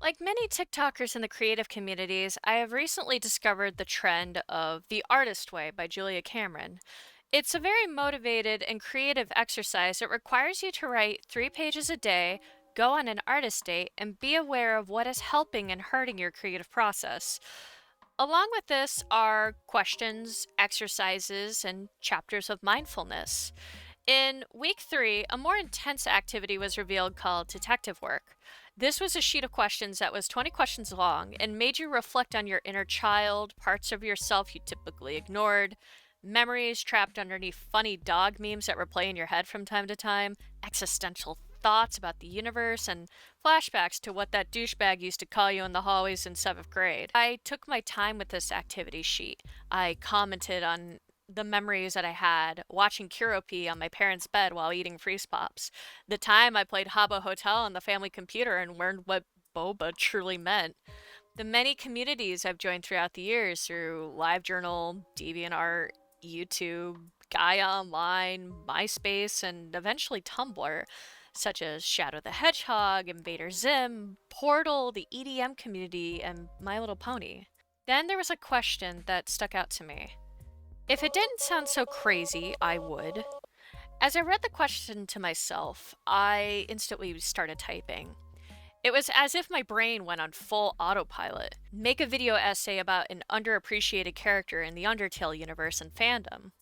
Like many TikTokers in the creative communities, I have recently discovered the trend of the artist way by Julia Cameron. It's a very motivated and creative exercise. It requires you to write 3 pages a day, go on an artist date, and be aware of what is helping and hurting your creative process. Along with this are questions, exercises, and chapters of mindfulness. In week 3, a more intense activity was revealed called detective work. This was a sheet of questions that was 20 questions long and made you reflect on your inner child, parts of yourself you typically ignored, memories trapped underneath funny dog memes that replay in your head from time to time, existential thoughts about the universe, and flashbacks to what that douchebag used to call you in the hallways in 7th grade. I took my time with this activity sheet. I commented on the memories that I had watching Kuropi on my parents' bed while eating Freeze Pops. The time I played Habbo Hotel on the family computer and learned what boba truly meant. The many communities I've joined throughout the years through LiveJournal, DeviantArt, YouTube, Gaia Online, MySpace, and eventually Tumblr, such as Shadow the Hedgehog, Invader Zim, Portal, the EDM community, and My Little Pony. Then there was a question that stuck out to me. If it didn't sound so crazy, I would. As I read the question to myself, I instantly started typing. It was as if my brain went on full autopilot. Make a video essay about an underappreciated character in the Undertale universe and fandom.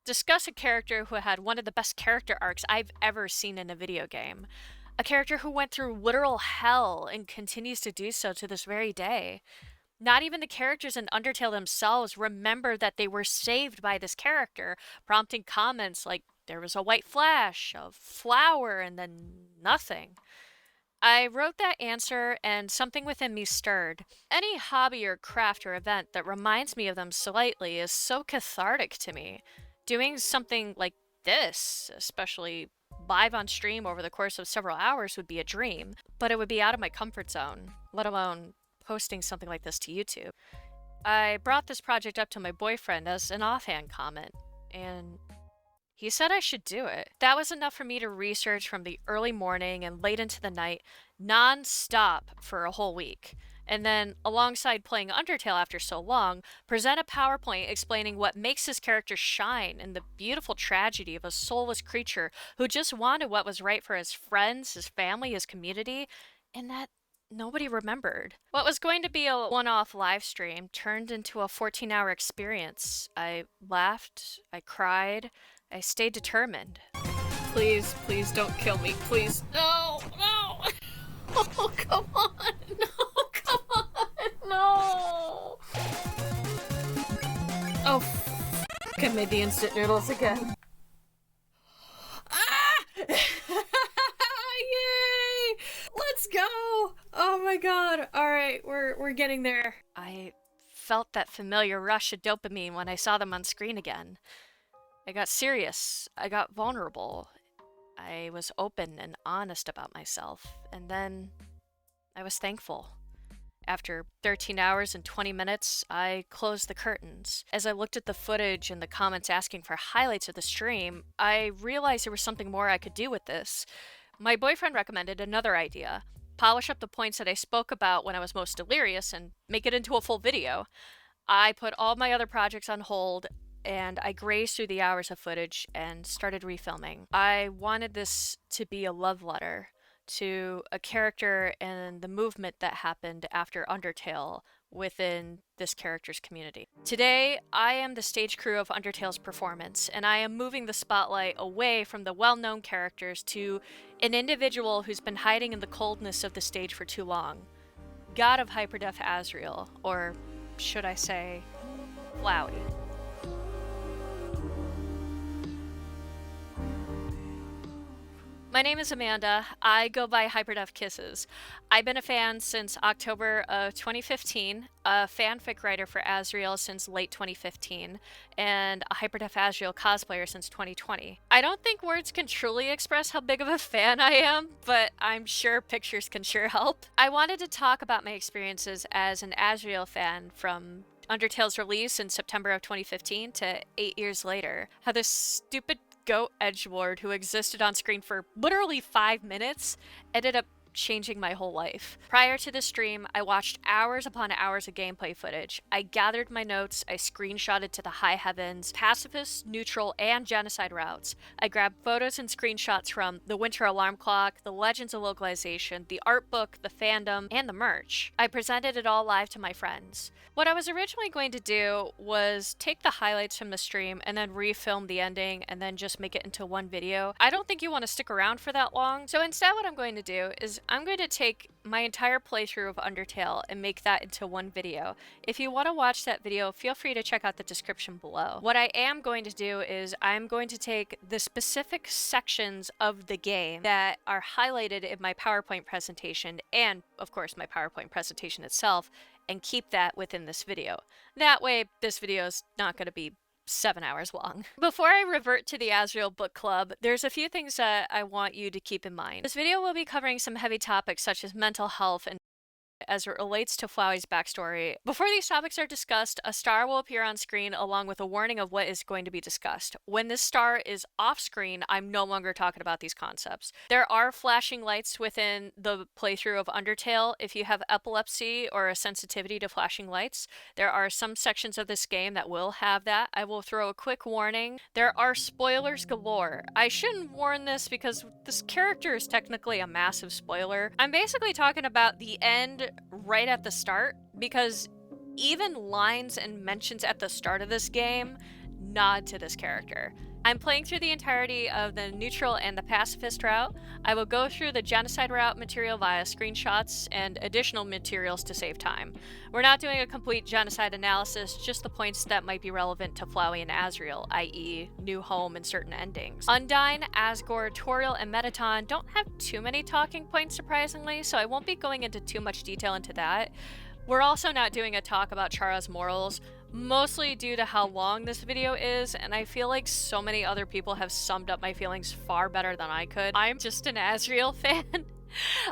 Discuss a character who had one of the best character arcs I've ever seen in a video game. A character who went through literal hell and continues to do so to this very day. Not even the characters in Undertale themselves remember that they were saved by this character, prompting comments like, there was a white flash, a flower, and then nothing. I wrote that answer and something within me stirred. Any hobby or craft or event that reminds me of them slightly is so cathartic to me. Doing something like this, especially live on stream over the course of several hours, would be a dream, but it would be out of my comfort zone, let alone posting something like this to YouTube. I brought this project up to my boyfriend as an offhand comment, and he said I should do it. That was enough for me to research from the early morning and late into the night, non-stop for a whole week. And then, alongside playing Undertale after so long, present a PowerPoint explaining what makes his character shine and the beautiful tragedy of a soulless creature who just wanted what was right for his friends, his family, his community, and that nobody remembered. What was going to be a one-off live stream turned into a 14-hour experience. I laughed, I cried, I stayed determined. Please, please don't kill me. Please. No, no. Oh, come on. No, come on. No. Oh, I made the instant noodles again. Ah! Yay! Let's go. Oh my god. All right, we're getting there. I felt that familiar rush of dopamine when I saw them on screen again. I got serious. I got vulnerable. I was open and honest about myself. And then I was thankful. After 13 hours and 20 minutes, I closed the curtains. As I looked at the footage and the comments asking for highlights of the stream, I realized there was something more I could do with this. My boyfriend recommended another idea. Polish up the points that I spoke about when I was most delirious and make it into a full video. I put all my other projects on hold and I grazed through the hours of footage and started refilming. I wanted this to be a love letter to a character and the movement that happened after Undertale within this character's community. Today, I am the stage crew of Undertale's performance, and I am moving the spotlight away from the well-known characters to an individual who's been hiding in the coldness of the stage for too long. God of Hyperdeath-Asriel, or should I say, Flowey. My name is Amanda. I go by Hyperdeath-Kisses. I've been a fan since October of 2015, a fanfic writer for Asriel since late 2015, and a Hyperdeath-Asriel cosplayer since 2020. I don't think words can truly express how big of a fan I am, but I'm sure pictures can sure help. I wanted to talk about my experiences as an Asriel fan from Undertale's release in September of 2015 to 8 years later. How this stupid goat edgelord who existed on screen for literally 5 minutes ended up changing my whole life. Prior to this stream, I watched hours upon hours of gameplay footage. I gathered my notes, I screenshotted to the high heavens, pacifist, neutral, and genocide routes. I grabbed photos and screenshots from the Winter Alarm Clock, the Legends of Localization, the art book, the fandom, and the merch. I presented it all live to my friends. What I was originally going to do was take the highlights from the stream and then refilm the ending and then just make it into one video. I don't think you want to stick around for that long, so instead what I'm going to do is I'm going to take my entire playthrough of Undertale and make that into one video. If you want to watch that video, feel free to check out the description below. What I am going to do is I'm going to take the specific sections of the game that are highlighted in my PowerPoint presentation, and of course my PowerPoint presentation itself, and keep that within this video. That way, this video is not going to be 7 hours long. Before I revert to the Asriel book club, there's a few things that I want you to keep in mind. This video will be covering some heavy topics such as mental health and as it relates to Flowey's backstory. Before these topics are discussed, a star will appear on screen along with a warning of what is going to be discussed. When this star is off screen, I'm no longer talking about these concepts. There are flashing lights within the playthrough of Undertale. If you have epilepsy or a sensitivity to flashing lights, there are some sections of this game that will have that. I will throw a quick warning. There are spoilers galore. I shouldn't warn this because this character is technically a massive spoiler. I'm basically talking about the end right at the start, because even lines and mentions at the start of this game nod to this character. I'm playing through the entirety of the neutral and the pacifist route. I will go through the genocide route material via screenshots and additional materials to save time. We're not doing a complete genocide analysis, just the points that might be relevant to Flowey and Asriel, i.e. new home and certain endings. Undyne, Asgore, Toriel, and Metaton don't have too many talking points surprisingly, so I won't be going into too much detail into that. We're also not doing a talk about Chara's morals, mostly due to how long this video is, and I feel like so many other people have summed up my feelings far better than I could. I'm just an Asriel fan.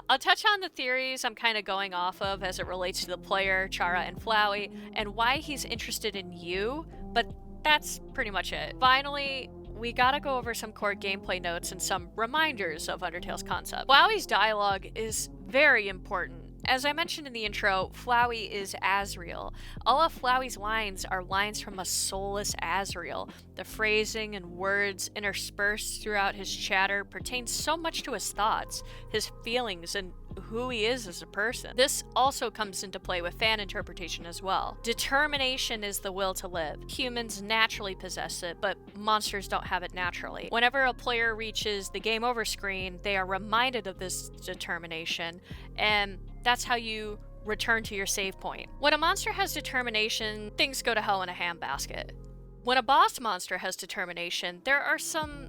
I'll touch on the theories I'm kind of going off of as it relates to the player, Chara and Flowey, and why he's interested in you, but that's pretty much it. Finally, we gotta go over some core gameplay notes and some reminders of Undertale's concept. Flowey's dialogue is very important. As I mentioned in the intro, Flowey is Asriel. All of Flowey's lines are lines from a soulless Asriel. The phrasing and words interspersed throughout his chatter pertain so much to his thoughts, his feelings, and who he is as a person. This also comes into play with fan interpretation as well. Determination is the will to live. Humans naturally possess it, but monsters don't have it naturally. Whenever a player reaches the game over screen, they are reminded of this determination, and that's how you return to your save point. When a monster has determination, things go to hell in a handbasket. When a boss monster has determination, there are some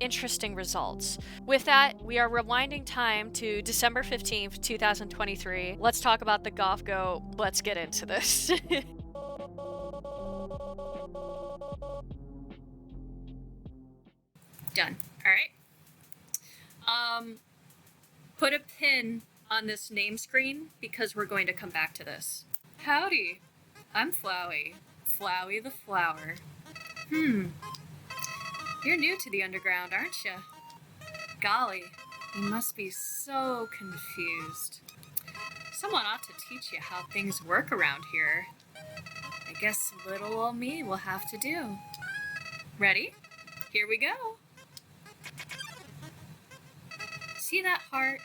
interesting results. With that, we are rewinding time to December 15th, 2023. Let's talk about the Goth Go. Let's get into this. Done. Alright. Put a pin on this name screen because we're going to come back to this. Howdy. I'm Flowey. Flowey the Flower. You're new to the underground, aren't you? Golly, you must be so confused. Someone ought to teach you how things work around here. I guess little old me will have to do. Ready? Here we go. See that heart?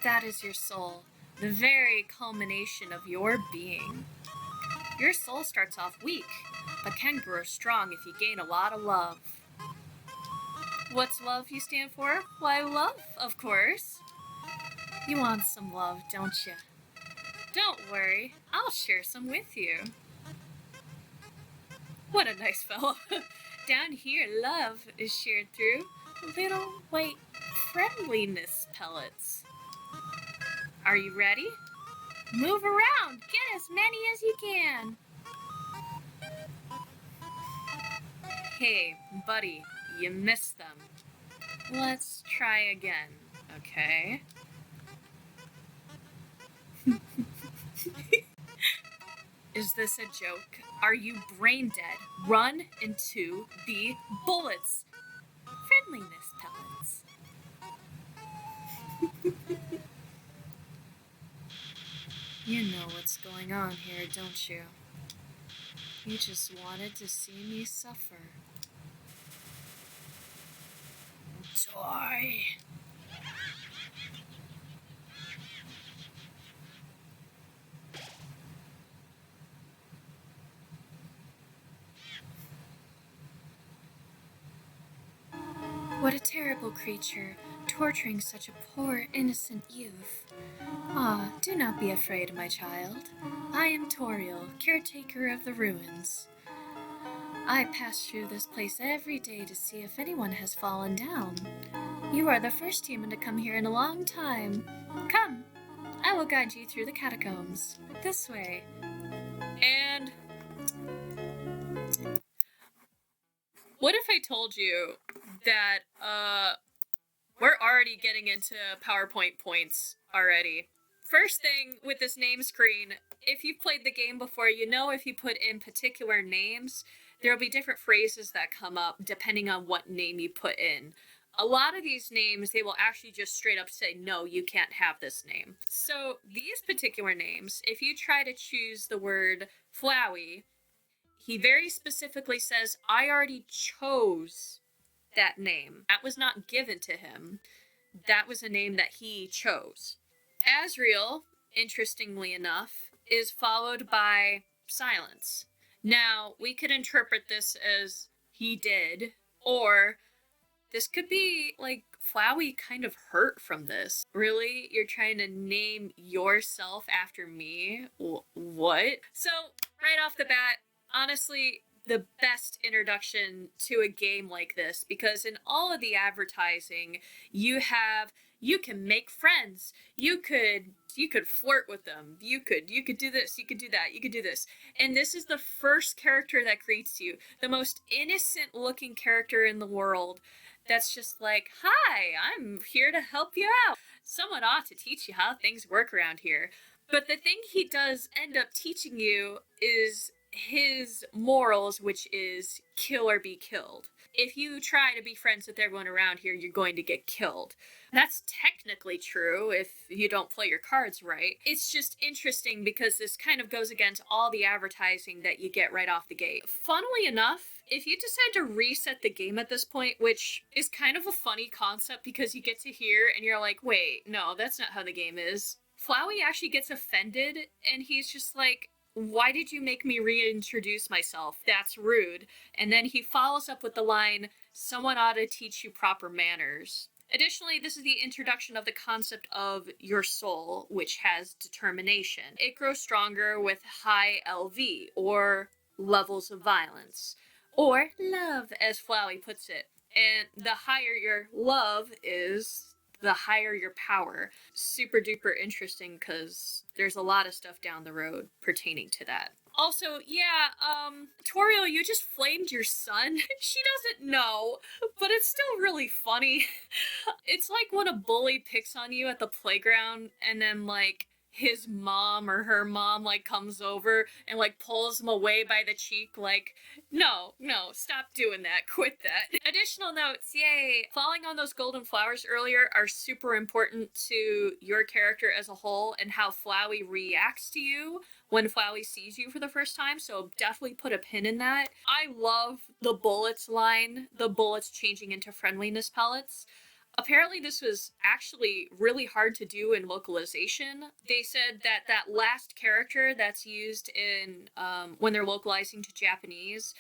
That is your soul, the very culmination of your being. Your soul starts off weak, but can grow strong if you gain a lot of love. What's love you stand for? Why, love, of course. You want some love, don't you? Don't worry, I'll share some with you. What a nice fellow. Down here, love is shared through little white friendliness pellets. Are you ready? Move around, get as many as you can. Hey, buddy, you missed them. Let's try again, okay? Is this a joke? Are you brain dead? Run into the bullets. Friendliness pellets. You know what's going on here, don't you? You just wanted to see me suffer. Die! What a terrible creature, torturing such a poor, innocent youth. Ah, do not be afraid, my child. I am Toriel, caretaker of the ruins. I pass through this place every day to see if anyone has fallen down. You are the first human to come here in a long time. Come, I will guide you through the catacombs. This way. And what if I told you that, we're already getting into PowerPoint points already. First thing with this name screen, if you've played the game before, you know if you put in particular names, there'll be different phrases that come up depending on what name you put in. A lot of these names, they will actually just straight up say, no, you can't have this name. So these particular names, if you try to choose the word Flowey, he very specifically says, I already chose that name. That was not given to him. That was a name that he chose. Asriel, interestingly enough, is followed by silence. Now, we could interpret this as he did, or this could be like Flowey kind of hurt from this. Really? You're trying to name yourself after me? What? So, right off the bat, honestly, the best introduction to a game like this, because in all of the advertising, you can make friends. You could flirt with them. You could do this, you could do that, you could do this. And this is the first character that greets you. The most innocent looking character in the world. That's just like, hi, I'm here to help you out. Someone ought to teach you how things work around here. But the thing he does end up teaching you is his morals, which is kill or be killed. If you try to be friends with everyone around here, you're going to get killed. That's technically true if you don't play your cards right. It's just interesting because this kind of goes against all the advertising that you get right off the gate. Funnily enough, if you decide to reset the game at this point, which is kind of a funny concept because you get to hear and you're like, wait, no, that's not how the game is. Flowey actually gets offended and he's just like, why did you make me reintroduce myself? That's rude. And then he follows up with the line, someone ought to teach you proper manners. Additionally, this is the introduction of the concept of your soul, which has determination. It grows stronger with high LV, or levels of violence, or love, as Flowey puts it. And the higher your love is, the higher your power. Super duper interesting because there's a lot of stuff down the road pertaining to that. Also, yeah, Toriel, you just flamed your son. She doesn't know, but it's still really funny. It's like when a bully picks on you at the playground and then, like, his mom or her mom, like, comes over and, like, pulls him away by the cheek, like, no, stop doing that, quit that. Additional notes, yay! Falling on those golden flowers earlier are super important to your character as a whole and how Flowey reacts to you when Flowey sees you for the first time, so definitely put a pin in that. I love the bullets line, the bullets changing into friendliness pellets. Apparently this was actually really hard to do in localization. They said that that last character that's used in when they're localizing to Japanese,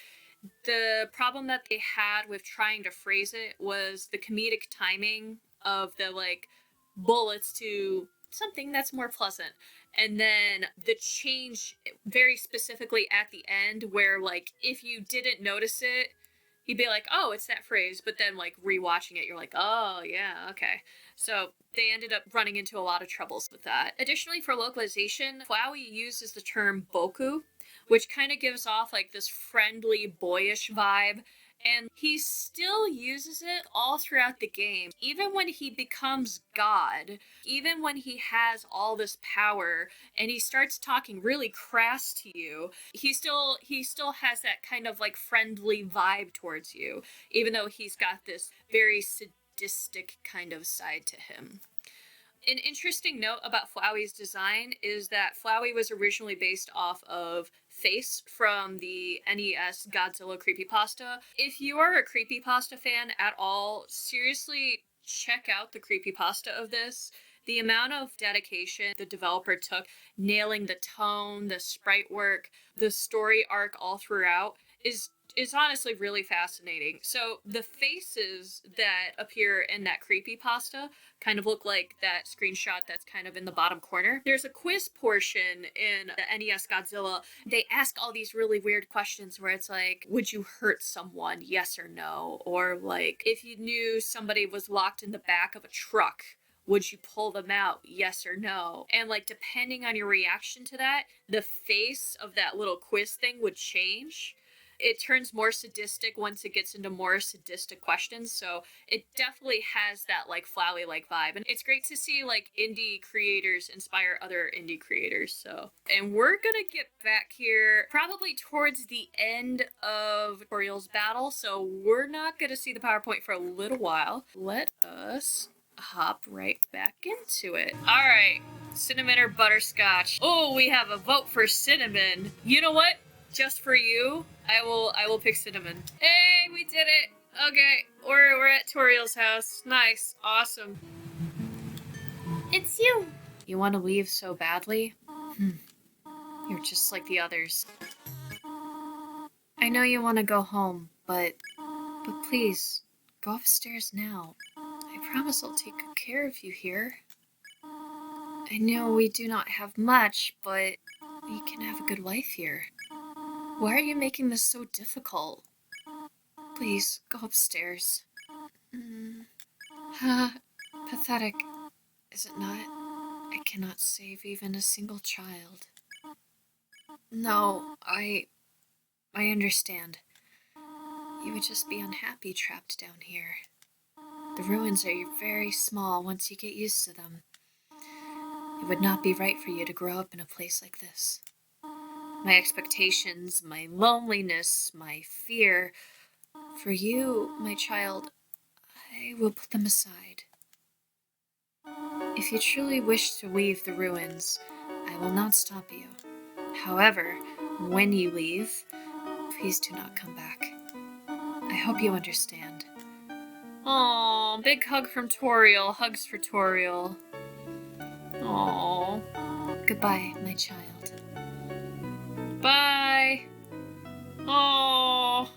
the problem that they had with trying to phrase it was the comedic timing of the, like, bullets to something that's more pleasant. And then the change very specifically at the end where, like, if you didn't notice it, you'd be like, oh, it's that phrase. But then, like, rewatching it, you're like, oh, yeah, okay. So they ended up running into a lot of troubles with that. Additionally, for localization, Flowey uses the term boku, which kind of gives off, like, this friendly, boyish vibe. And he still uses it all throughout the game. Even when he becomes God, even when he has all this power and he starts talking really crass to you, he still has that kind of, like, friendly vibe towards you, even though he's got this very sadistic kind of side to him. An interesting note about Flowey's design is that Flowey was originally based off of Face from the NES Godzilla creepypasta. If you are a creepypasta fan at all, seriously check out the creepypasta of this. The amount of dedication the developer took, nailing the tone, the sprite work, the story arc all throughout is honestly really fascinating. So the faces that appear in that creepypasta kind of look like that screenshot that's kind of in the bottom corner. There's a quiz portion in the NES Godzilla. They ask all these really weird questions where it's like, would you hurt someone? Yes or no? Or like, if you knew somebody was locked in the back of a truck, would you pull them out? Yes or no? And like, depending on your reaction to that, the face of that little quiz thing would change. It turns more sadistic once it gets into more sadistic questions, so it definitely has that like Flowey like vibe, and it's great to see like indie creators inspire other indie creators. So, and we're gonna get back here probably towards the end of Toriel's battle, so we're not gonna see the PowerPoint for a little while. Let us hop right back into it. All right, cinnamon or butterscotch? Oh, we have a vote for cinnamon. You know what? Just for you, I will pick cinnamon. Hey, we did it. Okay, we're at Toriel's house. Nice, awesome. It's you. You want to leave so badly? You're just like the others. I know you want to go home, but please go upstairs now. I promise I'll take good care of you here. I know we do not have much, but we can have a good life here. Why are you making this so difficult? Please, go upstairs. Pathetic, is it not? I cannot save even a single child. No, I understand. You would just be unhappy trapped down here. The ruins are very small once you get used to them. It would not be right for you to grow up in a place like this. My expectations, my loneliness, my fear. For you, my child, I will put them aside. If you truly wish to leave the ruins, I will not stop you. However, when you leave, please do not come back. I hope you understand. Aww, big hug from Toriel. Hugs for Toriel. Aww. Goodbye, my child. Bye. Aww.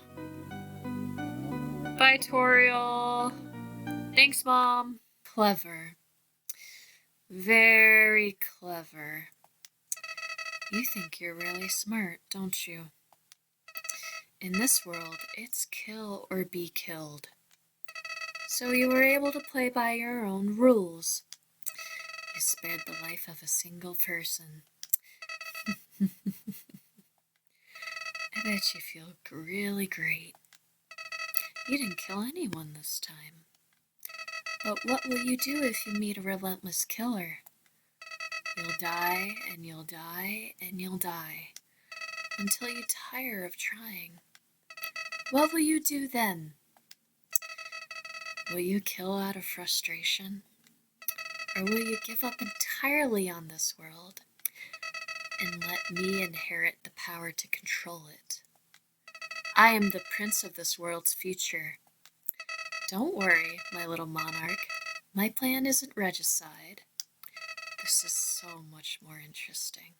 Bye, Toriel. Thanks, Mom. Clever. Very clever. You think you're really smart, don't you? In this world, it's kill or be killed. So you were able to play by your own rules. You spared the life of a single person. I bet you feel really great. You didn't kill anyone this time. But what will you do if you meet a relentless killer? You'll die, and you'll die, and you'll die, until you tire of trying. What will you do then? Will you kill out of frustration? Or will you give up entirely on this world and let me inherit the power to control it? I am the prince of this world's future. Don't worry, my little monarch. My plan isn't regicide. This is so much more interesting.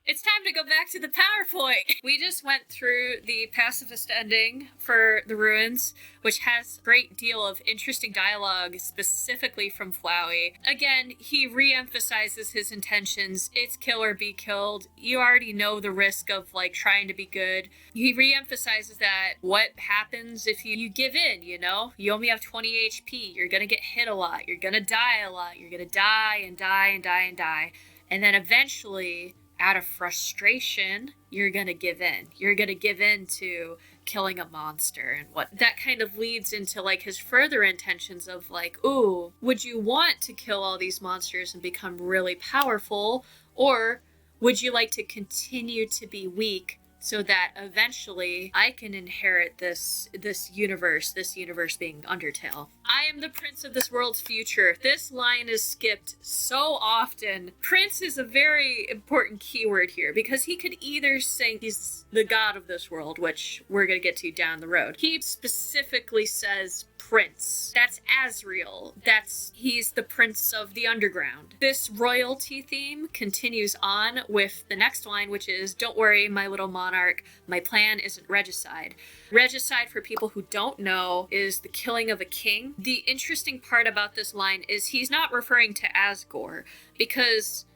It's time to go back to the PowerPoint! We just went through the pacifist ending for the ruins, which has a great deal of interesting dialogue, specifically from Flowey. Again, he re-emphasizes his intentions. It's kill or be killed. You already know the risk of, like, trying to be good. He re-emphasizes that what happens if you give in, you know? You only have 20 HP. You're gonna get hit a lot. You're gonna die a lot. You're gonna die and die and die and die. And then eventually, out of frustration, you're gonna give in. You're gonna give in to killing a monster, and what that kind of leads into like his further intentions of like, ooh, would you want to kill all these monsters and become really powerful, or would you like to continue to be weak so that eventually I can inherit this universe being Undertale. I am the prince of this world's future. This line is skipped so often. Prince is a very important keyword here because he could either say he's the god of this world, which we're going to get to down the road. He specifically says prince. That's Asriel. He's the prince of the underground. This royalty theme continues on with the next line, which is, "Don't worry, my little monarch, my plan isn't regicide." Regicide, for people who don't know, is the killing of a king. The interesting part about this line is he's not referring to Asgore, because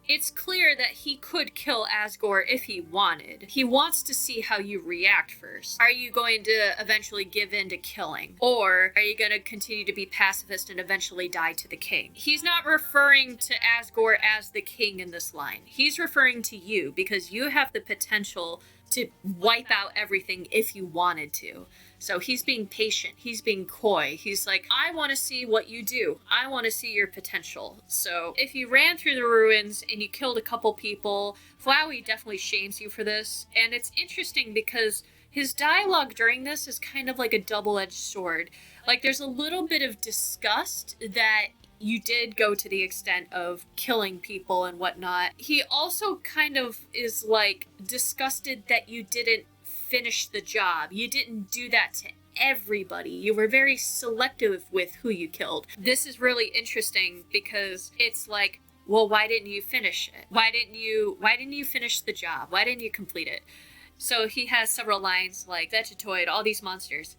it's clear that he could kill Asgore if he wanted. He wants to see how you react first. Are you going to eventually give in to killing? Or are you going to continue to be pacifist and eventually die to the king? He's not referring to Asgore as the king in this line. He's referring to you because you have the potential to wipe out everything if you wanted to. So he's being patient. He's being coy. He's like, I want to see what you do. I want to see your potential. So if you ran through the ruins and you killed a couple people, Flowey definitely shames you for this. And it's interesting because his dialogue during this is kind of like a double-edged sword. Like, there's a little bit of disgust that you did go to the extent of killing people and whatnot. He also kind of is like disgusted that you didn't finish the job. You didn't do that to everybody. You were very selective with who you killed. This is really interesting because it's like, well, why didn't you finish it? Why didn't you finish the job? Why didn't you complete it? So he has several lines like, Vegetoid, all these monsters.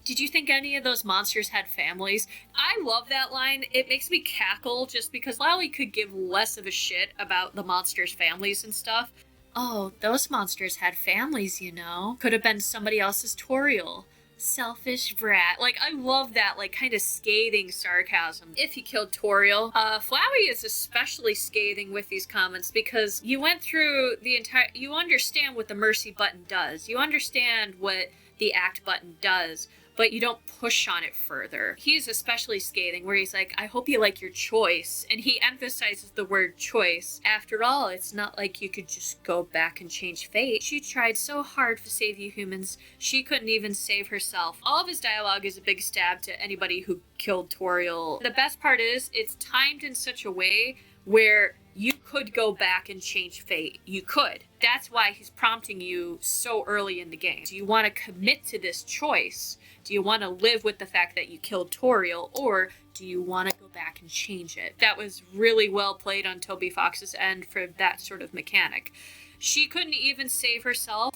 Did you think any of those monsters had families? I love that line. It makes me cackle just because Flowey could give less of a shit about the monsters' families and stuff. Oh, those monsters had families, you know. Could have been somebody else's Toriel. Selfish brat. Like, I love that, like, kind of scathing sarcasm. If he killed Toriel. Flowey is especially scathing with these comments because you went through the entire... You understand what the mercy button does. You understand what the act button does, but you don't push on it further. He's especially scathing where he's like, I hope you like your choice. And he emphasizes the word choice. After all, it's not like you could just go back and change fate. She tried so hard to save you humans. She couldn't even save herself. All of his dialogue is a big stab to anybody who killed Toriel. The best part is it's timed in such a way where you could go back and change fate. You could. That's why he's prompting you so early in the game. Do you want to commit to this choice? Do you want to live with the fact that you killed Toriel, or do you want to go back and change it? That was really well played on Toby Fox's end for that sort of mechanic. She couldn't even save herself.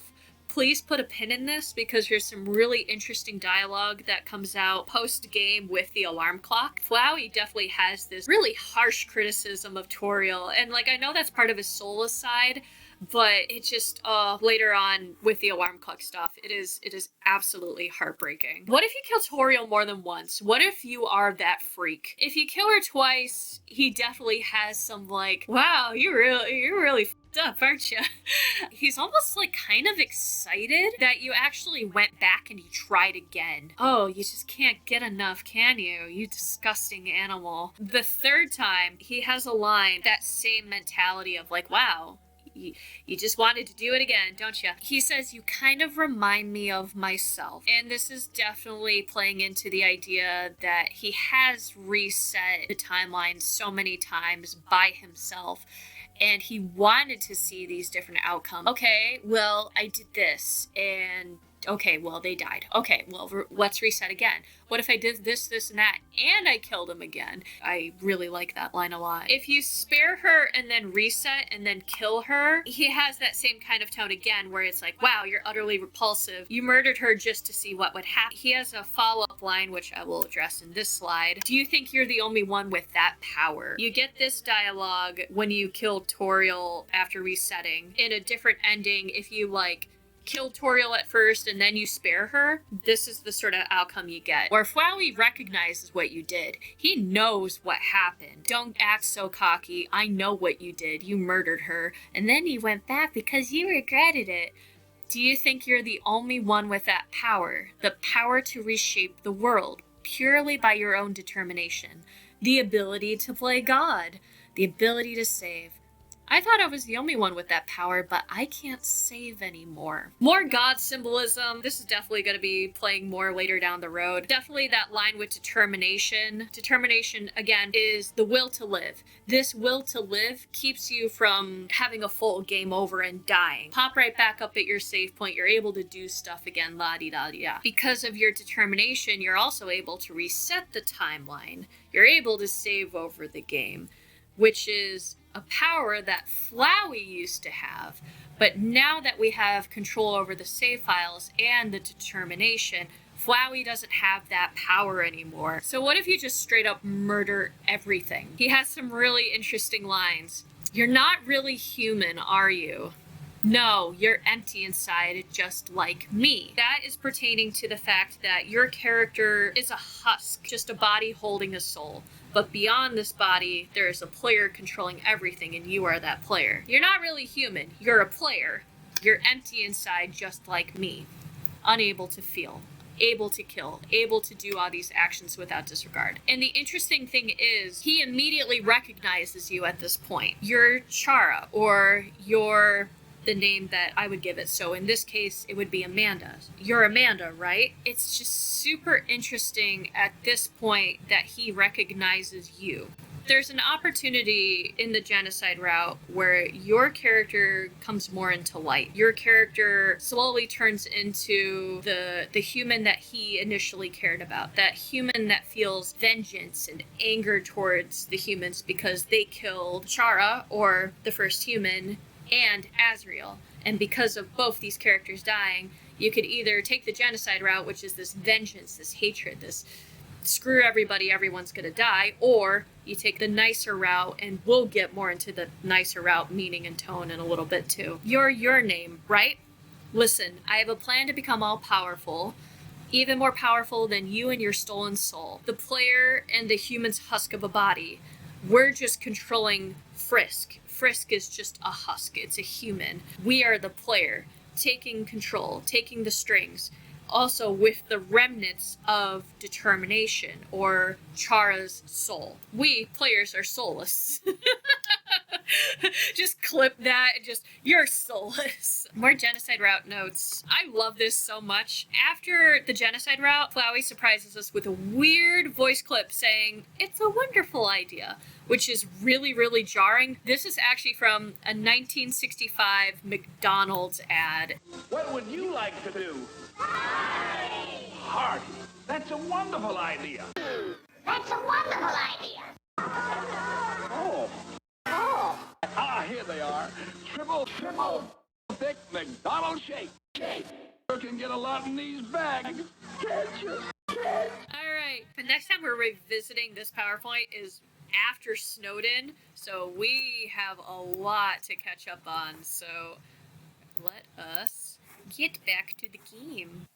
Please put a pin in this because there's some really interesting dialogue that comes out post-game with the alarm clock. Flowey definitely has this really harsh criticism of Toriel, and like, I know that's part of his soulless side, but it just, later on with the alarm clock stuff, it is absolutely heartbreaking. What if you kill Toriel more than once? What if you are that freak? If you kill her twice, he definitely has some like, wow, you're really f***ed up, aren't you? He's almost like kind of excited that you actually went back and you tried again. Oh, you just can't get enough, can you? You disgusting animal. The third time, he has a line, that same mentality of like, wow, you just wanted to do it again, don't you? He says, you kind of remind me of myself. And this is definitely playing into the idea that he has reset the timeline so many times by himself. And he wanted to see these different outcomes. Okay, well, I did this, and okay, well, they died. Okay, well, let's reset again. What if I did this, this, and that, and I killed him again? I really like that line a lot. If you spare her and then reset and then kill her, he has that same kind of tone again where it's like, wow, you're utterly repulsive. You murdered her just to see what would happen. He has a follow-up line, which I will address in this slide. Do you think you're the only one with that power? You get this dialogue when you kill Toriel after resetting. In a different ending, if you, like, kill Toriel at first and then you spare her, this is the sort of outcome you get. Where Flowey recognizes what you did. He knows what happened. Don't act so cocky. I know what you did. You murdered her. And then you went back because you regretted it. Do you think you're the only one with that power? The power to reshape the world purely by your own determination. The ability to play God. The ability to save. I thought I was the only one with that power, but I can't save anymore. More god symbolism. This is definitely going to be playing more later down the road. Definitely that line with determination. Determination, again, is the will to live. This will to live keeps you from having a full game over and dying. Pop right back up at your save point. You're able to do stuff again, la-di-da-di-da. Because of your determination, you're also able to reset the timeline. You're able to save over the game, which is a power that Flowey used to have. But now that we have control over the save files and the determination, Flowey doesn't have that power anymore. So what if you just straight up murder everything? He has some really interesting lines. You're not really human, are you? No, you're empty inside, just like me. That is pertaining to the fact that your character is a husk, just a body holding a soul. But beyond this body, there is a player controlling everything, and you are that player. You're not really human. You're a player. You're empty inside, just like me. Unable to feel. Able to kill. Able to do all these actions without disregard. And the interesting thing is, he immediately recognizes you at this point. You're Chara, or you're the name that I would give it. So in this case, it would be Amanda. You're Amanda, right? It's just super interesting at this point that he recognizes you. There's an opportunity in the genocide route where your character comes more into light. Your character slowly turns into the human that he initially cared about. That human that feels vengeance and anger towards the humans because they killed Chara, or the first human, and Asriel. And because of both these characters dying, you could either take the genocide route, which is this vengeance, this hatred, this screw everybody, everyone's gonna die, or you take the nicer route, and we'll get more into the nicer route meaning and tone in a little bit too. You're your name, right? Listen, I have a plan to become all-powerful, even more powerful than you and your stolen soul. The player and the human's husk of a body. We're just controlling Frisk. Frisk is just a husk. It's a human. We are the player, taking control, taking the strings. Also with the remnants of determination, or Chara's soul. We, players, are soulless. Just clip that and just, you're soulless. More genocide route notes. I love this so much. After the genocide route, Flowey surprises us with a weird voice clip saying, "It's a wonderful idea," which is really, really jarring. This is actually from a 1965 McDonald's ad. What would you like to do? Party. That's a wonderful idea. That's a wonderful idea. Oh. Here they are. Triple, thick McDonald's shake. You can get a lot in these bags. Can't you? Alright, the next time we're revisiting this PowerPoint is after Snowden, so we have a lot to catch up on, so let us get back to the game.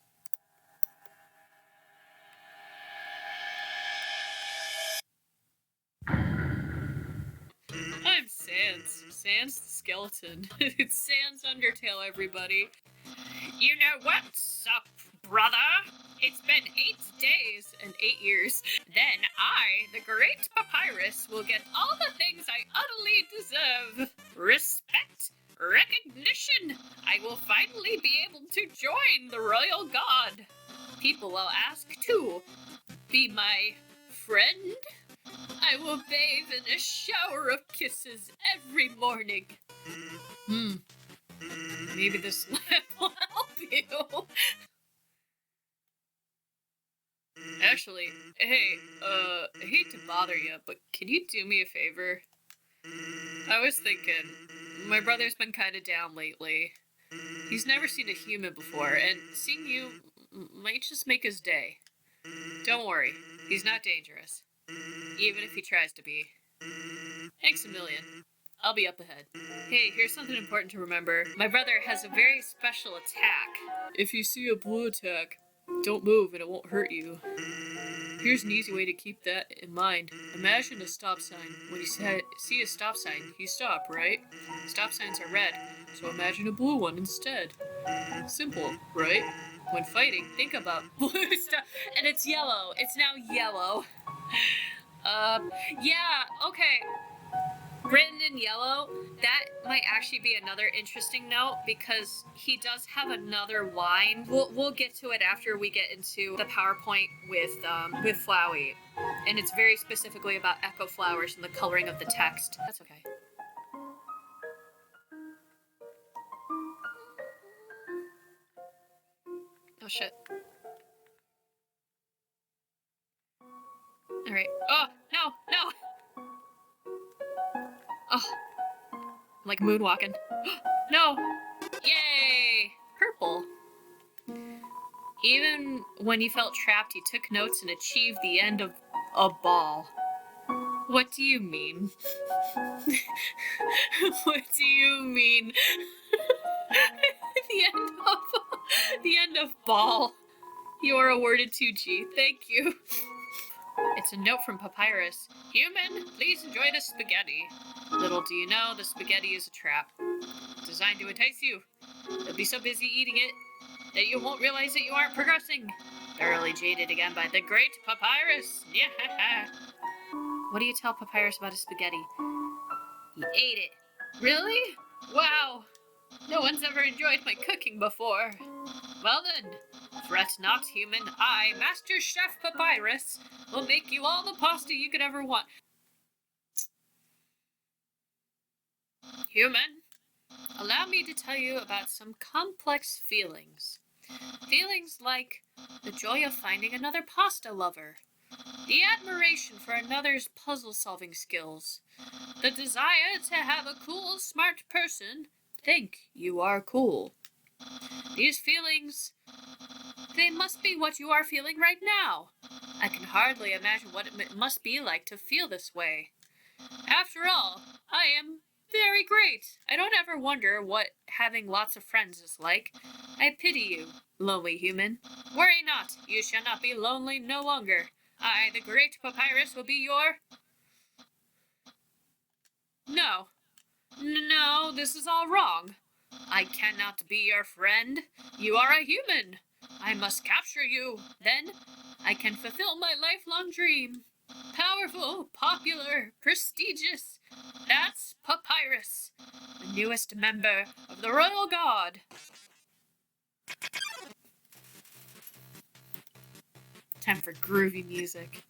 I'm Sans. Sans the skeleton. It's Sans Undertale, everybody. You know what's up, brother? It's been 8 days and 8 years. Then I, the great Papyrus, will get all the things I utterly deserve. Respect, recognition. I will finally be able to join the royal guard. People will ask, too. Be my friend? I will bathe in a shower of kisses every morning. Maybe this will help you. Actually, hey, I hate to bother you, but can you do me a favor? I was thinking, my brother's been kinda down lately. He's never seen a human before, and seeing you might just make his day. Don't worry, he's not dangerous. Even if he tries to be. Thanks a million. I'll be up ahead. Hey, here's something important to remember. My brother has a very special attack. If you see a blue attack, don't move and it won't hurt you. Here's an easy way to keep that in mind. Imagine a stop sign. When you see a stop sign, you stop, right? Stop signs are red, so imagine a blue one instead. Simple, right? When fighting, think about blue stuff. And it's yellow. It's now yellow. Yeah, okay. Written in yellow, That might actually be another interesting note, because he does have another wine. We'll get to it after we get into the PowerPoint with Flowey, and it's very specifically about echo flowers and the coloring of the text. That's okay. Oh shit. All right. Oh no, no. Oh, I'm like moonwalking. No. Yay! Purple. Even when he felt trapped, he took notes and achieved the end of a ball. What do you mean? What do you mean? the end of ball. You are awarded 2G. Thank you. It's a note from Papyrus. Human, please enjoy the spaghetti. Little do you know, the spaghetti is a trap. Designed to entice you. You'll be so busy eating it that you won't realize that you aren't progressing. Thoroughly jaded again by the great Papyrus. Yeah. What do you tell Papyrus about his spaghetti? He ate it. Really? Wow. No one's ever enjoyed my cooking before. Well then, fret not, human. I, Master Chef Papyrus, will make you all the pasta you could ever want. Human, allow me to tell you about some complex feelings. Feelings like the joy of finding another pasta lover, the admiration for another's puzzle-solving skills, the desire to have a cool, smart person think you are cool. These feelings, they must be what you are feeling right now. I can hardly imagine what it must be like to feel this way. After all, I am very great. I don't ever wonder what having lots of friends is like. I pity you, lonely human. Worry not, you shall not be lonely no longer. I, the great Papyrus, will be your... No. No, this is all wrong. I cannot be your friend. You are a human. I must capture you. Then I can fulfill my lifelong dream. Powerful, popular, prestigious. That's Papyrus, the newest member of the Royal Guard. Time for groovy music.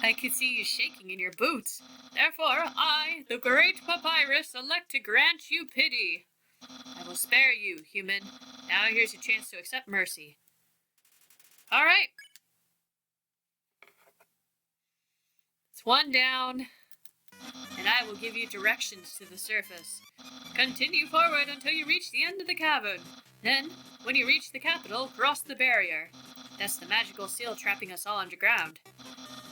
I can see you shaking in your boots. Therefore, I, the great Papyrus, elect to grant you pity. I will spare you, human. Now here's your chance to accept mercy. All right. It's one down, and I will give you directions to the surface. Continue forward until you reach the end of the cavern. Then, when you reach the capital, cross the barrier. That's the magical seal trapping us all underground.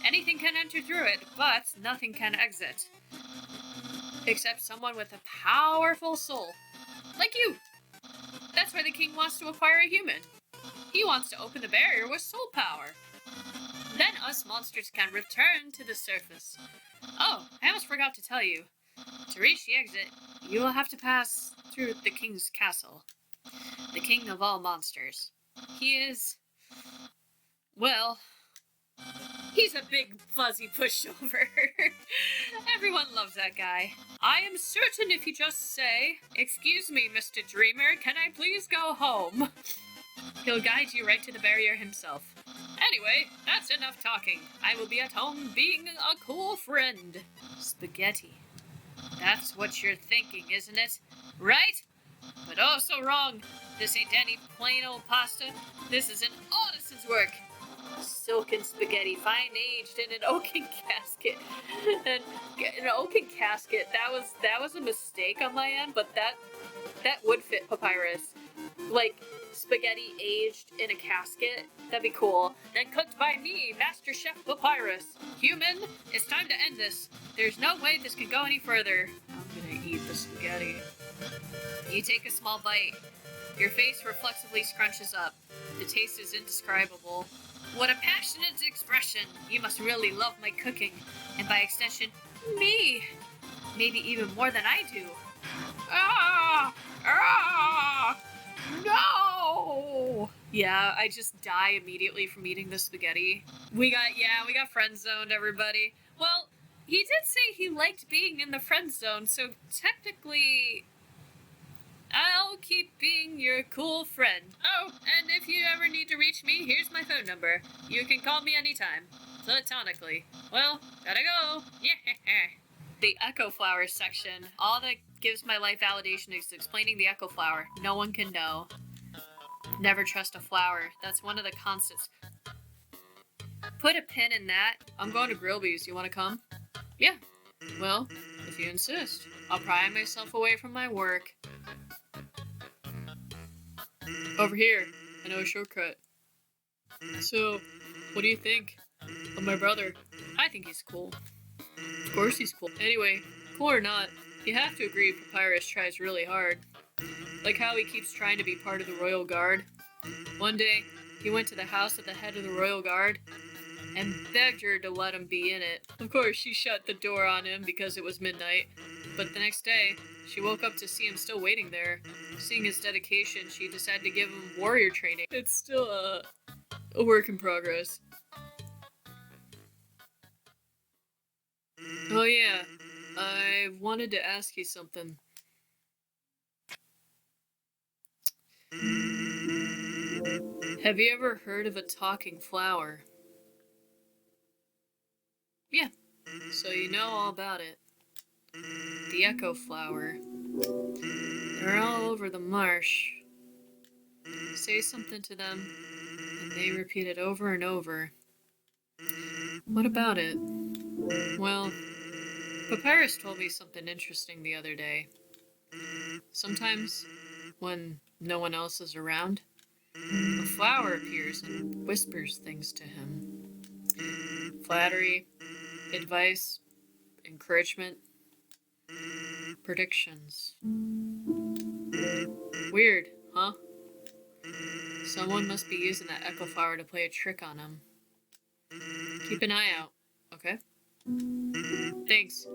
Anything can enter through it, but nothing can exit. Except someone with a powerful soul. Like you! That's why the king wants to acquire a human. He wants to open the barrier with soul power. Then us monsters can return to the surface. Oh, I almost forgot to tell you. To reach the exit, you will have to pass through the king's castle. The king of all monsters. He is... well... he's a big, fuzzy pushover. Everyone loves that guy. I am certain if you just say, "Excuse me, Mr. Dreamer, can I please go home?" He'll guide you right to the barrier himself. Anyway, that's enough talking. I will be at home being a cool friend. Spaghetti. That's what you're thinking, isn't it? Right? But oh so wrong. This ain't any plain old pasta. This is an artisan's work. Silken spaghetti, fine aged in an oaken casket. And an oaken casket, that was a mistake on my end, but that would fit Papyrus. Like, spaghetti aged in a casket, that'd be cool. Then cooked by me, Master Chef Papyrus. Human, it's time to end this. There's no way this can go any further. I'm gonna eat the spaghetti. You take a small bite. Your face reflexively scrunches up. The taste is indescribable. What a passionate expression! You must really love my cooking, and by extension, me! Maybe even more than I do. Ah! Ah! No! Yeah, I just die immediately from eating the spaghetti. We got friend zoned, everybody. Well, He did say he liked being in the friend zone, so technically, I'll keep being your cool friend. Oh, and if you ever need to reach me, here's my phone number. You can call me anytime. Platonically. Well, gotta go. Yeah. The Echo Flower section. All that gives my life validation is explaining the Echo Flower. No one can know. Never trust a flower. That's one of the constants. Put a pin in that. I'm going to Grillby's. You want to come? Yeah. Well, if you insist. I'll pry myself away from my work. Over here. I know a shortcut. So, what do you think of my brother? I think he's cool. Of course he's cool. Anyway, cool or not, you have to agree Papyrus tries really hard. Like how he keeps trying to be part of the Royal Guard. One day, he went to the house of the head of the Royal Guard and begged her to let him be in it. Of course, she shut the door on him because it was midnight. But the next day, she woke up to see him still waiting there. Seeing his dedication, she decided to give him warrior training. It's still a work in progress. Oh yeah, I wanted to ask you something. Have you ever heard of a talking flower? Yeah, so you know all about it. The Echo Flower. They're all over the marsh. Say something to them, and they repeat it over and over. What about it? Well, Papyrus told me something interesting the other day. Sometimes, when no one else is around, a flower appears and whispers things to him. Flattery, advice, encouragement, predictions. Weird, huh? Someone must be using that Echo Flower to play a trick on him. Keep an eye out, okay? Thanks.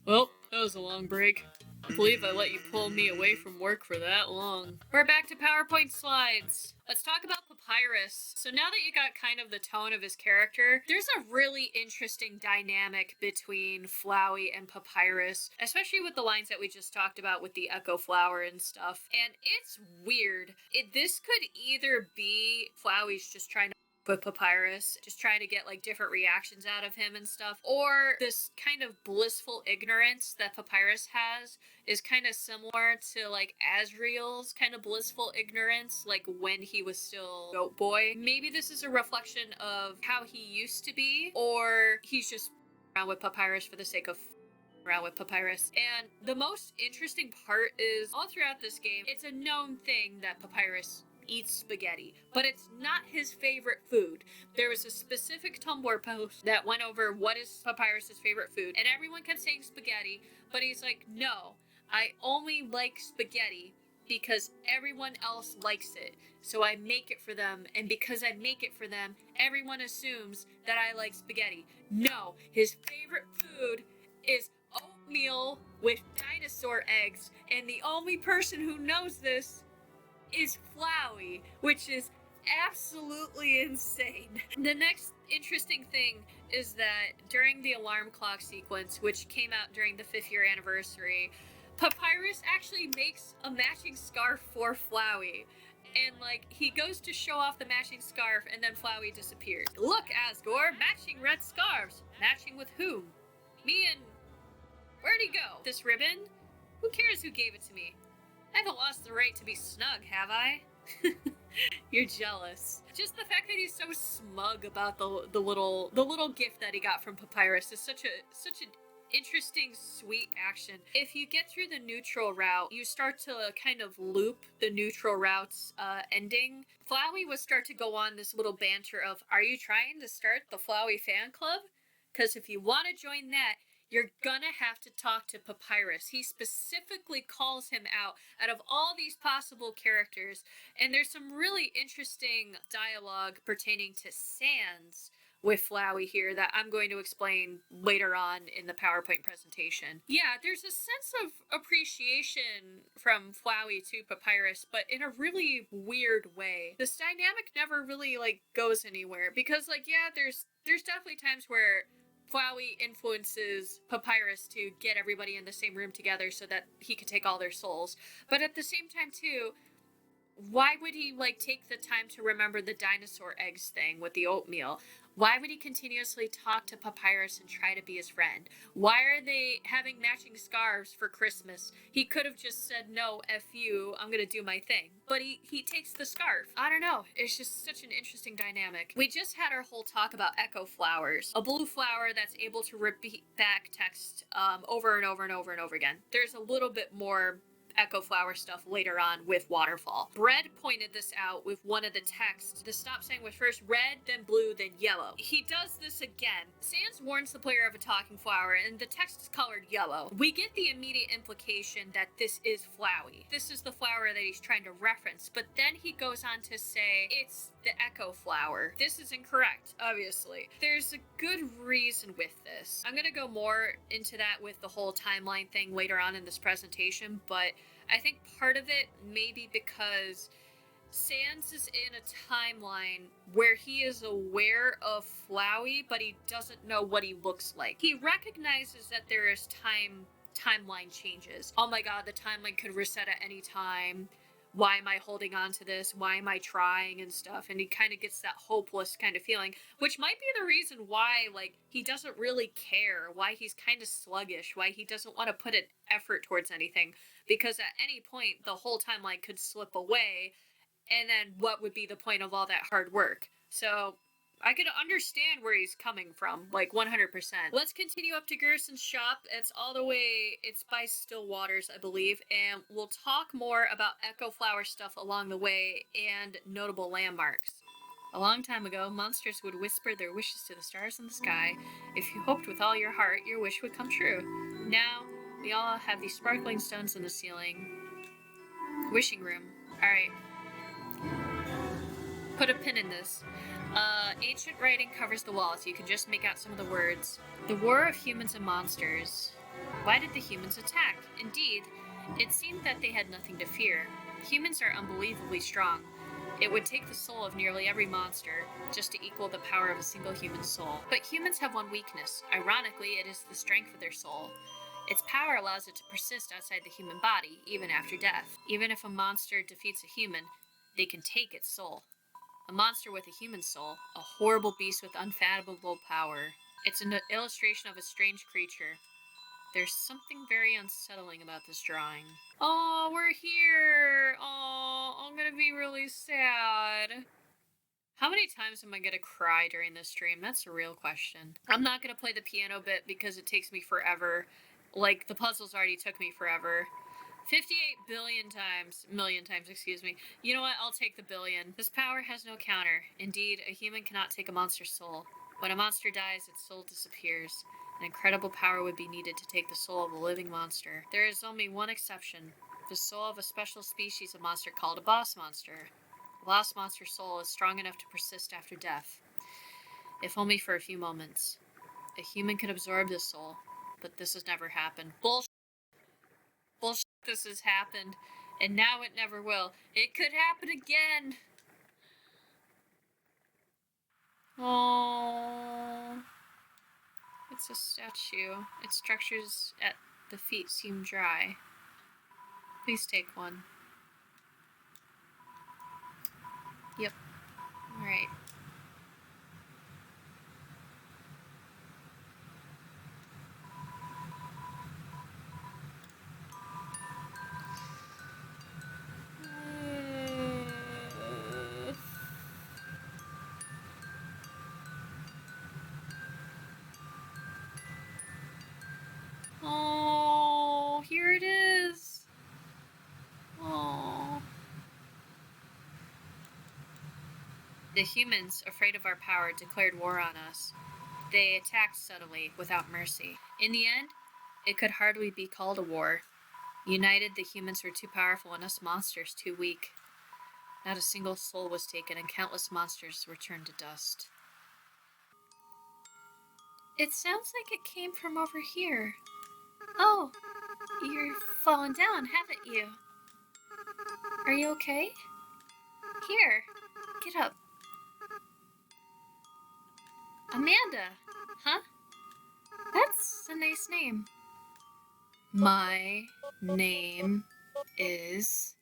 Well, that was a long break. I believe I let you pull me away from work for that long. We're back to PowerPoint slides. Let's talk about Papyrus. So now that you got kind of the tone of his character, there's a really interesting dynamic between Flowey and Papyrus, especially with the lines that we just talked about with the Echo Flower and stuff. And it's weird. This could either be Flowey's just trying to with Papyrus, just trying to get like different reactions out of him and stuff, or this kind of blissful ignorance that Papyrus has is kind of similar to like Asriel's kind of blissful ignorance, like when he was still Goat Boy. Maybe this is a reflection of how he used to be, or he's just around with Papyrus for the sake of around with Papyrus. And the most interesting part is all throughout this game, it's a known thing that Papyrus eats spaghetti, but it's not his favorite food. There was a specific Tumblr post that went over what is Papyrus's favorite food, and everyone kept saying spaghetti, but he's like, no, I only like spaghetti because everyone else likes it, so I make it for them, and because I make it for them, everyone assumes that I like spaghetti. No, his favorite food is oatmeal with dinosaur eggs, and the only person who knows this is Flowey, which is absolutely insane. The next interesting thing is that during the alarm clock sequence, which came out during the 5th year anniversary, Papyrus actually makes a matching scarf for Flowey. And, like, he goes to show off the matching scarf, and then Flowey disappears. Look, Asgore, matching red scarves. Matching with whom? Me and... Where'd he go? This ribbon? Who cares who gave it to me? I haven't lost the right to be snug, have I? You're jealous. Just the fact that he's so smug about the little gift that he got from Papyrus is such an interesting, sweet action. If you get through the neutral route, you start to kind of loop the neutral route's ending. Flowey would start to go on this little banter of, are you trying to start the Flowey fan club? Because if you want to join that, you're gonna have to talk to Papyrus. He specifically calls him out of all these possible characters. And there's some really interesting dialogue pertaining to Sans with Flowey here that I'm going to explain later on in the PowerPoint presentation. Yeah, there's a sense of appreciation from Flowey to Papyrus, but in a really weird way. This dynamic never really, like, goes anywhere. Because, like, yeah, there's definitely times where Flowey influences Papyrus to get everybody in the same room together so that he could take all their souls. But at the same time, too, why would he, like, take the time to remember the dinosaur eggs thing with the oatmeal? Why would he continuously talk to Papyrus and try to be his friend? Why are they having matching scarves for Christmas? He could have just said, no, F you, I'm gonna do my thing. But he takes the scarf. I don't know. It's just such an interesting dynamic. We just had our whole talk about echo flowers. A blue flower that's able to repeat back text over and over and over and over again. There's a little bit more echo flower stuff later on with Waterfall. Brett pointed this out with one of the texts. The stop sign was first red, then blue, then yellow. He does this again. Sans warns the player of a talking flower, and the text is colored yellow. We get the immediate implication that this is Flowey. This is the flower that he's trying to reference, but then he goes on to say it's the echo flower. This is incorrect, obviously. There's a good reason with this. I'm gonna go more into that with the whole timeline thing later on in this presentation, but I think part of it may be because Sans is in a timeline where he is aware of Flowey, but he doesn't know what he looks like. He recognizes that there is timeline changes. Oh my god, the timeline could reset at any time. Why am I holding on to this? Why am I trying and stuff? And he kind of gets that hopeless kind of feeling, which might be the reason why, like, he doesn't really care, why he's kind of sluggish, why he doesn't want to put an effort towards anything, because at any point, the whole timeline could slip away, and then what would be the point of all that hard work? So I could understand where he's coming from, like 100%. Let's continue up to Gerson's shop. It's all the way, it's by Still Waters, I believe, and we'll talk more about echo flower stuff along the way and notable landmarks. A long time ago, monsters would whisper their wishes to the stars in the sky. If you hoped with all your heart, your wish would come true. Now, we all have these sparkling stones in the ceiling. Wishing room. Alright. Put a pin in this. Ancient writing covers the walls. You can just make out some of the words. The war of humans and monsters. Why did the humans attack? Indeed, it seemed that they had nothing to fear. Humans are unbelievably strong. It would take the soul of nearly every monster just to equal the power of a single human soul. But humans have one weakness. Ironically, it is the strength of their soul. Its power allows it to persist outside the human body, even after death. Even if a monster defeats a human, they can take its soul. A monster with a human soul, a horrible beast with unfathomable power. It's an illustration of a strange creature. There's something very unsettling about this drawing. Oh, we're here! Oh, I'm gonna be really sad. How many times am I gonna cry during this stream? That's a real question. I'm not gonna play the piano bit because it takes me forever. Like, the puzzles already took me forever. 58 million times, excuse me. You know what? I'll take the billion. This power has no counter. Indeed, a human cannot take a monster's soul. When a monster dies, its soul disappears. An incredible power would be needed to take the soul of a living monster. There is only one exception. The soul of a special species of monster called a boss monster. A boss monster's soul is strong enough to persist after death, if only for a few moments. A human could absorb this soul, but this has never happened. Bullshit. This has happened, and now it never will. It could happen again. Oh, it's a statue. Its structures at the feet seem dry. Please take one. Yep. Alright. Oh, here it is. Oh. The humans, afraid of our power, declared war on us. They attacked suddenly, without mercy. In the end, it could hardly be called a war. United, the humans were too powerful and us monsters too weak. Not a single soul was taken, and countless monsters were turned to dust. It sounds like it came from over here. Oh, you've fallen down, haven't you? Are you okay? Here, get up. Amanda, huh? That's a nice name. My name is...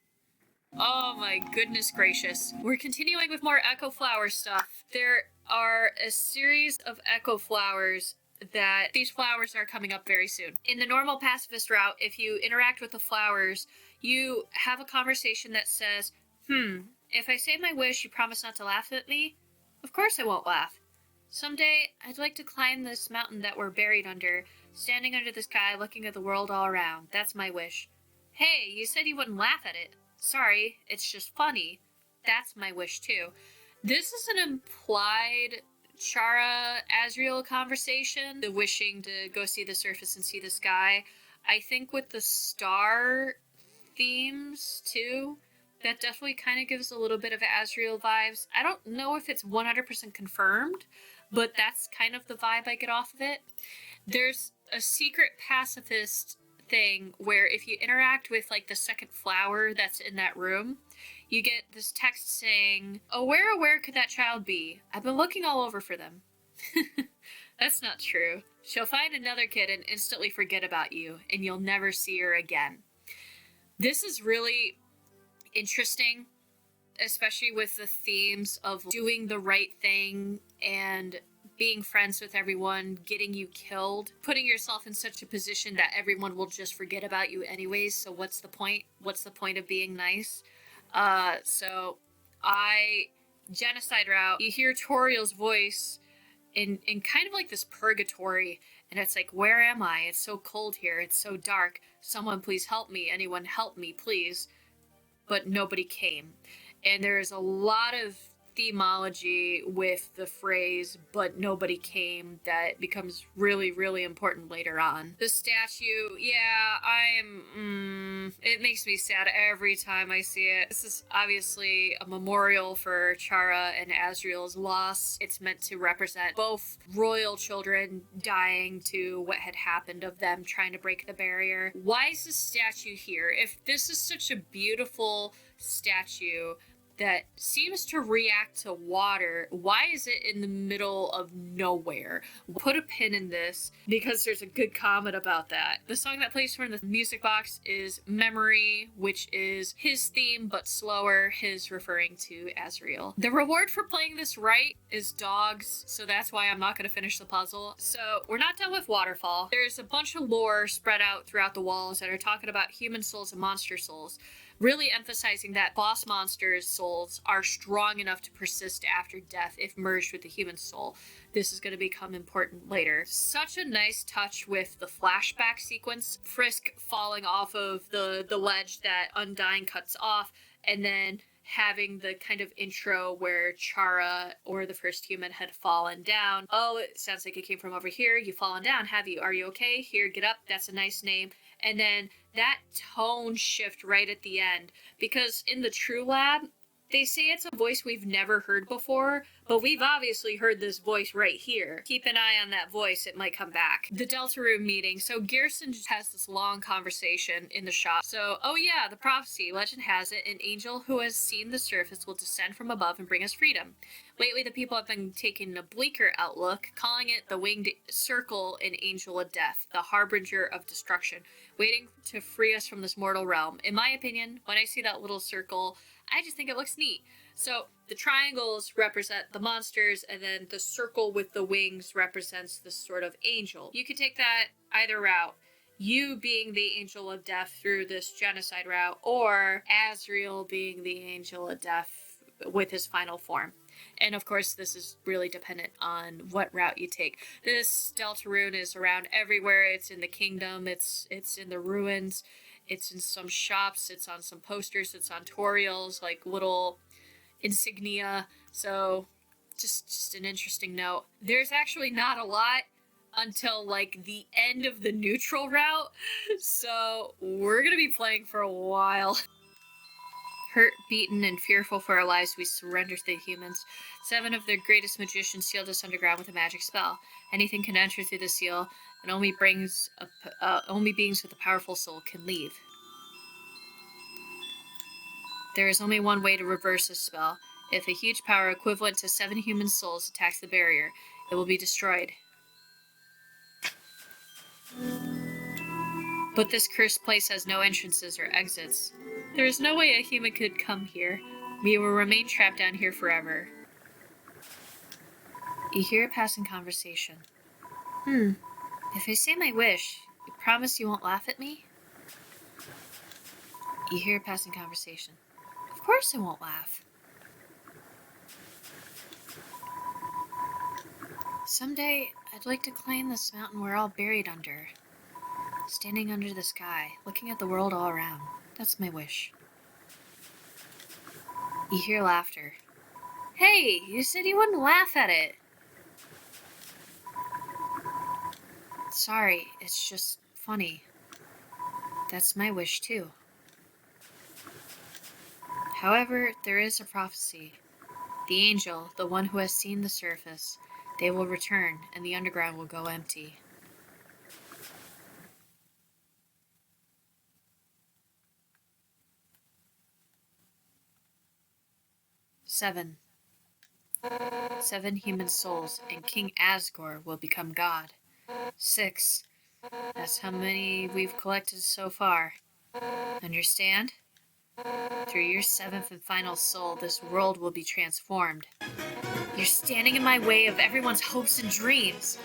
Oh my goodness gracious. We're continuing with more Echo Flower stuff. There are a series of Echo Flowers that these flowers are coming up very soon. In the normal pacifist route, if you interact with the flowers, you have a conversation that says, if I say my wish, you promise not to laugh at me? Of course I won't laugh. Someday, I'd like to climb this mountain that we're buried under, standing under the sky looking at the world all around. That's my wish. Hey, you said you wouldn't laugh at it. Sorry, it's just funny. That's my wish too. This is an implied Chara Asriel conversation, the wishing to go see the surface and see the sky. I think with the star themes too, that definitely kind of gives a little bit of Asriel vibes. I don't know if it's 100% confirmed, but that's kind of the vibe I get off of it. There's a secret pacifist thing where if you interact with like the second flower that's in that room, you get this text saying, oh, where could that child be? I've been looking all over for them. That's not true. She'll find another kid and instantly forget about you, and you'll never see her again. This is really interesting, especially with the themes of doing the right thing and being friends with everyone, getting you killed, putting yourself in such a position that everyone will just forget about you anyways, so what's the point? What's the point of being nice? Genocide route, you hear Toriel's voice in kind of like this purgatory, and it's like, where am I? It's so cold here, it's so dark. Someone please help me, anyone help me, please. But nobody came. And there's a lot of themology with the phrase, but nobody came, that becomes really, really important later on. The statue, yeah, it makes me sad every time I see it. This is obviously a memorial for Chara and Asriel's loss. It's meant to represent both royal children dying to what had happened of them trying to break the barrier. Why is this statue here? If this is such a beautiful statue that seems to react to water, why is it in the middle of nowhere? Put a pin in this, because there's a good comment about that. The song that plays from the music box is Memory, which is his theme, but slower, his referring to Asriel. The reward for playing this right is dogs, so that's why I'm not going to finish the puzzle. So we're not done with Waterfall. There's a bunch of lore spread out throughout the walls that are talking about human souls and monster souls, really emphasizing that boss monsters' souls are strong enough to persist after death if merged with the human soul. This is going to become important later. Such a nice touch with the flashback sequence. Frisk falling off of the ledge that Undying cuts off, and then having the kind of intro where Chara, or the first human, had fallen down. Oh, it sounds like it came from over here. You've fallen down, have you? Are you okay? Here, get up. That's a nice name. And then that tone shift right at the end, because in the True Lab, they say it's a voice we've never heard before, but we've obviously heard this voice right here. Keep an eye on that voice, it might come back. The Delta Room meeting. So Gerson has this long conversation in the shop. So, oh yeah, the prophecy. Legend has it, an angel who has seen the surface will descend from above and bring us freedom. Lately, the people have been taking a bleaker outlook, calling it the winged circle, an angel of death, the harbinger of destruction, waiting to free us from this mortal realm. In my opinion, when I see that little circle, I just think it looks neat. So the triangles represent the monsters, and then the circle with the wings represents this sort of angel. You could take that either route. You being the angel of death through this genocide route, or Asriel being the angel of death with his final form. And of course, this is really dependent on what route you take. This Deltarune is around everywhere. It's in the kingdom. It's in the ruins. It's in some shops. It's on some posters. It's on Toriel's, like, little insignia. So just an interesting note. There's actually not a lot until, like, the end of the neutral route. So we're going to be playing for a while. Hurt, beaten, and fearful for our lives, we surrender to the humans. 7 of their greatest magicians sealed us underground with a magic spell. Anything can enter through the seal, and only beings with a powerful soul can leave. There is only one way to reverse this spell. If a huge power equivalent to 7 human souls attacks the barrier, it will be destroyed. But this cursed place has no entrances or exits. There is no way a human could come here. We will remain trapped down here forever. You hear a passing conversation. If I say my wish, you promise you won't laugh at me? You hear a passing conversation. Of course I won't laugh. Someday, I'd like to climb this mountain we're all buried under. Standing under the sky, looking at the world all around. That's my wish. You hear laughter. Hey, you said you wouldn't laugh at it. Sorry, it's just funny. That's my wish too. However, there is a prophecy. The angel, the one who has seen the surface, they will return and the underground will go empty. Seven human souls, and King Asgore will become God. 6. That's how many we've collected so far. Understand? Through your 7th and final soul, this world will be transformed. You're standing in my way of everyone's hopes and dreams.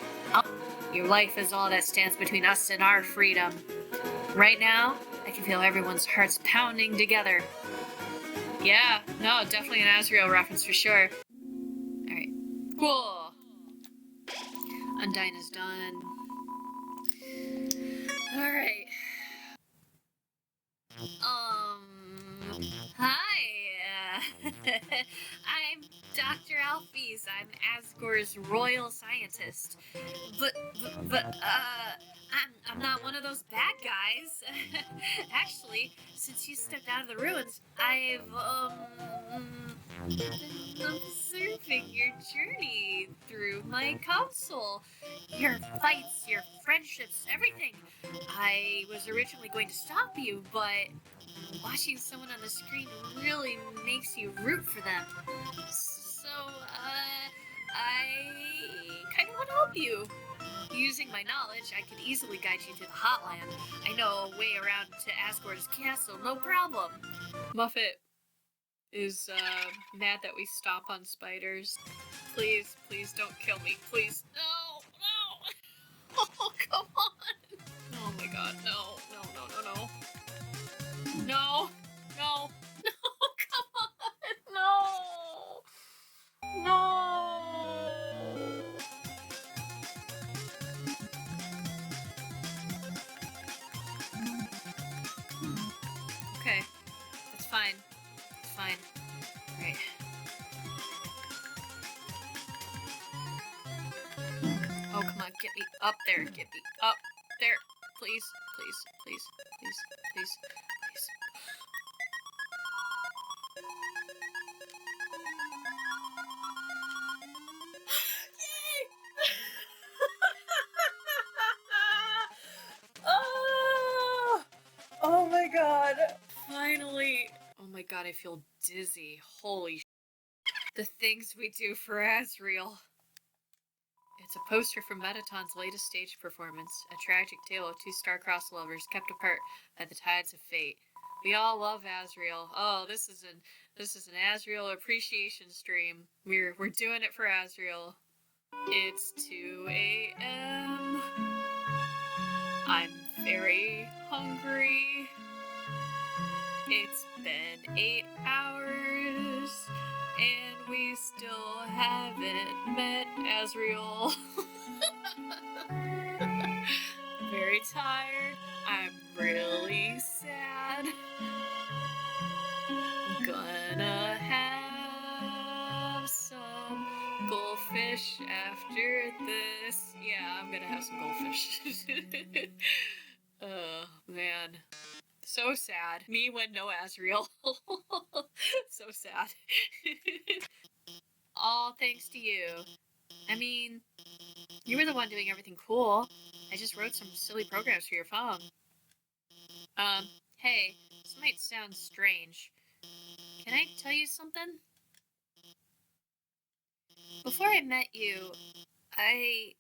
Your life is all that stands between us and our freedom. Right now, I can feel everyone's hearts pounding together. Yeah, no, definitely an Asriel reference for sure. Alright, cool. Undyne is done. Alright. Hi. I'm Dr. Alphys. I'm Asgore's royal scientist. I'm not one of those bad guys. Actually, since you stepped out of the ruins, I've, been observing your journey through my console. Your fights, your friendships, everything. I was originally going to stop you, but watching someone on the screen really makes you root for them. So, I kind of want to help you. Using my knowledge, I could easily guide you to the Hotland. I know a way around to Asgore's castle, no problem. Muffet is, mad that we stomp on spiders. Please, please don't kill me. Please. No, no. Oh, come on. Oh my god, no, no, no, no, no. No, no, no, come on, no, no. Okay, it's fine, it's fine. Right. Oh, come on, get me up there, get me up there. Please, please, please, please, please, please. Yay! Oh! Oh my god, finally. Oh my god, I feel dizzy. Holy sh**. The things we do for Asriel. It's a poster from Metaton's latest stage performance, a tragic tale of two star-crossed lovers kept apart by the tides of fate. We all love Asriel. Oh, this is an Asriel appreciation stream. We're doing it for Asriel. It's 2 a.m. I'm very hungry. It's been 8 hours, and we still haven't met Asriel. Very tired. I'm really sad. Gonna have some goldfish after this. Yeah, I'm gonna have some goldfish. Oh, man. So sad. Me when no Asriel. So sad. All thanks to you. I mean, you were the one doing everything cool. I just wrote some silly programs for your phone. Hey, this might sound strange. Can I tell you something? Before I met you, I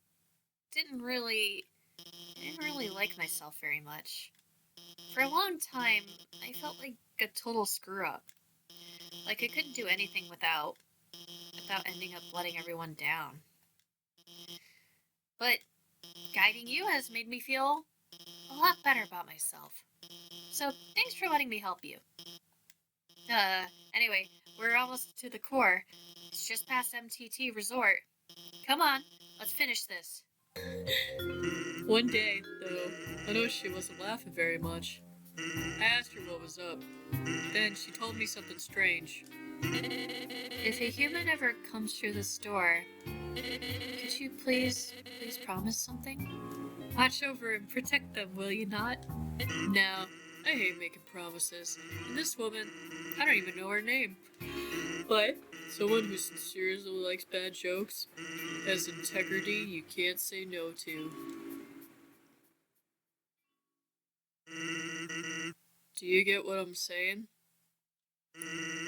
didn't really I didn't really like myself very much. For a long time, I felt like a total screw-up. Like I couldn't do anything without ending up letting everyone down. But guiding you has made me feel a lot better about myself. So thanks for letting me help you. Anyway, we're almost to the core. It's just past MTT Resort. Come on, let's finish this. One day, though, I noticed she wasn't laughing very much. I asked her what was up. Then she told me something strange. If a human ever comes through this door, could you please promise something? Watch over and protect them, will you not? No, I hate making promises. And this woman, I don't even know her name. But someone who sincerely likes bad jokes, has integrity you can't say no to. Do you get what I'm saying?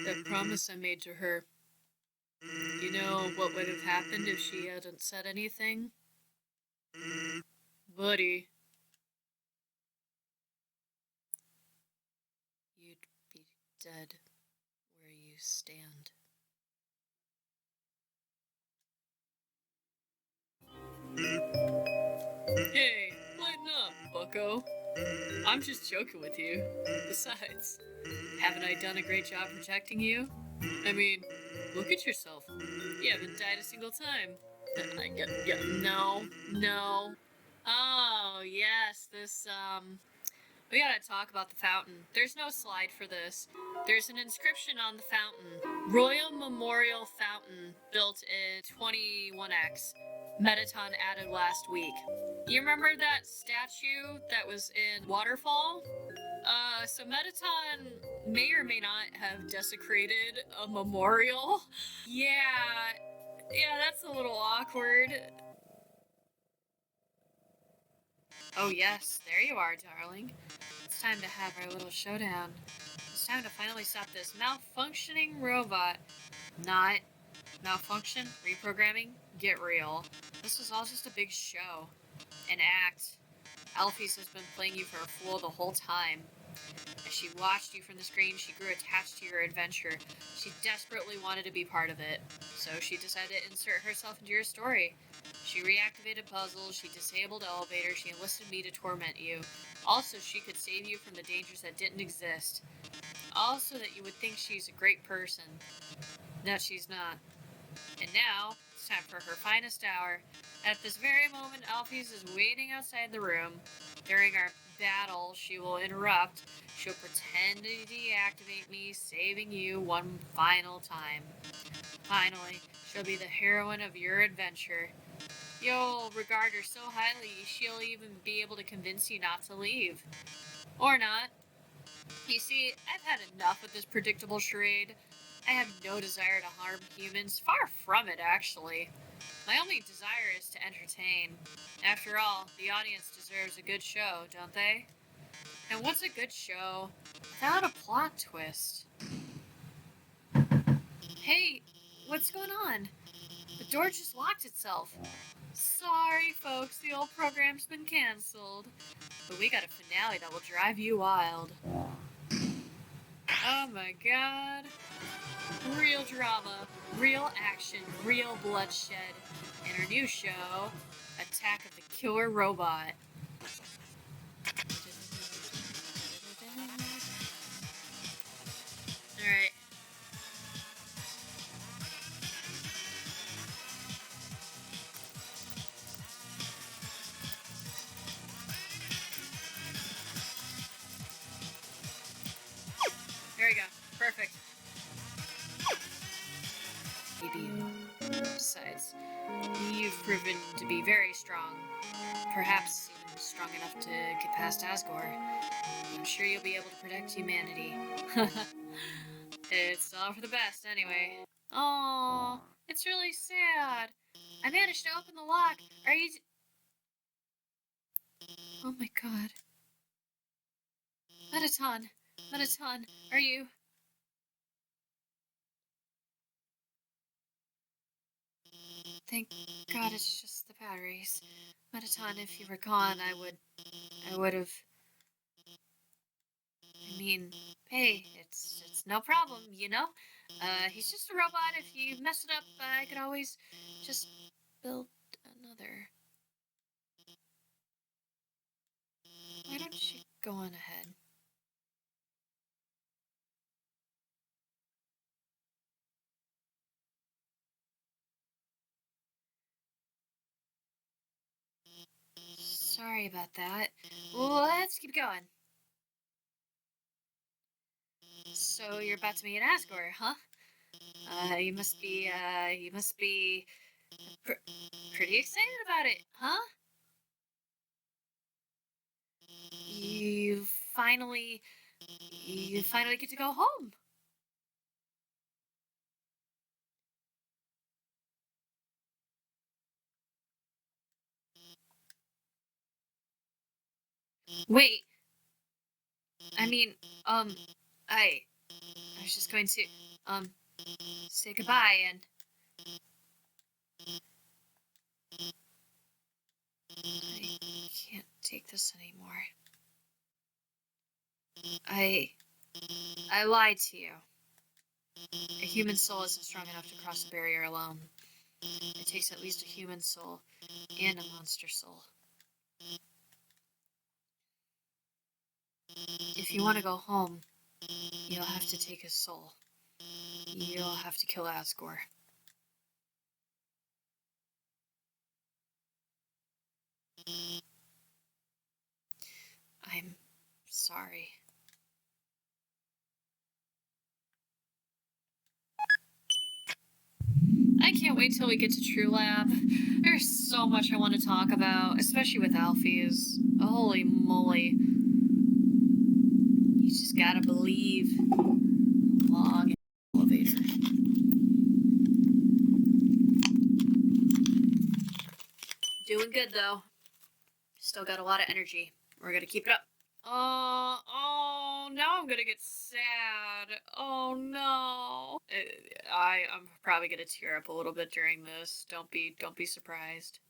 That promise I made to her. You know what would have happened if she hadn't said anything? Buddy. You'd be dead where you stand. Hey, lighten up, bucko. I'm just joking with you. Besides, haven't I done a great job protecting you? I mean, look at yourself. You haven't died a single time. No. Oh, yes, we gotta talk about the fountain. There's no slide for this. There's an inscription on the fountain. Royal Memorial Fountain, built in 21X. Metaton added last week. You remember that statue that was in Waterfall? So Metaton may or may not have desecrated a memorial. Yeah, that's a little awkward. Oh yes, there you are, darling. It's time to have our little showdown. It's time to finally stop this malfunctioning robot. Not malfunction, reprogramming, get real. This was all just a big show. An act. Alphys has been playing you for a fool the whole time. As she watched you from the screen, she grew attached to your adventure. She desperately wanted to be part of it, so she decided to insert herself into your story. She reactivated puzzles, she disabled elevators, she enlisted me to torment you. Also, she could save you from the dangers that didn't exist. Also, that you would think she's a great person. No, she's not. And now, it's time for her finest hour. At this very moment, Alphys is waiting outside the room. During our battle, she will interrupt. She'll pretend to deactivate me, saving you one final time. Finally, she'll be the heroine of your adventure. You'll regard her so highly, she'll even be able to convince you not to leave. Or not. You see, I've had enough of this predictable charade. I have no desire to harm humans, far from it, actually. My only desire is to entertain. After all, the audience deserves a good show, don't they? And what's a good show without a plot twist? Hey, what's going on? The door just locked itself. Sorry, folks, the old program's been cancelled. But we got a finale that will drive you wild. Oh my god. Real drama, real action, real bloodshed. In our new show, Attack of the Killer Robot. Alright. There we go. Perfect. Besides, you've proven to be very strong. Perhaps even strong enough to get past Asgore. I'm sure you'll be able to protect humanity. It's all for the best, anyway. Oh, it's really sad. I managed to open the lock. Are you... Oh my god. Metaton, are you... Thank God it's just the batteries. Mettaton, if you were gone, I would have. I mean, hey, it's no problem, you know? He's just a robot. If you mess it up, I could always just build another. Why don't you go on ahead? Sorry about that. Let's keep going. So you're about to meet an Asgore, huh? You must be pr pretty excited about it, huh? You finally, you finally get to go home. Wait, I mean, um, I, I was just going to, um, say goodbye and I can't take this anymore. I, I lied to you. A human soul isn't strong enough to cross the barrier alone. It takes at least a human soul and a monster soul. If you want to go home, you'll have to take his soul. You'll have to kill Asgore. I'm sorry. I can't wait till we get to True Lab. There's so much I want to talk about, especially with Alphys. Holy moly. You just gotta believe. Long elevator. Doing good though. Still got a lot of energy. We're gonna keep it up. Oh, now I'm gonna get sad. Oh no. I'm probably gonna tear up a little bit during this. Don't be surprised.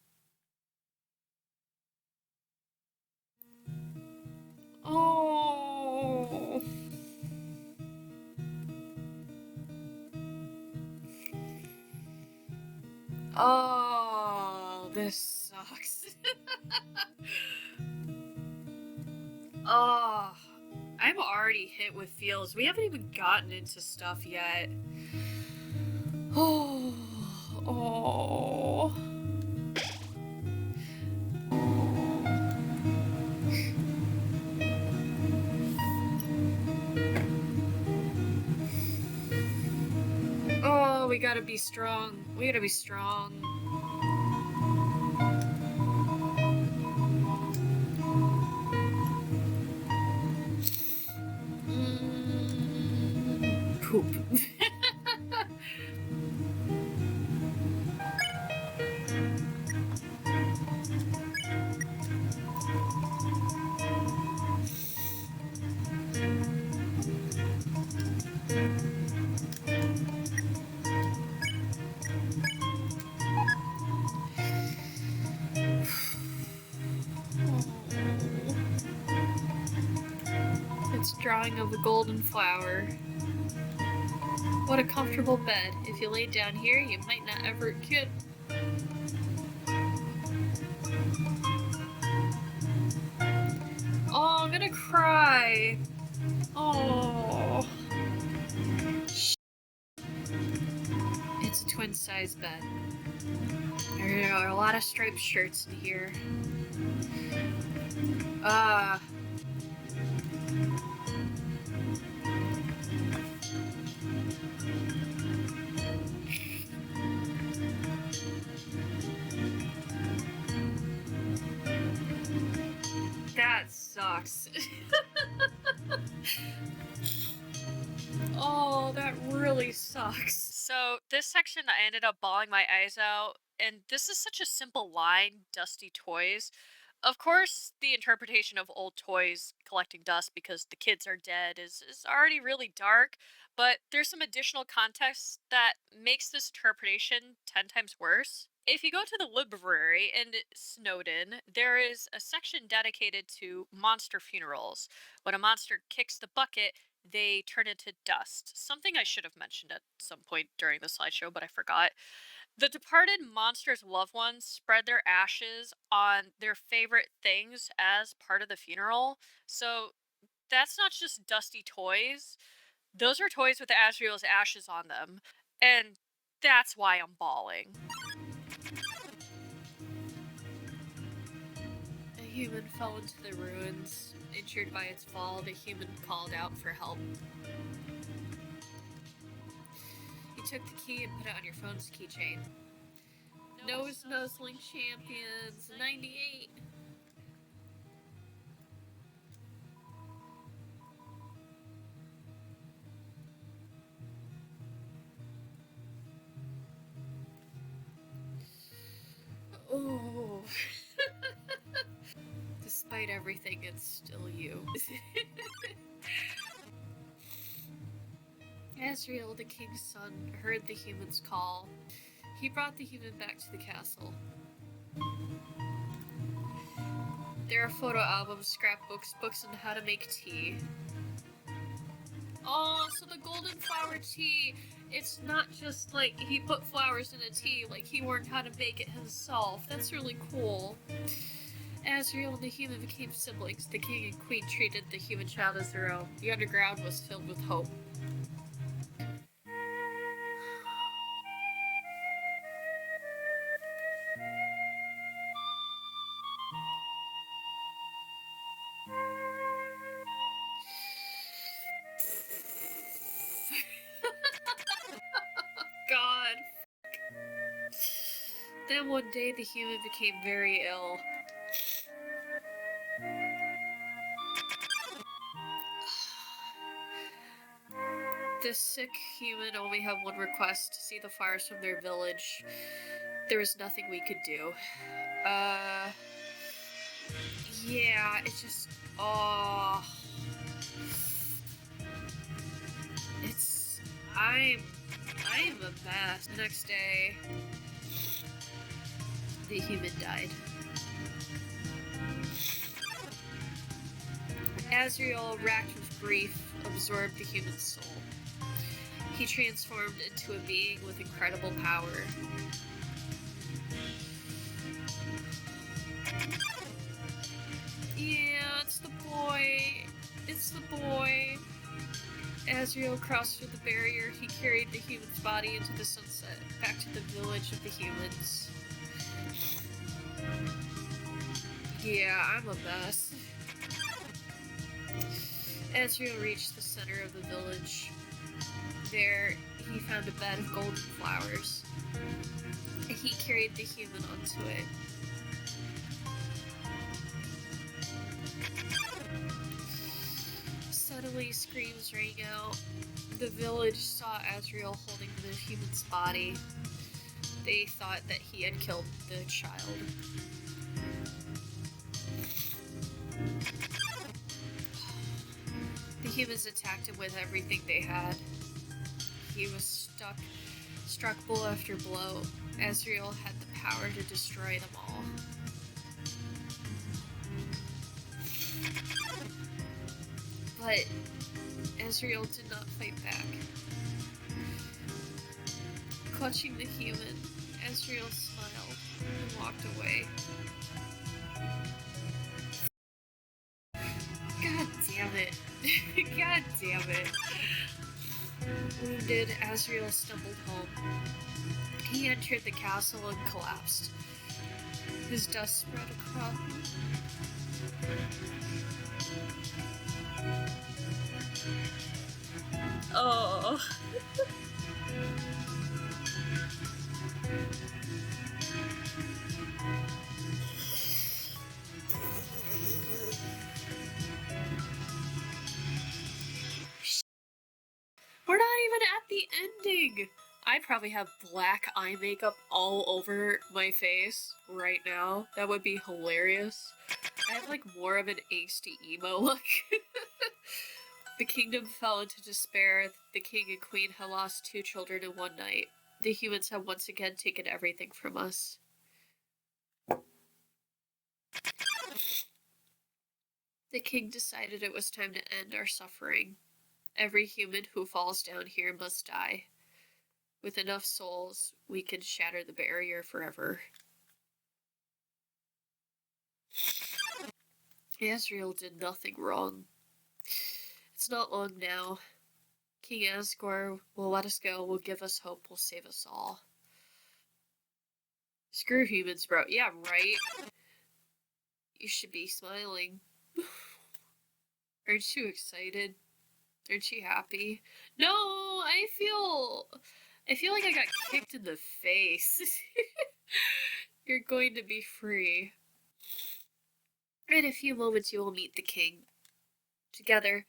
Oh. Oh, this sucks. Oh, I'm already hit with feels. We haven't even gotten into stuff yet. Oh, oh. Oh, we gotta be strong. We gotta be strong. Poop. It's drawing of a golden flower. What a comfortable bed. If you laid down here, you might not ever get. Oh, I'm gonna cry. Oh. It's a twin-size bed. There are a lot of striped shirts in here. That sucks. Oh, that really sucks. So, this section I ended up bawling my eyes out, and this is such a simple line, dusty toys. Of course, the interpretation of old toys collecting dust because the kids are dead is already really dark, but there's some additional context that makes this interpretation 10 times worse. If you go to the library in Snowdon, there is a section dedicated to monster funerals. When a monster kicks the bucket, they turn into dust. Something I should have mentioned at some point during the slideshow, but I forgot. The departed monster's loved ones spread their ashes on their favorite things as part of the funeral. So that's not just dusty toys. Those are toys with Asriel's ashes on them. And that's why I'm bawling. A human fell into the ruins. Injured by its fall, the human called out for help. You took the key and put it on your phone's keychain. Nose nuzzling champions, 98. Oh. Despite everything, it's still you. Asriel, the king's son, heard the human's call. He brought the human back to the castle. There are photo albums, scrapbooks, books on how to make tea. Oh, so the golden flower tea, it's not just like he put flowers in a tea, like he learned how to make it himself. That's really cool. Asriel and the human became siblings. The king and queen treated the human child as their own. The underground was filled with hope. God. Then one day the human became very ill. The sick human only had one request: to see the fires from their village. There was nothing we could do. Yeah, it just, oh. It's, I'm a mess. The next day, the human died. Asriel, racked with grief, absorbed the human soul. He transformed into a being with incredible power. Yeah, it's the boy. It's the boy. Asriel crossed through the barrier. He carried the human's body into the sunset, back to the village of the humans. Yeah, I'm a mess. Asriel reached the center of the village. There, he found a bed of golden flowers. He carried the human onto it. Suddenly, screams rang out. The village saw Asriel holding the human's body. They thought that he had killed the child. The humans attacked him with everything they had. He was struck blow after blow. Asriel had the power to destroy them all. But Asriel did not fight back. Clutching the human, Asriel smiled and walked away. God damn it. God damn it. Wounded, Asriel stumbled home. He entered the castle and collapsed. His dust spread across. Oh. We're not even at the ending. I probably have black eye makeup all over my face right now. That would be hilarious. I have like more of an angsty emo look. The kingdom fell into despair. The king and queen had lost 2 children in one night. The humans have once again taken everything from us. The king decided it was time to end our suffering. Every human who falls down here must die. With enough souls, we can shatter the barrier forever. Asriel did nothing wrong. It's not long now. King Asgore will let us go, will give us hope, will save us all. Screw humans, bro. Yeah, right? You should be smiling. Aren't you excited? Aren't you happy? No, I feel like I got kicked in the face. You're going to be free. In a few moments you will meet the king. Together,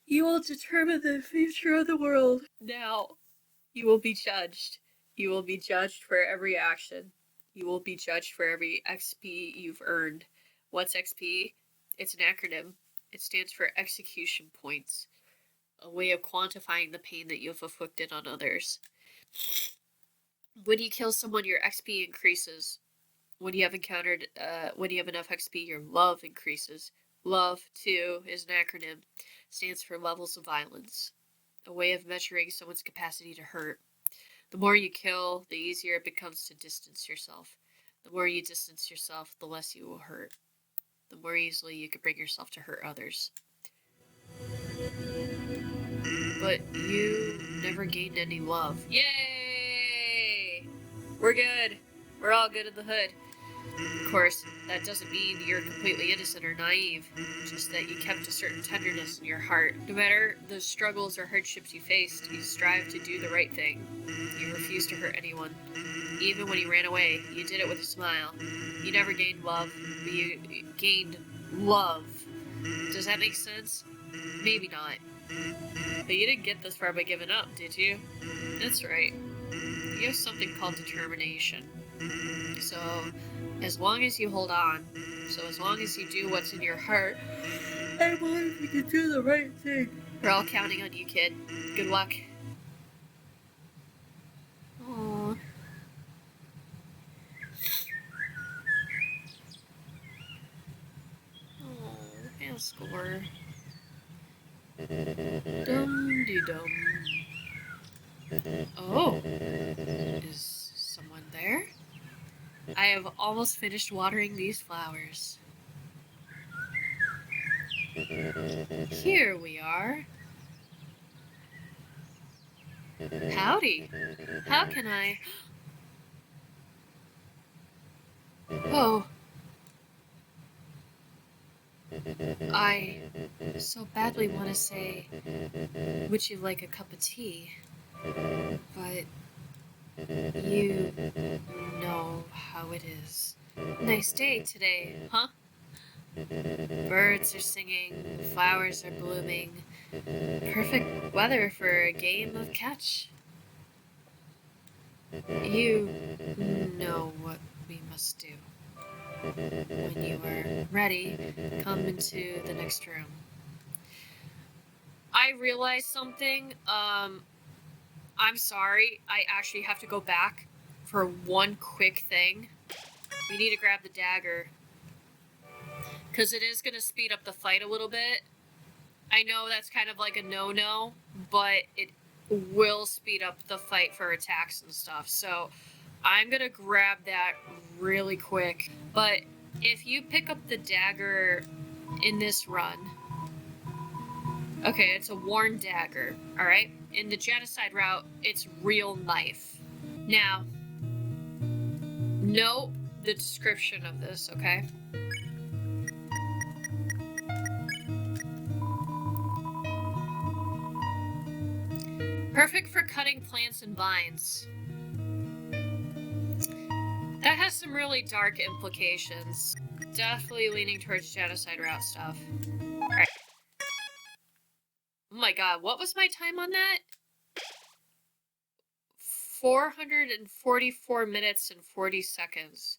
you will determine the future of the world. Now, you will be judged. You will be judged for every action. You will be judged for every XP you've earned. What's XP? It's an acronym. It stands for execution points. A way of quantifying the pain that you've inflicted on others. When you kill someone, your XP increases. When you have enough XP, your love increases. Love, too, is an acronym. Stands for levels of violence. A way of measuring someone's capacity to hurt. The more you kill, the easier it becomes to distance yourself. The more you distance yourself, the less you will hurt. The more easily you can bring yourself to hurt others. But you never gained any love. Yay! We're good. We're all good in the hood. Of course, that doesn't mean you're completely innocent or naive, just that you kept a certain tenderness in your heart. No matter the struggles or hardships you faced, you strive to do the right thing. You refused to hurt anyone. Even when you ran away, you did it with a smile. You never gained love, but you gained love. Does that make sense? Maybe not. But you didn't get this far by giving up, did you? That's right. You have something called determination. So, as long as you hold on, as long as you do what's in your heart, I believe you can do the right thing. We're all counting on you, kid. Good luck. Aww. Oh, Asgore. Dum-de-dum. Oh, is someone there? I have almost finished watering these flowers. Here we are. Howdy. How can I... Oh. I so badly want to say, would you like a cup of tea? But you know how it is. Nice day today, huh? Birds are singing, flowers are blooming. Perfect weather for a game of catch. You know what we must do. When you are ready, come into the next room. I realized something. I'm sorry. I actually have to go back for one quick thing. We need to grab the dagger. Because it is going to speed up the fight a little bit. I know that's kind of like a no-no, but it will speed up the fight for attacks and stuff. So I'm going to grab that really quick. But if you pick up the dagger in this run... Okay, it's a worn dagger, alright? In the genocide route, it's real knife. Now, note the description of this, okay? Perfect for cutting plants and vines. That has some really dark implications. Definitely leaning towards genocide route stuff. Alright. Oh my god, what was my time on that? 444 minutes and 40 seconds.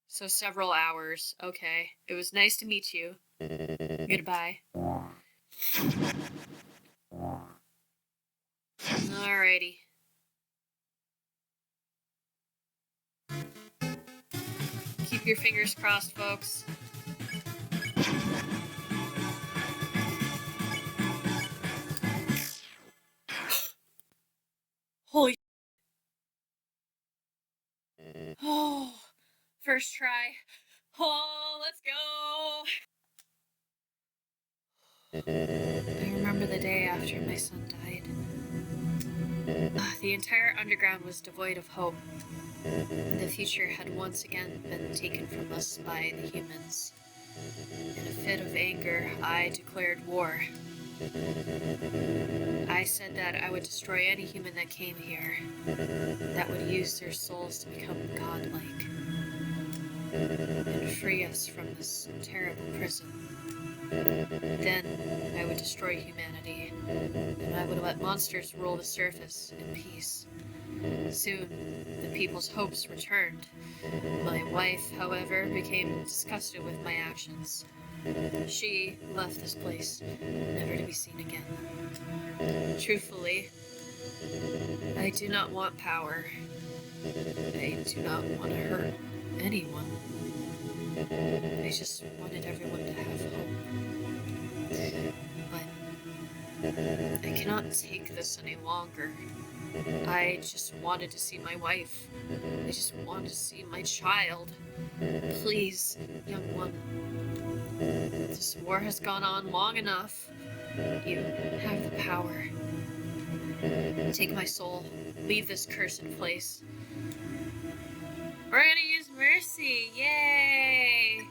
So several hours. Okay. It was nice to meet you. Goodbye. Alrighty. your fingers crossed, folks. Holy. Oh, first try. Oh, let's go. I remember the day after my son died. The entire underground was devoid of hope. The future had once again been taken from us by the humans. In a fit of anger, I declared war. I said that I would destroy any human that came here, that would use their souls to become godlike, and free us from this terrible prison. Then I would destroy humanity, and I would let monsters rule the surface in peace. Soon, the people's hopes returned. My wife, however, became disgusted with my actions. She left this place, never to be seen again. Truthfully, I do not want power. I do not want to hurt anyone. I just wanted everyone to have hope. But I cannot take this any longer. I just wanted to see my wife. I just wanted to see my child. Please, young one. This war has gone on long enough. You have the power. Take my soul. Leave this cursed place. We're gonna use mercy. Yay!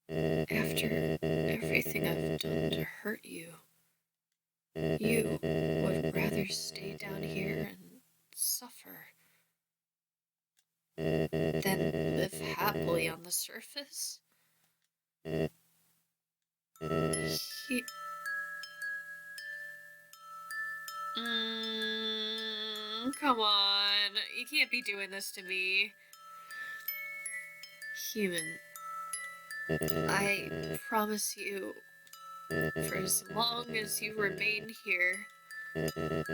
After everything I've done to hurt you, you would rather stay down here and suffer than live happily on the surface? Come on. You can't be doing this to me. Human, I promise you, for as long as you remain here,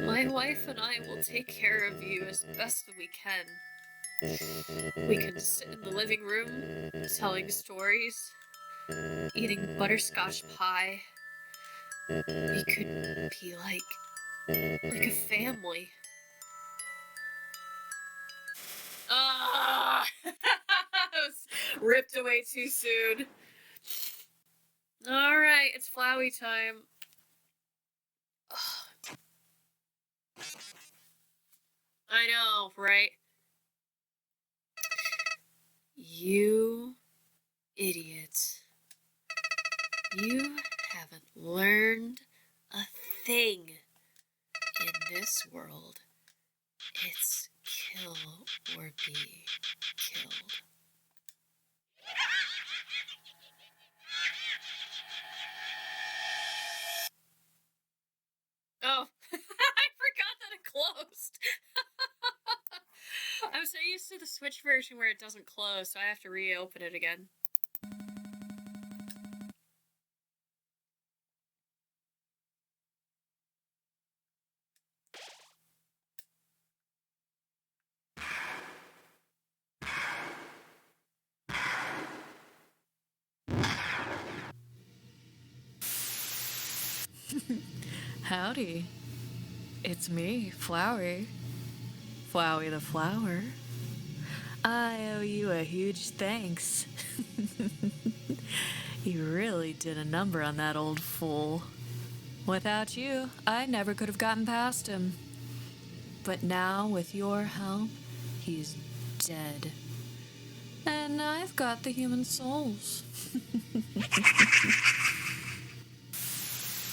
my wife and I will take care of you as best we can. We can sit in the living room, telling stories, eating butterscotch pie. We could be like a family. Ah! I was ripped away too soon. Alright, it's Flowey time. I know, right? You idiot. You haven't learned a thing in this world. It's kill or be killed. Oh, I forgot that it closed. I'm so used to the Switch version where it doesn't close, so I have to reopen it again. Howdy. It's me, Flowey. Flowey the Flower. I owe you a huge thanks. You really did a number on that old fool. Without you, I never could have gotten past him. But now, with your help, he's dead. And I've got the human souls.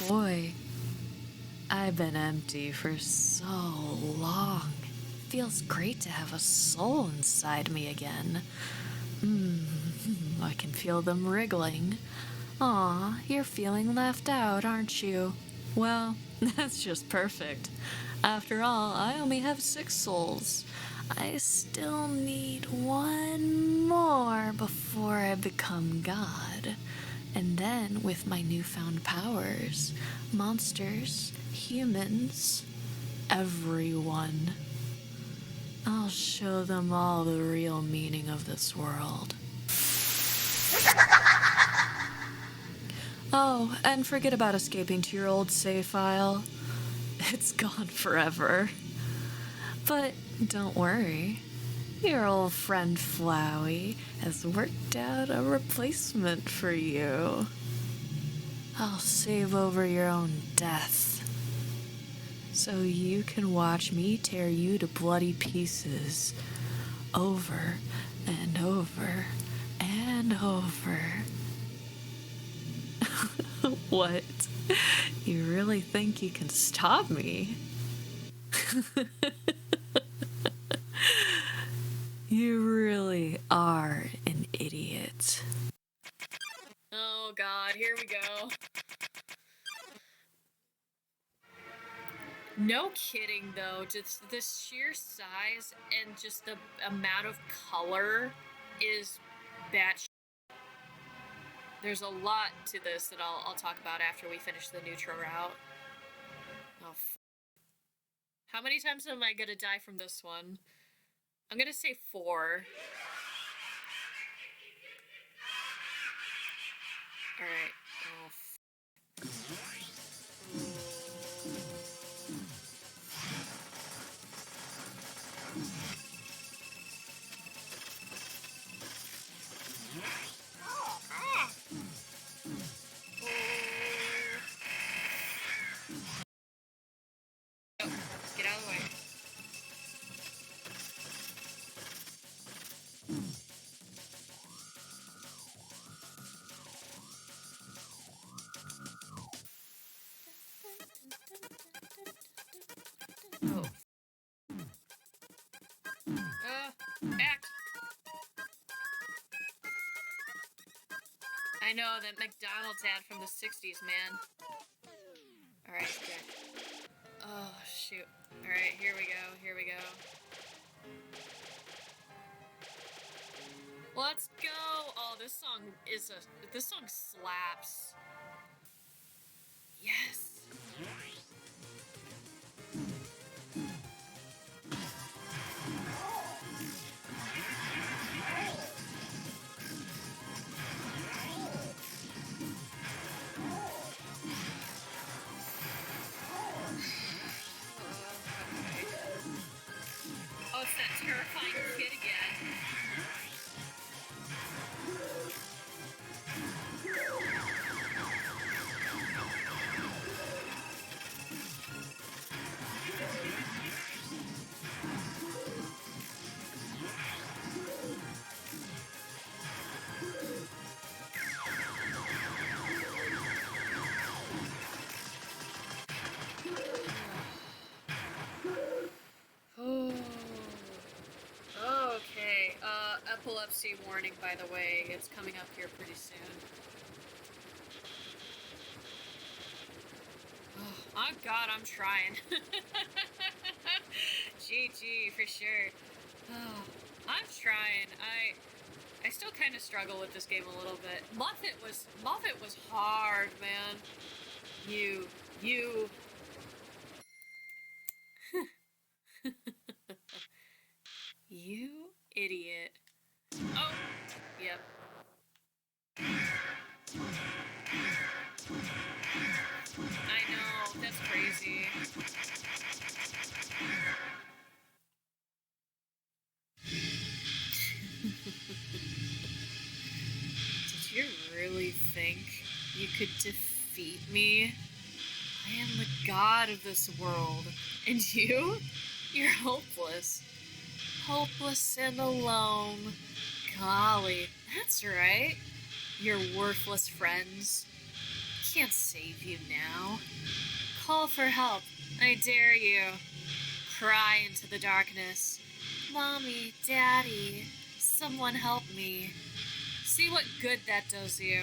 Boy, I've been empty for so long. Feels great to have a soul inside me again. I can feel them wriggling. Aw, you're feeling left out, aren't you? Well, that's just perfect. After all, I only have 6 souls. I still need one more before I become God. And then, with my newfound powers, monsters, humans, everyone. I'll show them all the real meaning of this world. Oh, and forget about escaping to your old save file. It's gone forever. But don't worry. Your old friend Flowey has worked out a replacement for you. I'll save over your own death, so you can watch me tear you to bloody pieces over and over and over. What? You really think you can stop me? You really are an idiot. Oh god, here we go. No kidding though, just the sheer size and just the amount of color is batshit. There's a lot to this that I'll talk about after we finish the neutral route. Oh, how many times am I gonna die from this one? I'm gonna say 4. Alright. Oh, get out of the way. Oh. Act! I know, that McDonald's ad from the 60s, man. Alright, good. Oh, shoot. Alright, here we go. Let's go! Oh, this song slaps. Yes! Oh, it's that terrifying kid again. Okay, epilepsy warning, by the way. It's coming up here pretty soon. Oh god, I'm trying. GG, for sure. Oh, I'm trying. I still kind of struggle with this game a little bit. Muffet was hard, man. You You idiot. Oh, yep. I know, that's crazy. Did you really think you could defeat me? I am the god of this world, and you're hopeless. Hopeless and alone. Golly, that's right. Your worthless friends can't save you now. Call for help, I dare you. Cry into the darkness. Mommy, Daddy, someone help me. See what good that does you.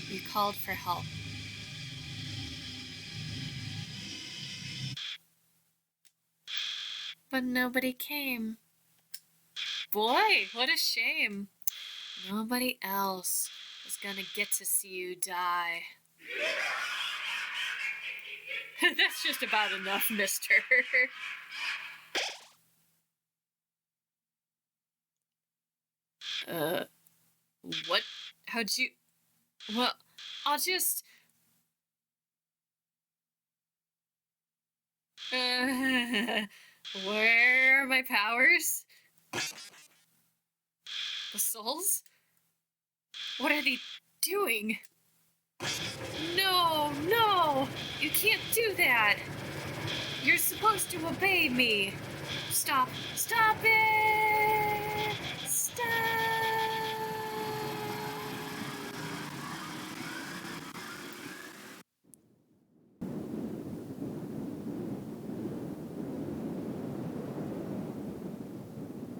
You called for help. But nobody came. Boy, what a shame. Nobody else is gonna get to see you die. That's just about enough, mister. What? How'd you... Well, I'll just... Where are my powers? The souls? What are they doing? No, no! You can't do that! You're supposed to obey me! Stop! Stop it! Stop!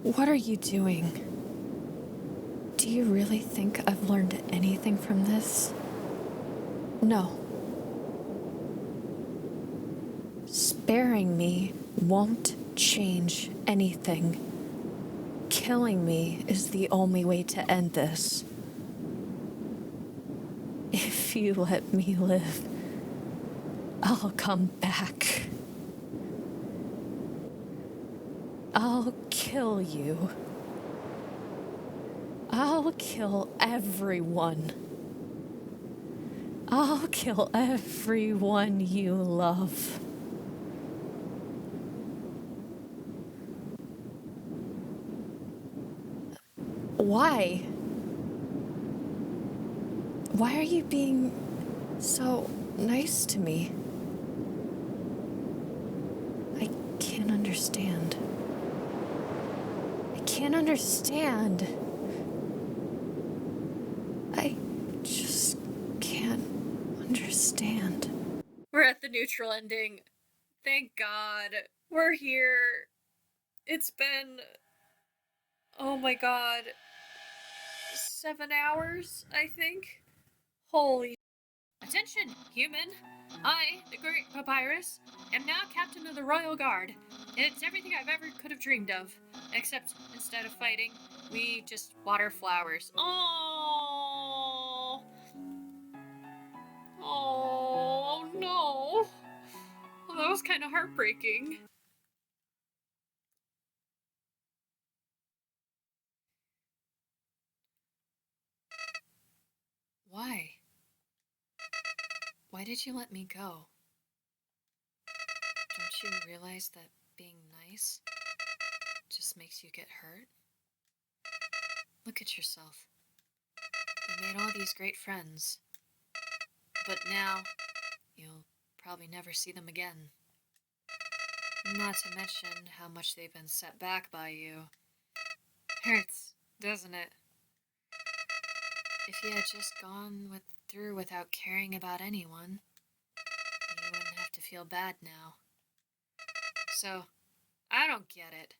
What are you doing? Do you really think I've learned anything from this? No. Sparing me won't change anything. Killing me is the only way to end this. If you let me live, I'll come back. I'll kill you. I'll kill everyone. I'll kill everyone you love. Why? Why are you being so nice to me? I can't understand. I can't understand. I just can't understand. We're at the neutral ending. Thank God. We're here. It's been... Oh my God. 7 hours, I think? Holy... Attention, human! I, the Great Papyrus, am now captain of the Royal Guard. It's everything I've ever could have dreamed of. Except, instead of fighting, we just water flowers. Oh, oh no. Well, that was kind of heartbreaking. Why? Why did you let me go? Don't you realize that being nice just makes you get hurt? Look at yourself. You made all these great friends. But now, you'll probably never see them again. Not to mention how much they've been set back by you. Hurts, doesn't it? If you had just gone through without caring about anyone, you wouldn't have to feel bad now. So, I don't get it.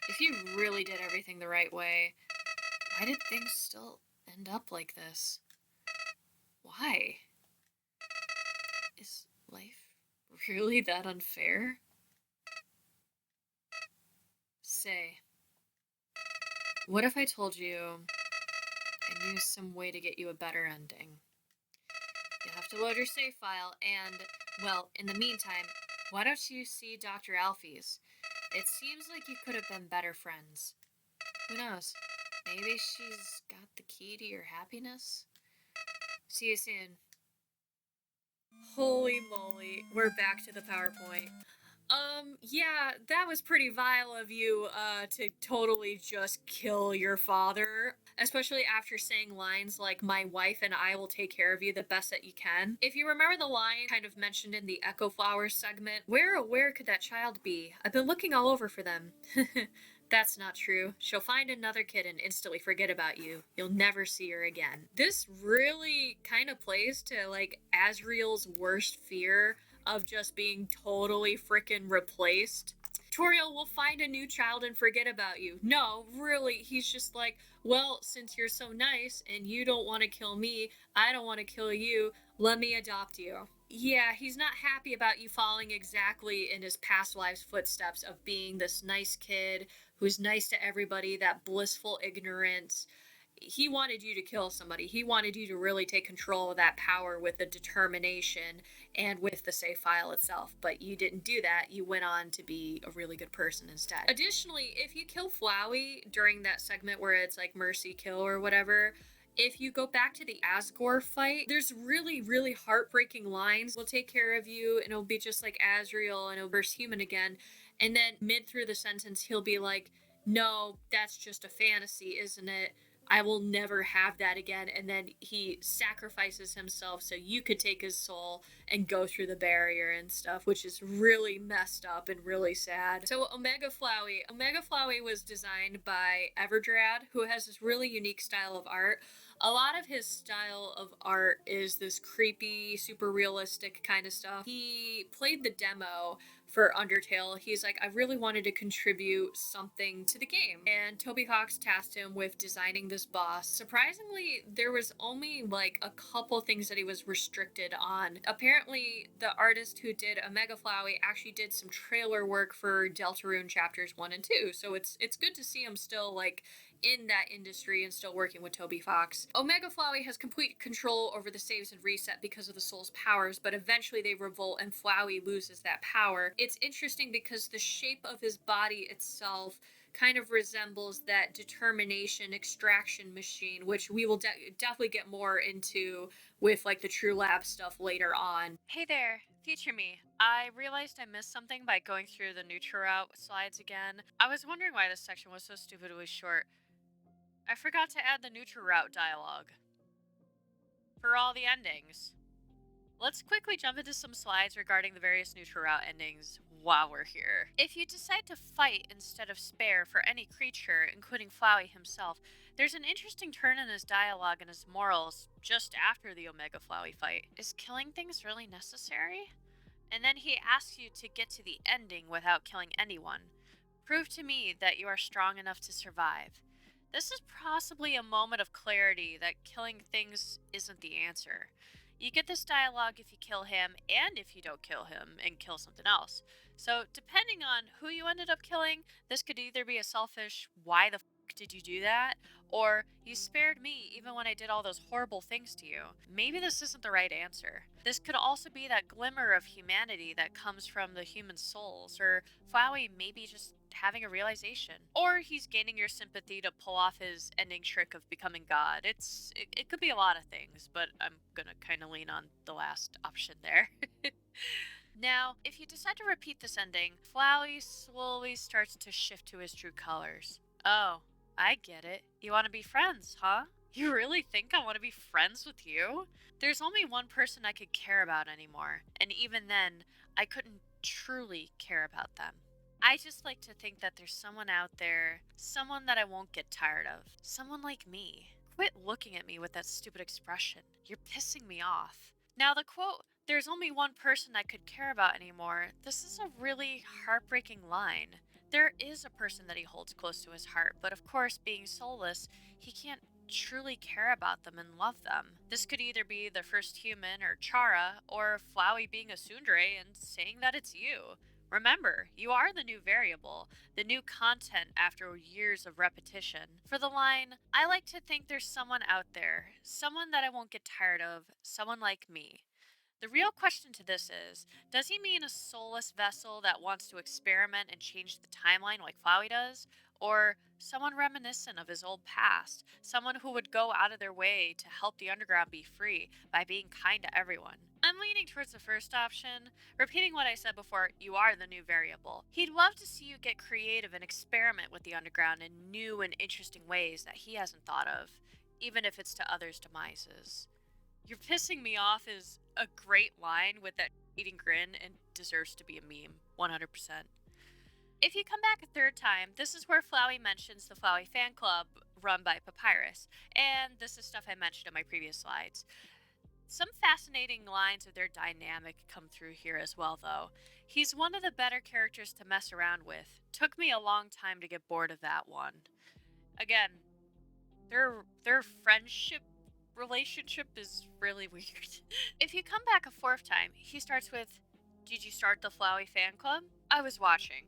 If you really did everything the right way, why did things still end up like this? Why? Is life really that unfair? Say, what if I told you I knew some way to get you a better ending? You'll have to load your save file and, well, in the meantime, why don't you see Dr. Alfie's? It seems like you could have been better friends. Who knows? Maybe she's got the key to your happiness? See you soon. Holy moly, we're back to the PowerPoint. Yeah, that was pretty vile of you, to totally just kill your father. Especially after saying lines like, my wife and I will take care of you the best that you can. If you remember the line kind of mentioned in the Echo Flowers segment, where oh where could that child be? I've been looking all over for them. That's not true. She'll find another kid and instantly forget about you. You'll never see her again. This really kind of plays to, like, Asriel's worst fear of just being totally frickin' replaced. Toriel will find a new child and forget about you. No, really, he's just like, well, since you're so nice and you don't want to kill me, I don't want to kill you, let me adopt you. Yeah, he's not happy about you following exactly in his past life's footsteps of being this nice kid who's nice to everybody, that blissful ignorance. he wanted you to kill somebody. He wanted you to really take control of that power with the determination and with the save file itself. But you didn't do that. You went on to be a really good person instead. Additionally, if you kill Flowey during that segment where it's like mercy kill or whatever, if you go back to the Asgore fight, there's really, really heartbreaking lines. We'll take care of you, and it'll be just like Asriel, and it'll verse human again. And then mid through the sentence, he'll be like, no, that's just a fantasy, isn't it? I will never have that again. And then he sacrifices himself so you could take his soul and go through the barrier and stuff, which is really messed up and really sad. So Omega Flowey was designed by Everdrad, who has this really unique style of art. A lot of his style of art is this creepy, super realistic kind of stuff. He played the demo for Undertale. He's like, I really wanted to contribute something to the game. And Toby Hawks tasked him with designing this boss. Surprisingly, there was only like a couple things that he was restricted on. Apparently, the artist who did Omega Flowey actually did some trailer work for Deltarune chapters 1 and 2. So it's good to see him still like in that industry and still working with Toby Fox. Omega Flowey has complete control over the saves and reset because of the soul's powers, but eventually they revolt and Flowey loses that power. It's interesting because the shape of his body itself kind of resembles that determination extraction machine, which we will definitely get more into with like the True Lab stuff later on. Hey there, future me. I realized I missed something by going through the Neutral Route slides again. I was wondering why this section was so stupidly short. I forgot to add the Neutral Route dialogue for all the endings. Let's quickly jump into some slides regarding the various Neutral Route endings while we're here. If you decide to fight instead of spare for any creature, including Flowey himself, there's an interesting turn in his dialogue and his morals just after the Omega Flowey fight. Is killing things really necessary? And then he asks you to get to the ending without killing anyone. Prove to me that you are strong enough to survive. This is possibly a moment of clarity that killing things isn't the answer. You get this dialogue if you kill him and if you don't kill him and kill something else. So depending on who you ended up killing, this could either be a selfish, why the f did you do that? Or you spared me even when I did all those horrible things to you. Maybe this isn't the right answer. This could also be that glimmer of humanity that comes from the human souls, or Flowey maybe just having a realization. Or he's gaining your sympathy to pull off his ending trick of becoming God. It could be a lot of things, but I'm gonna kind of lean on the last option there. Now, if you decide to repeat this ending, Flowey slowly starts to shift to his true colors. Oh, I get it. You want to be friends, huh? You really think I want to be friends with you? There's only one person I could care about anymore, and even then, I couldn't truly care about them. I just like to think that there's someone out there, someone that I won't get tired of, someone like me. Quit looking at me with that stupid expression. You're pissing me off. Now the quote, there's only one person I could care about anymore, this is a really heartbreaking line. There is a person that he holds close to his heart, but of course, being soulless, he can't truly care about them and love them. This could either be the first human or Chara, or Flowey being a tsundere and saying that it's you. Remember, you are the new variable, the new content after years of repetition. For the line, I like to think there's someone out there, someone that I won't get tired of, someone like me. The real question to this is, does he mean a soulless vessel that wants to experiment and change the timeline like Flowey does? Or someone reminiscent of his old past, someone who would go out of their way to help the underground be free by being kind to everyone? I'm leaning towards the first option, repeating what I said before, you are the new variable. He'd love to see you get creative and experiment with the underground in new and interesting ways that he hasn't thought of, even if it's to others' demises. You're pissing me off is a great line with that eating grin and deserves to be a meme, 100%. If you come back a third time, this is where Flowey mentions the Flowey fan club run by Papyrus, and this is stuff I mentioned in my previous slides. Some fascinating lines of their dynamic come through here as well, though. He's one of the better characters to mess around with. Took me a long time to get bored of that one. Again, their friendship relationship is really weird. If you come back a fourth time, he starts with, did you start the Flowey fan club? I was watching.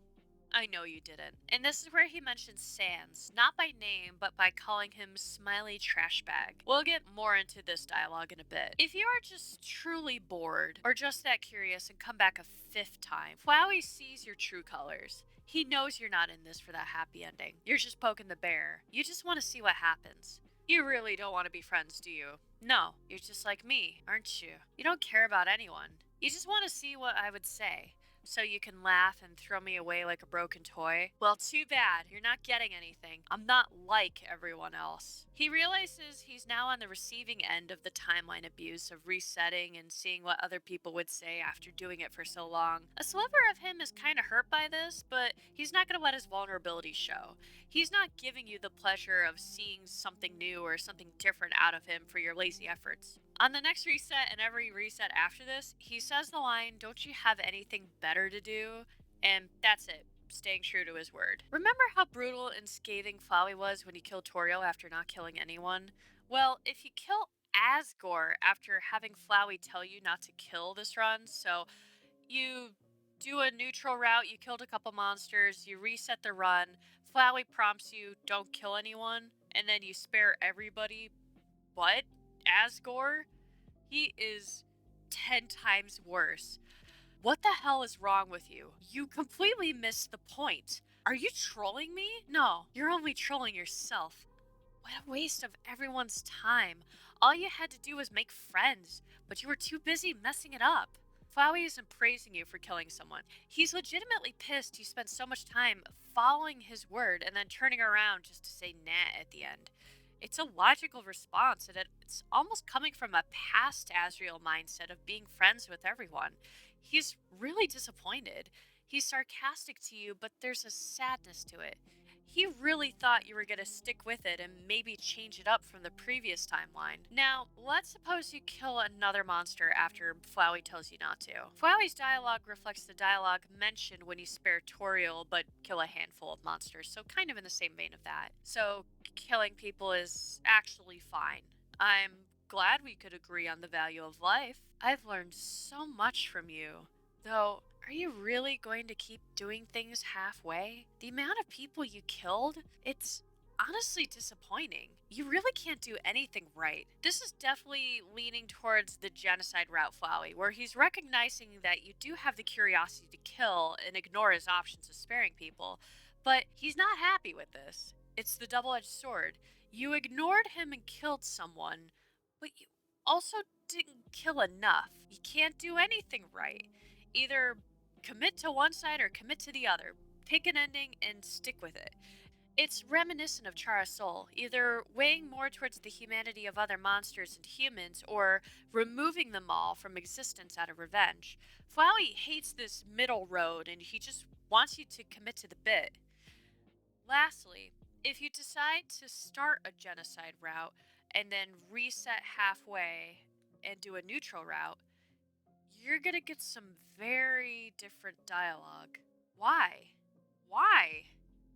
I know you didn't. And this is where he mentions Sans, not by name, but by calling him Smiley Trash Bag. We'll get more into this dialogue in a bit. If you are just truly bored, or just that curious and come back a fifth time, Flowey sees your true colors. He knows you're not in this for that happy ending. You're just poking the bear. You just want to see what happens. You really don't want to be friends, do you? No, you're just like me, aren't you? You don't care about anyone. You just want to see what I would say, so you can laugh and throw me away like a broken toy? Well, too bad. You're not getting anything. I'm not like everyone else. He realizes he's now on the receiving end of the timeline abuse of resetting and seeing what other people would say after doing it for so long. A sliver of him is kind of hurt by this, but he's not going to let his vulnerability show. He's not giving you the pleasure of seeing something new or something different out of him for your lazy efforts. On the next reset and every reset after this, he says the line, "Don't you have anything better to do?" And that's it, staying true to his word. Remember how brutal and scathing Flowey was when he killed Toriel after not killing anyone? Well, if you kill Asgore after having Flowey tell you not to kill this run, so you do a neutral route, you killed a couple monsters, you reset the run, Flowey prompts you, don't kill anyone, and then you spare everybody but Asgore, he is 10 times worse. What the hell is wrong with you? You completely missed the point. Are you trolling me? No, you're only trolling yourself. What a waste of everyone's time. All you had to do was make friends, but you were too busy messing it up. Flowey isn't praising you for killing someone. He's legitimately pissed you spent so much time following his word and then turning around just to say nah at the end. It's a logical response, and it's almost coming from a past Asriel mindset of being friends with everyone. He's really disappointed. He's sarcastic to you, but there's a sadness to it. He really thought you were going to stick with it and maybe change it up from the previous timeline. Now, let's suppose you kill another monster after Flowey tells you not to. Flowey's dialogue reflects the dialogue mentioned when you spare Toriel but kill a handful of monsters, so kind of in the same vein of that. So, killing people is actually fine. I'm glad we could agree on the value of life. I've learned so much from you. Though, are you really going to keep doing things halfway? The amount of people you killed, it's honestly disappointing. You really can't do anything right. This is definitely leaning towards the genocide route, Flowey, where he's recognizing that you do have the curiosity to kill and ignore his options of sparing people, but he's not happy with this. It's the double-edged sword. You ignored him and killed someone, but you also didn't kill enough. You can't do anything right. Either commit to one side or commit to the other. Pick an ending and stick with it. It's reminiscent of Chara's soul, either weighing more towards the humanity of other monsters and humans, or removing them all from existence out of revenge. Flowey hates this middle road, and he just wants you to commit to the bit. Lastly, if you decide to start a genocide route and then reset halfway and do a neutral route, you're gonna get some very different dialogue. Why? Why?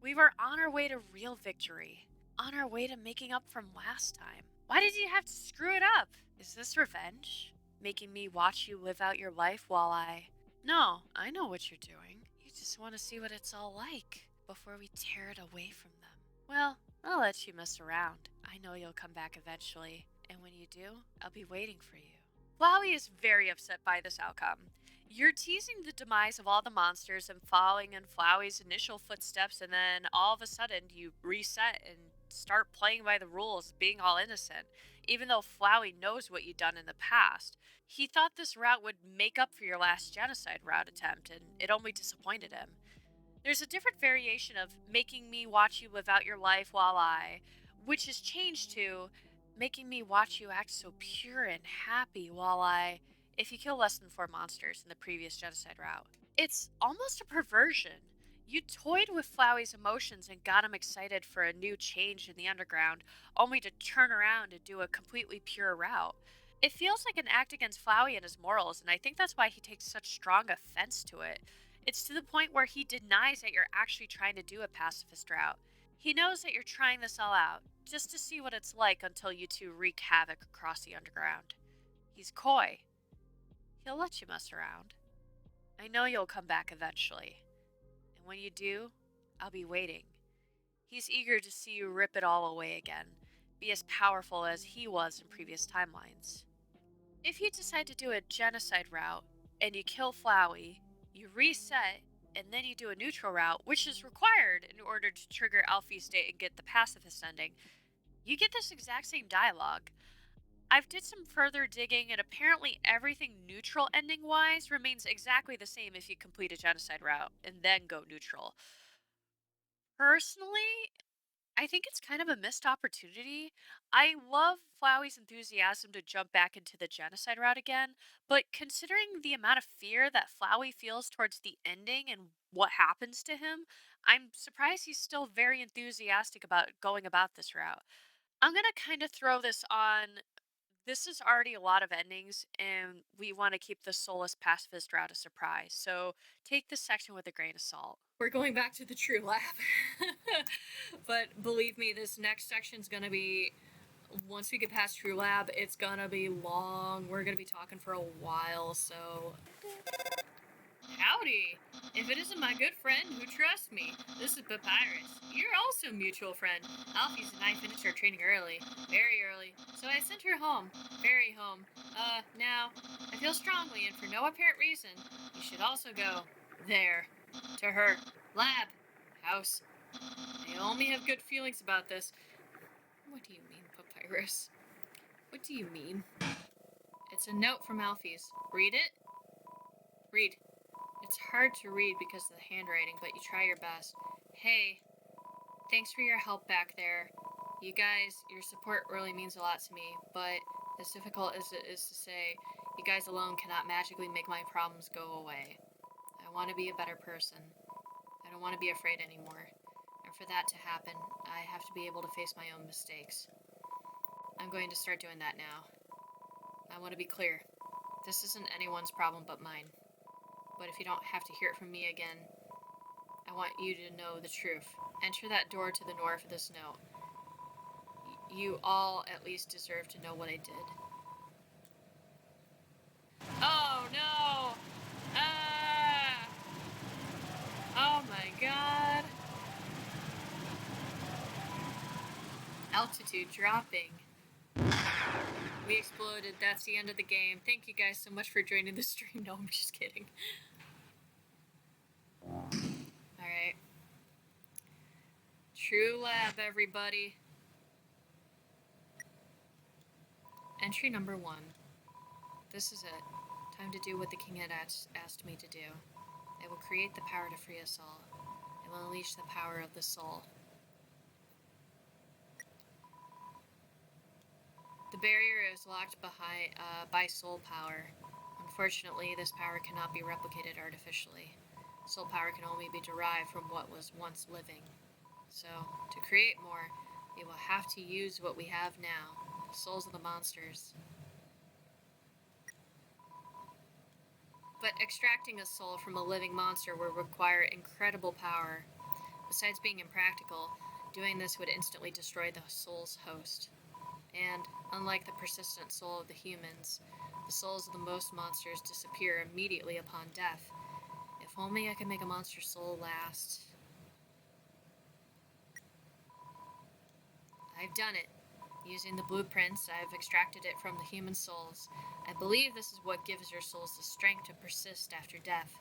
We were on our way to real victory. On our way to making up from last time. Why did you have to screw it up? Is this revenge? Making me watch you live out your life while I... No, I know what you're doing. You just want to see what it's all like before we tear it away from them. Well, I'll let you mess around. I know you'll come back eventually. And when you do, I'll be waiting for you. Flowey is very upset by this outcome. You're teasing the demise of all the monsters and following in Flowey's initial footsteps, and then all of a sudden you reset and start playing by the rules, being all innocent, even though Flowey knows what you've done in the past. He thought this route would make up for your last genocide route attempt, and it only disappointed him. There's a different variation of making me watch you live out your life while I, which is changed to making me watch you act so pure and happy while I, if you kill less than 4 monsters in the previous genocide route. It's almost a perversion. You toyed with Flowey's emotions and got him excited for a new change in the underground, only to turn around and do a completely pure route. It feels like an act against Flowey and his morals, and I think that's why he takes such strong offense to it. It's to the point where he denies that you're actually trying to do a pacifist route. He knows that you're trying this all out, just to see what it's like until you two wreak havoc across the underground. He's coy. He'll let you mess around. I know you'll come back eventually. And When you do, I'll be waiting. He's eager to see you rip it all away again, be as powerful as he was in previous timelines. If you decide to do a genocide route and you kill Flowey, you reset, and then you do a neutral route, which is required in order to trigger Alfie State and get the pacifist ending, you get this exact same dialogue. I've did some further digging, and apparently everything neutral ending-wise remains exactly the same if you complete a genocide route and then go neutral. Personally, I think it's kind of a missed opportunity. I love Flowey's enthusiasm to jump back into the genocide route again, but considering the amount of fear that Flowey feels towards the ending and what happens to him, I'm surprised he's still very enthusiastic about going about this route. I'm gonna kind of throw this on. This is already a lot of endings, and we want to keep the soulless pacifist route a surprise. So take this section with a grain of salt. We're going back to the true lab. But believe me, this next section's gonna be, once we get past True Lab, it's gonna be long. We're gonna be talking for a while, so... Howdy! If it isn't my good friend who trusts me, this is Papyrus. You're also a mutual friend. Alfie's and I finished our training early. Very early. So I sent her home. Very home. Now, I feel strongly, and for no apparent reason, you should also go there. To her lab. House. I only have good feelings about this. What do you mean, Papyrus? What do you mean? It's a note from Alfie's. Read it? Read. It's hard to read because of the handwriting, but you try your best. Hey, thanks for your help back there. You guys, your support really means a lot to me, but as difficult as it is to say, you guys alone cannot magically make my problems go away. I want to be a better person. I don't want to be afraid anymore. And for that to happen, I have to be able to face my own mistakes. I'm going to start doing that now. I want to be clear. This isn't anyone's problem but mine. But if you don't have to hear it from me again, I want you to know the truth. Enter that door to the north of this note. You all at least deserve to know what I did. Oh no! Ah! Oh my god! Altitude dropping. We exploded. That's the end of the game. Thank you guys so much for joining the stream. No, I'm just kidding. Alright. True Lab, everybody. Entry number 1. This is it. Time to do what the king had asked me to do. I will create the power to free us all. I will unleash the power of the soul. The barrier is locked by soul power. Unfortunately, this power cannot be replicated artificially. Soul power can only be derived from what was once living. So, to create more, we will have to use what we have now, the souls of the monsters. But extracting a soul from a living monster would require incredible power. Besides being impractical, doing this would instantly destroy the soul's host. And, unlike the persistent soul of the humans, the souls of the most monsters disappear immediately upon death. If only I could make a monster soul last. I've done it. Using the blueprints, I've extracted it from the human souls. I believe this is what gives your souls the strength to persist after death,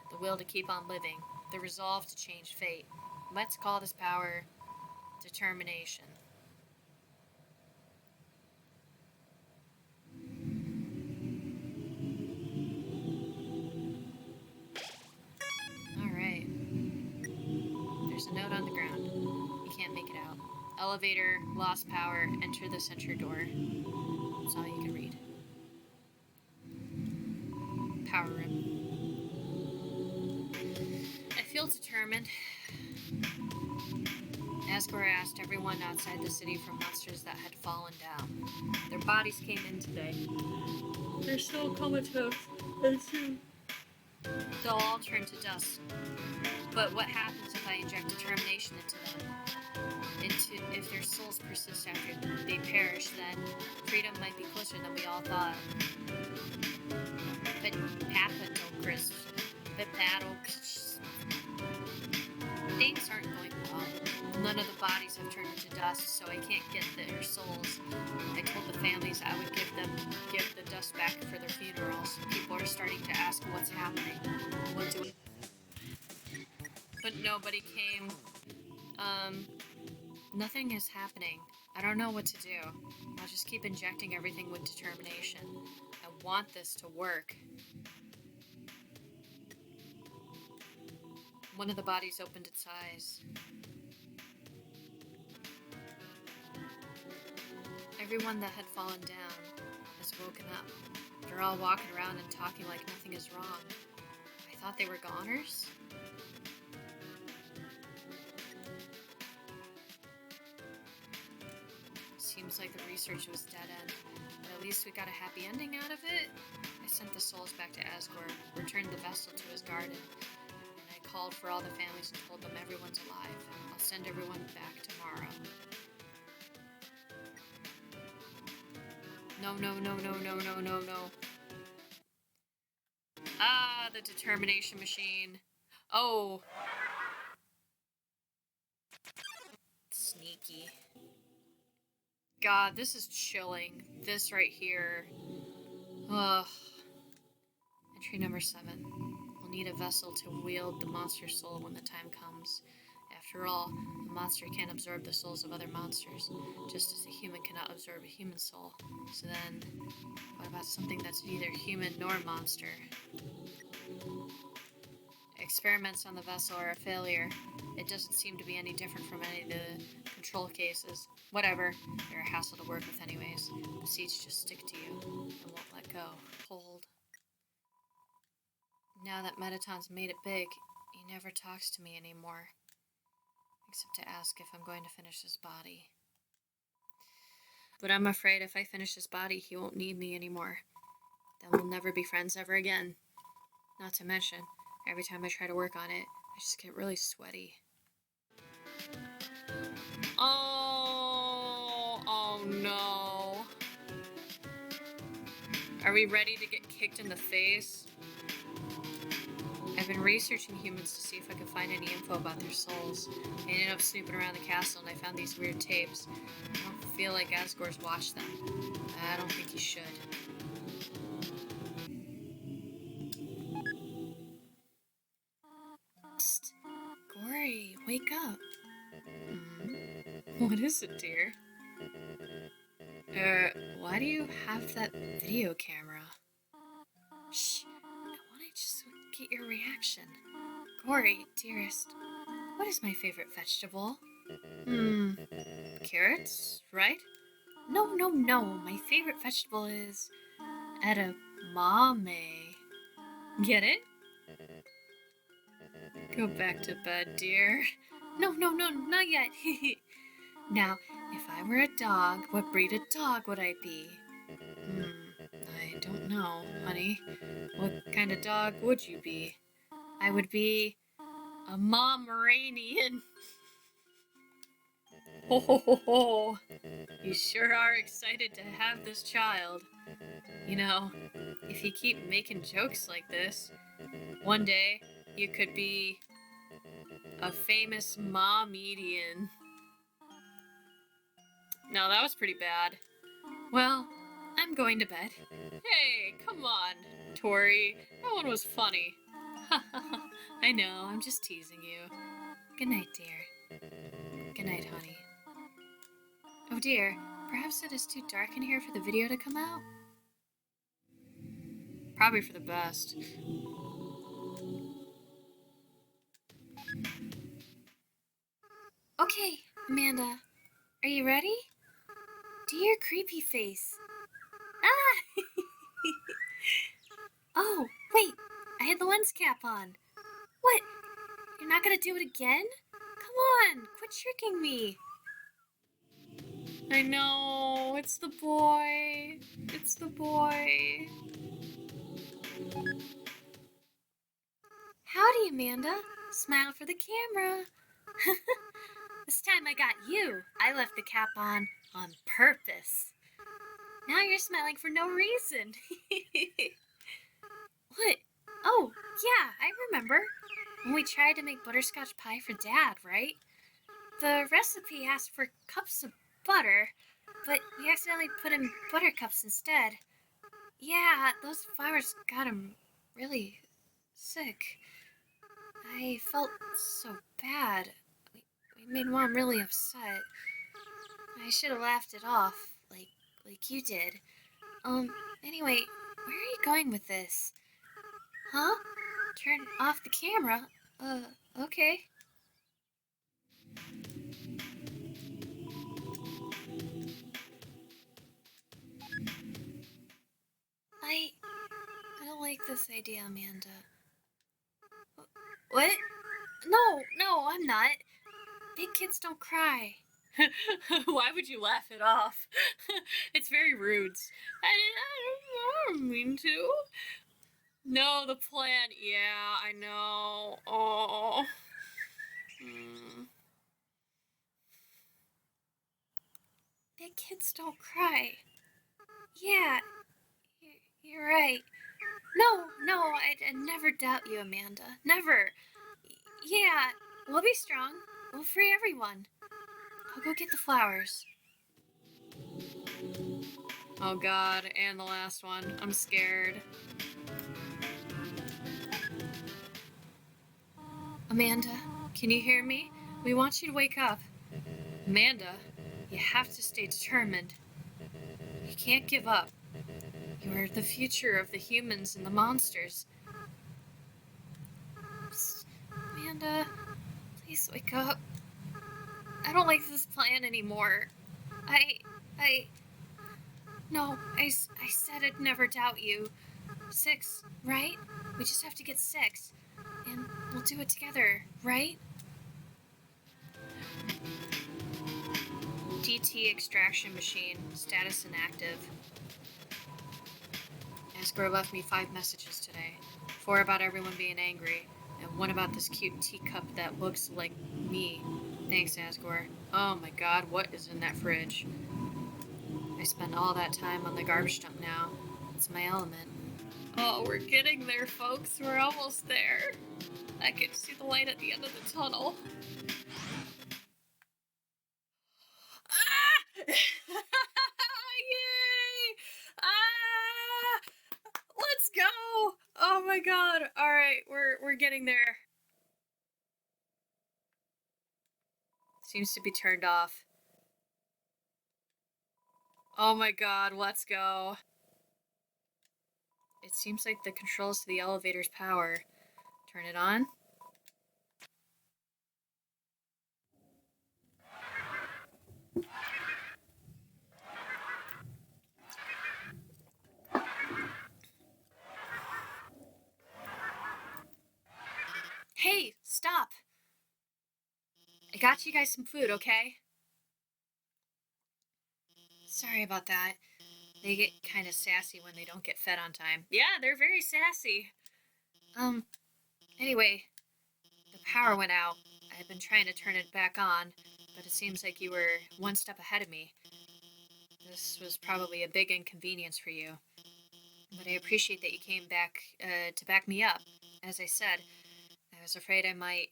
the will to keep on living, the resolve to change fate. Let's call this power determination. Alright. There's a note on the ground. You can't make it out. Elevator, lost power, enter the center door. That's all you can read. Power room. I feel determined. Asgore asked everyone outside the city for monsters that had fallen down. Their bodies came in today. They're still comatose, and soon they'll all turn to dust. But what happens if I inject determination into them? If their souls persist after they perish, then freedom might be closer than we all thought. But Papa told Chris. But Paddle. dust, so I can't get their souls. I told the families I would give the dust back for their funerals. People are starting to ask what's happening. What do we... But nobody came. Nothing is happening. I don't know what to do. I'll just keep injecting everything with determination. I want this to work. One of the bodies opened its eyes. Everyone that had fallen down has woken up. They're all walking around and talking like nothing is wrong. I thought they were goners? Seems like the research was dead end, but at least we got a happy ending out of it. I sent the souls back to Asgore, returned the vessel to his garden, and I called for all the families and told them everyone's alive. I'll send everyone back tomorrow. No, no, no, no, no, no, no, no. Ah, the determination machine. Oh. Sneaky. God, this is chilling. This right here. Ugh. Entry number 7. We'll need a vessel to wield the monster's soul when the time comes. After all, a monster can't absorb the souls of other monsters, just as a human cannot absorb a human soul. So then, what about something that's neither human nor monster? Experiments on the vessel are a failure. It doesn't seem to be any different from any of the control cases. Whatever, they're a hassle to work with anyways. The seeds just stick to you and won't let go. Hold. Now that Metaton's made it big, he never talks to me anymore. Except to ask if I'm going to finish his body. But I'm afraid if I finish his body, he won't need me anymore. Then we'll never be friends ever again. Not to mention, every time I try to work on it, I just get really sweaty. Oh no. Are we ready to get kicked in the face? I've been researching humans to see if I could find any info about their souls. I ended up snooping around the castle and I found these weird tapes. I don't feel like Asgore's watched them. I don't think he should. Psst. Gory, wake up. What is it, dear? Why do you have that video camera? Shh, I want to just get your reaction. Gory, dearest, what is my favorite vegetable? Carrots, right? No, no, no, my favorite vegetable is edamame. Get it? Go back to bed, dear. No, no, no, not yet. Now, if I were a dog, what breed of dog would I be? I don't know, honey. What kind of dog would you be? I would be a Pomeranian. Ho ho ho ho. You sure are excited to have this child. You know, if you keep making jokes like this, one day you could be a famous Momedian. No, that was pretty bad. Well, I'm going to bed. Hey, come on, Tori. That one was funny. I know, I'm just teasing you. Good night, dear. Good night, honey. Oh dear, perhaps it is too dark in here for the video to come out? Probably for the best. Okay, Amanda. Are you ready? Do your creepy face. Ah! Oh, wait. I had the lens cap on. What? You're not gonna do it again? Come on, quit tricking me. I know, it's the boy. It's the boy. Howdy, Amanda. Smile for the camera. This time I got you. I left the cap on purpose. Now you're smiling for no reason. What? Oh, yeah, I remember. When we tried to make butterscotch pie for Dad, right? the recipe asked for cups of butter, but we accidentally put in buttercups instead. Yeah, those flowers got him really sick. I felt so bad. We made Mom really upset. I should have laughed it off, like you did. Anyway, where are you going with this? Huh? Turn off the camera? Okay. I don't like this idea, Amanda. What? No, I'm not. Big kids don't cry. Why would you laugh it off? It's very rude. I don't mean to. No, the plan. Yeah, I know. Oh. Big kids don't cry. Yeah, you're right. No, I'd never doubt you, Amanda. Never. Yeah, we'll be strong. We'll free everyone. I'll go get the flowers. Oh god, and the last one. I'm scared. Amanda, can you hear me? We want you to wake up. Amanda, you have to stay determined. You can't give up. You are the future of the humans and the monsters. Psst, Amanda, please wake up. I don't like this plan anymore. No, I said I'd never doubt you. 6, right? We just have to get 6. And we'll do it together, right? DT extraction machine, status inactive. Asgore left me 5 messages today. 4 about everyone being angry, and 1 about this cute teacup that looks like me. Thanks, Asgore. Oh my god, what is in that fridge? I spend all that time on the garbage dump now. It's my element. Oh, we're getting there, folks. We're almost there. I can see the light at the end of the tunnel. Ah! Yay! Ah! Let's go! Oh my god. Alright, we're getting there. Seems to be turned off. Oh my god, let's go. It seems like the controls to the elevator's power. Turn it on. Hey, stop! I got you guys some food, okay? Sorry about that. They get kind of sassy when they don't get fed on time. Yeah, they're very sassy. Anyway, the power went out. I've been trying to turn it back on, but it seems like you were 1 step ahead of me. This was probably a big inconvenience for you. But I appreciate that you came back to back me up. As I said, I was afraid I might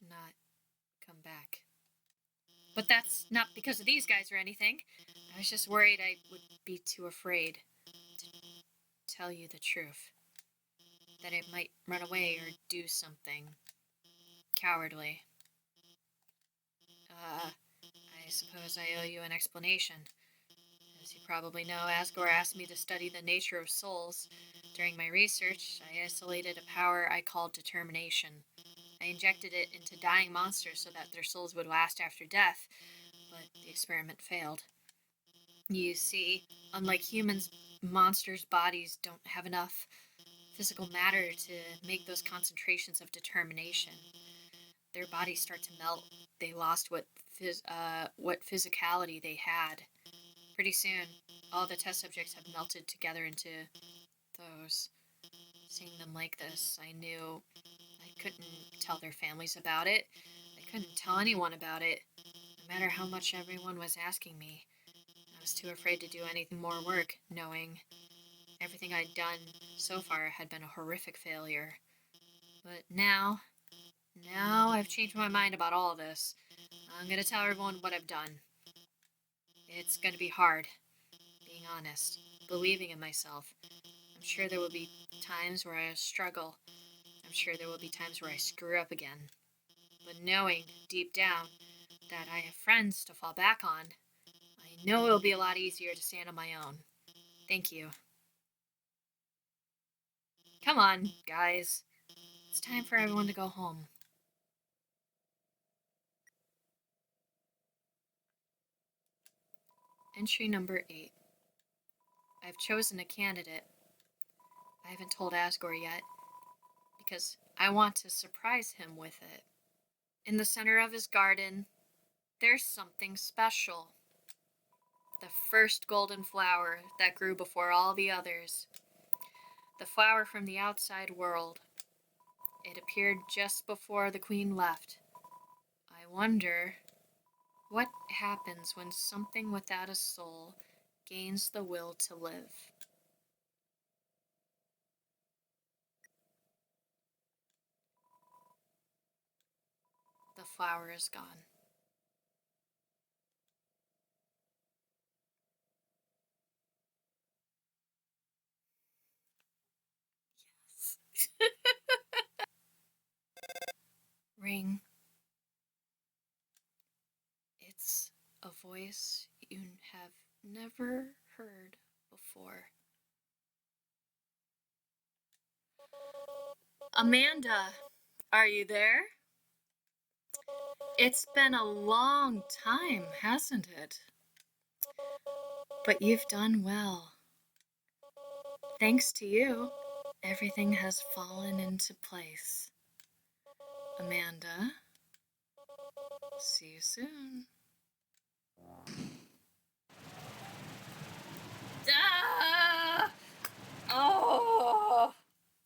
not come back. But that's not because of these guys or anything. I was just worried I would be too afraid to tell you the truth. That it might run away or do something cowardly. I suppose I owe you an explanation. As you probably know, Asgore asked me to study the nature of souls. During my research, I isolated a power I called determination. I injected it into dying monsters so that their souls would last after death, but the experiment failed. You see, unlike humans, monsters' bodies don't have enough physical matter to make those concentrations of determination. Their bodies start to melt. They lost what physicality they had. Pretty soon, all the test subjects have melted together into those. Seeing them like this, I knew I couldn't tell their families about it. I couldn't tell anyone about it, no matter how much everyone was asking me. I was too afraid to do anything more work, knowing everything I'd done so far had been a horrific failure. But now I've changed my mind about all this. I'm gonna tell everyone what I've done. It's gonna be hard, being honest, believing in myself. I'm sure there will be times where I struggle. I'm sure there will be times where I screw up again. But knowing, deep down, that I have friends to fall back on, I know it'll be a lot easier to stand on my own. Thank you. Come on, guys. It's time for everyone to go home. Entry number 8. I've chosen a candidate. I haven't told Asgore yet, because I want to surprise him with it. In the center of his garden, there's something special. The first golden flower that grew before all the others. The flower from the outside world. It appeared just before the queen left. I wonder what happens when something without a soul gains the will to live. The flower is gone. Ring. It's a voice you have never heard before. Amanda, are you there? It's been a long time, hasn't it? But you've done well. Thanks to you, everything has fallen into place. Amanda, see you soon. Ah! Oh,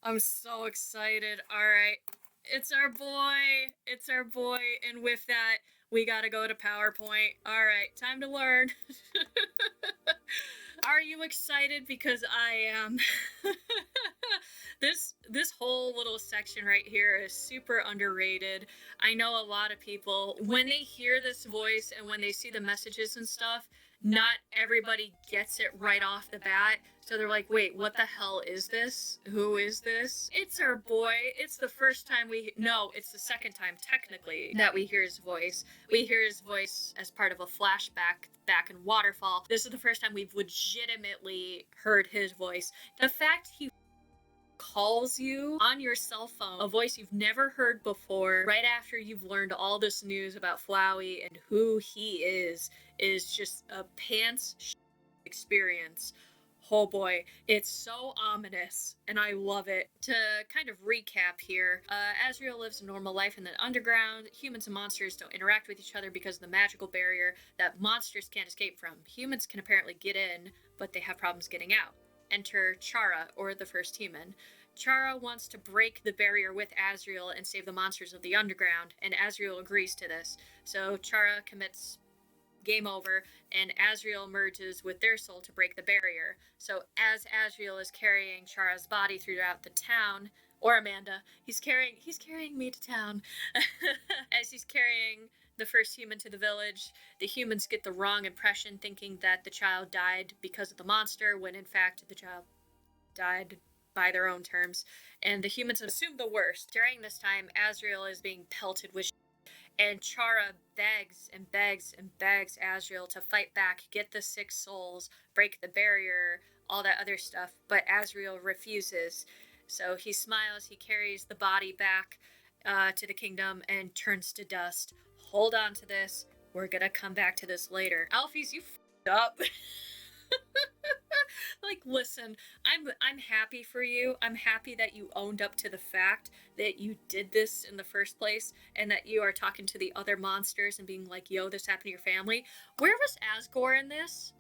I'm so excited. All right. It's our boy. It's our boy. And with that, we gotta go to PowerPoint. All right, time to learn. Are you excited? Because I am. This whole little section right here is super underrated. I know a lot of people, when they hear this voice and when they see the messages and stuff, not everybody gets it right off the bat. So they're like, wait, what the hell is this? Who is this? It's our boy. It's the first time no, it's the second time technically that we hear his voice. We hear his voice as part of a flashback back in Waterfall. This is the first time we've legitimately heard his voice. The fact he calls you on your cell phone, a voice you've never heard before, right after you've learned all this news about Flowey and who he is just a pants experience. Oh boy, it's so ominous, and I love it. To kind of recap here, Asriel lives a normal life in the underground. Humans and monsters don't interact with each other because of the magical barrier that monsters can't escape from. Humans can apparently get in, but they have problems getting out. Enter Chara, or the first human. Chara wants to break the barrier with Asriel and save the monsters of the underground, and Asriel agrees to this. So Chara commits game over, and Asriel merges with their soul to break the barrier. So as Asriel is carrying Chara's body throughout the town, or Amanda, he's carrying me to town. As he's carrying the first human to the village, the humans get the wrong impression, thinking that the child died because of the monster, when in fact the child died by their own terms, and the humans assume the worst. During this time, Asriel is being pelted with and Chara begs and begs and begs Asriel to fight back, get the 6 souls, break the barrier, all that other stuff, but Asriel refuses. So he smiles, he carries the body back to the kingdom and turns to dust. Hold on to this, we're gonna come back to this later. Alphys, you f***ed up. Like, listen, I'm happy for you. I'm happy that you owned up to the fact that you did this in the first place, and that you are talking to the other monsters and being like, yo, this happened to your family. Where was Asgore in this?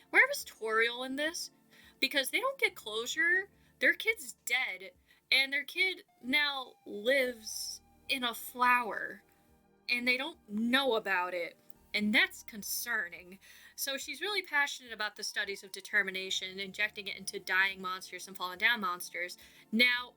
Where was Toriel in this? Because they don't get closure. Their kid's dead, and their kid now lives in a flower, and they don't know about it, and that's concerning. So she's really passionate about the studies of determination, injecting it into dying monsters and fallen down monsters. Now,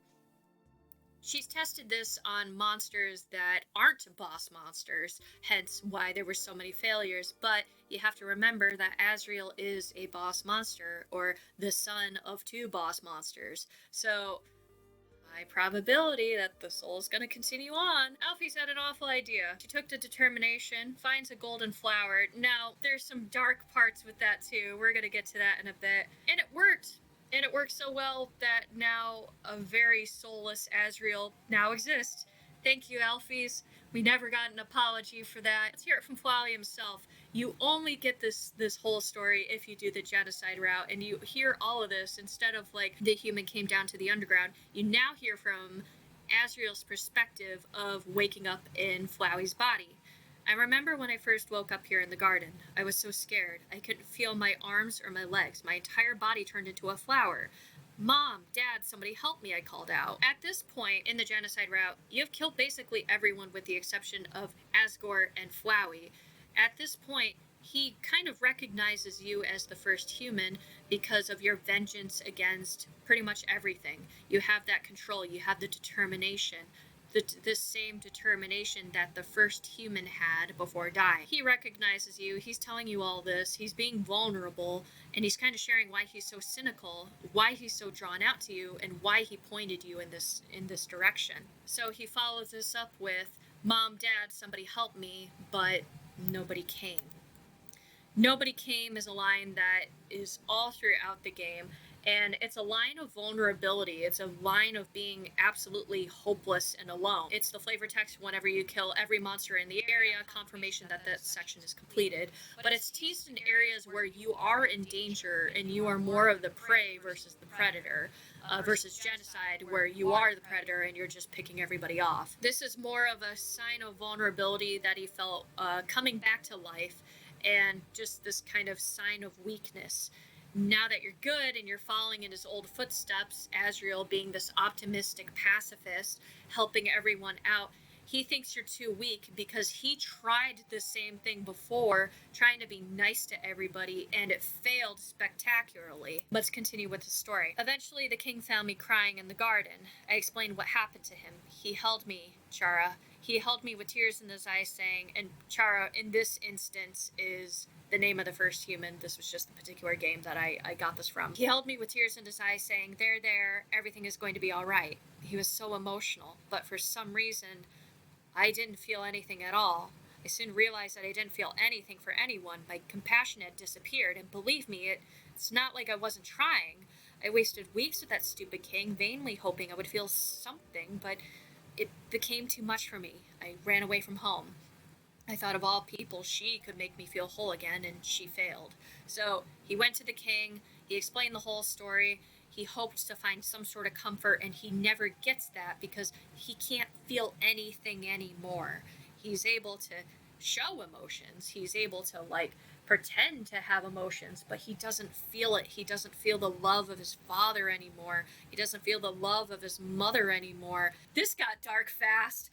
She's tested this on monsters that aren't boss monsters, hence why there were so many failures, but you have to remember that Asriel is a boss monster, or the son of two boss monsters. So, high probability that the soul's gonna continue on. Alfie's had an awful idea. She took to determination, finds a golden flower. Now, there's some dark parts with that too. We're gonna get to that in a bit. And it worked! And it worked so well that now a very soulless Asriel now exists. Thank you, Alfies. We never got an apology for that. Let's hear it from Flowey himself. You only get this whole story if you do the genocide route, and you hear all of this instead of like the human came down to the underground. You now hear from Asriel's perspective of waking up in Flowey's body. I remember when I first woke up here in the garden. I was so scared. I couldn't feel my arms or my legs. My entire body turned into a flower. Mom, Dad, somebody help me, I called out. At this point in the genocide route, you've killed basically everyone with the exception of Asgore and Flowey. At this point, he kind of recognizes you as the first human because of your vengeance against pretty much everything. You have that control, you have the determination. The same determination that the first human had before dying. He recognizes you, he's telling you all this, he's being vulnerable, and he's kind of sharing why he's so cynical, why he's so drawn out to you, and why he pointed you in this direction. So he follows this up with, Mom, Dad, somebody help me, but nobody came. Nobody came is a line that is all throughout the game, and it's a line of vulnerability. It's a line of being absolutely hopeless and alone. It's the flavor text whenever you kill every monster in the area, confirmation that that section is completed. But it's teased in areas where you are in danger and you are more of the prey versus the predator. Versus genocide, where you are the predator and you're just picking everybody off. This is more of a sign of vulnerability that he felt coming back to life, and just this kind of sign of weakness. Now that you're good and you're following in his old footsteps, Asriel being this optimistic pacifist, helping everyone out, he thinks you're too weak because he tried the same thing before, trying to be nice to everybody, and it failed spectacularly. Let's continue with the story. Eventually, the king found me crying in the garden. I explained what happened to him. He held me, Chara. He held me with tears in his eyes, saying, and Chara, in this instance, is the name of the first human. This was just the particular game that I got this from. He held me with tears in his eyes, saying, there, everything is going to be all right. He was so emotional, but for some reason, I didn't feel anything at all. I soon realized that I didn't feel anything for anyone. My compassion had disappeared, and believe me, it's not like I wasn't trying. I wasted weeks with that stupid king, vainly hoping I would feel something, but it became too much for me. I ran away from home. I thought of all people she could make me feel whole again, and she failed. So he went to the king, he explained the whole story, he hoped to find some sort of comfort, and he never gets that because he can't feel anything anymore. He's able to show emotions, he's able to, pretend to have emotions, but he doesn't feel it. He doesn't feel the love of his father anymore. He doesn't feel the love of his mother anymore. This got dark fast.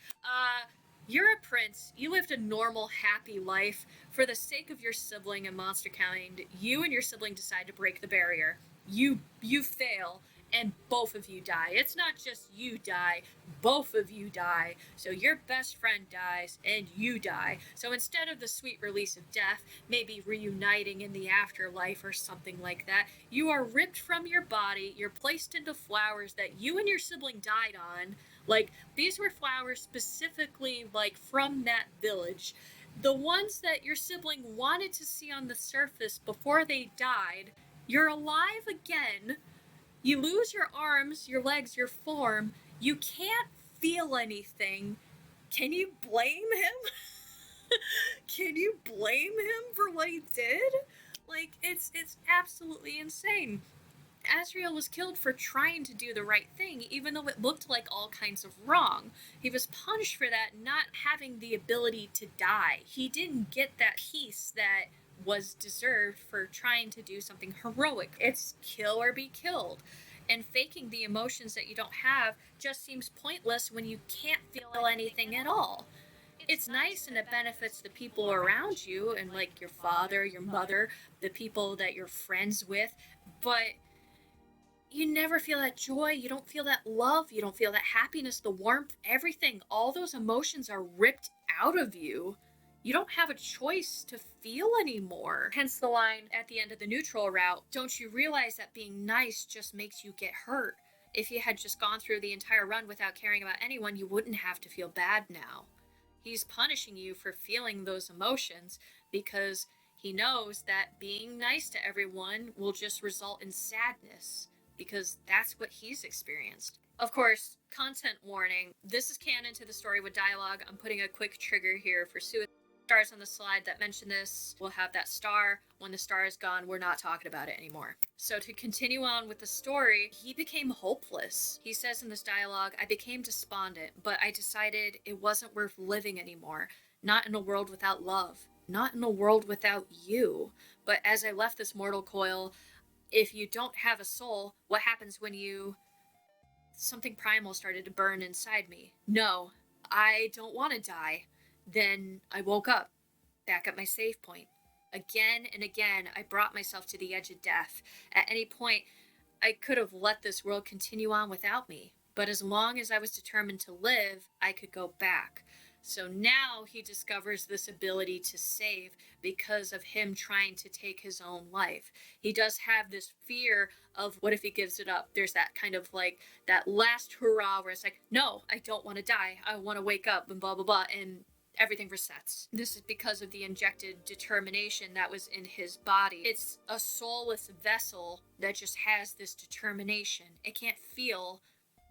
You're a prince. You lived a normal, happy life. For the sake of your sibling and monster kind, you and your sibling decide to break the barrier. You fail, and both of you die. It's not just you die, both of you die. So your best friend dies, and you die. So instead of the sweet release of death, maybe reuniting in the afterlife or something like that, you are ripped from your body, you're placed into flowers that you and your sibling died on. These were flowers specifically, from that village. The ones that your sibling wanted to see on the surface before they died. You're alive again. You lose your arms, your legs, your form. You can't feel anything. Can you blame him? Can you blame him for what he did? It's absolutely insane. Asriel was killed for trying to do the right thing, even though it looked like all kinds of wrong. He was punished for that, not having the ability to die. He didn't get that peace that was deserved for trying to do something heroic. It's kill or be killed. And faking the emotions that you don't have just seems pointless when you can't feel anything at all. It's nice and it benefits the people around you and your father, your mother, the people that you're friends with, but you never feel that joy, you don't feel that love, you don't feel that happiness, the warmth, everything. All those emotions are ripped out of you. You don't have a choice to feel anymore. Hence the line at the end of the neutral route, don't you realize that being nice just makes you get hurt? If you had just gone through the entire run without caring about anyone, you wouldn't have to feel bad now. He's punishing you for feeling those emotions because he knows that being nice to everyone will just result in sadness, because that's what he's experienced. Of course, content warning, this is canon to the story with dialogue. I'm putting a quick trigger here for suicide. Stars on the slide that mention this will have that star. When the star is gone, we're not talking about it anymore. So to continue on with the story, he became hopeless. He says in this dialogue, I became despondent, but I decided it wasn't worth living anymore. Not in a world without love. Not in a world without you. But as I left this mortal coil, if you don't have a soul, what happens when you... Something primal started to burn inside me. No, I don't want to die. Then I woke up, back at my save point. Again and again, I brought myself to the edge of death. At any point, I could have let this world continue on without me. But as long as I was determined to live, I could go back. So now he discovers this ability to save because of him trying to take his own life. He does have this fear of what if he gives it up. There's that kind of like that last hurrah where it's like, no, I don't want to die. I want to wake up and blah, blah, blah. And everything resets. This is because of the injected determination that was in his body. It's a soulless vessel that just has this determination. It can't feel,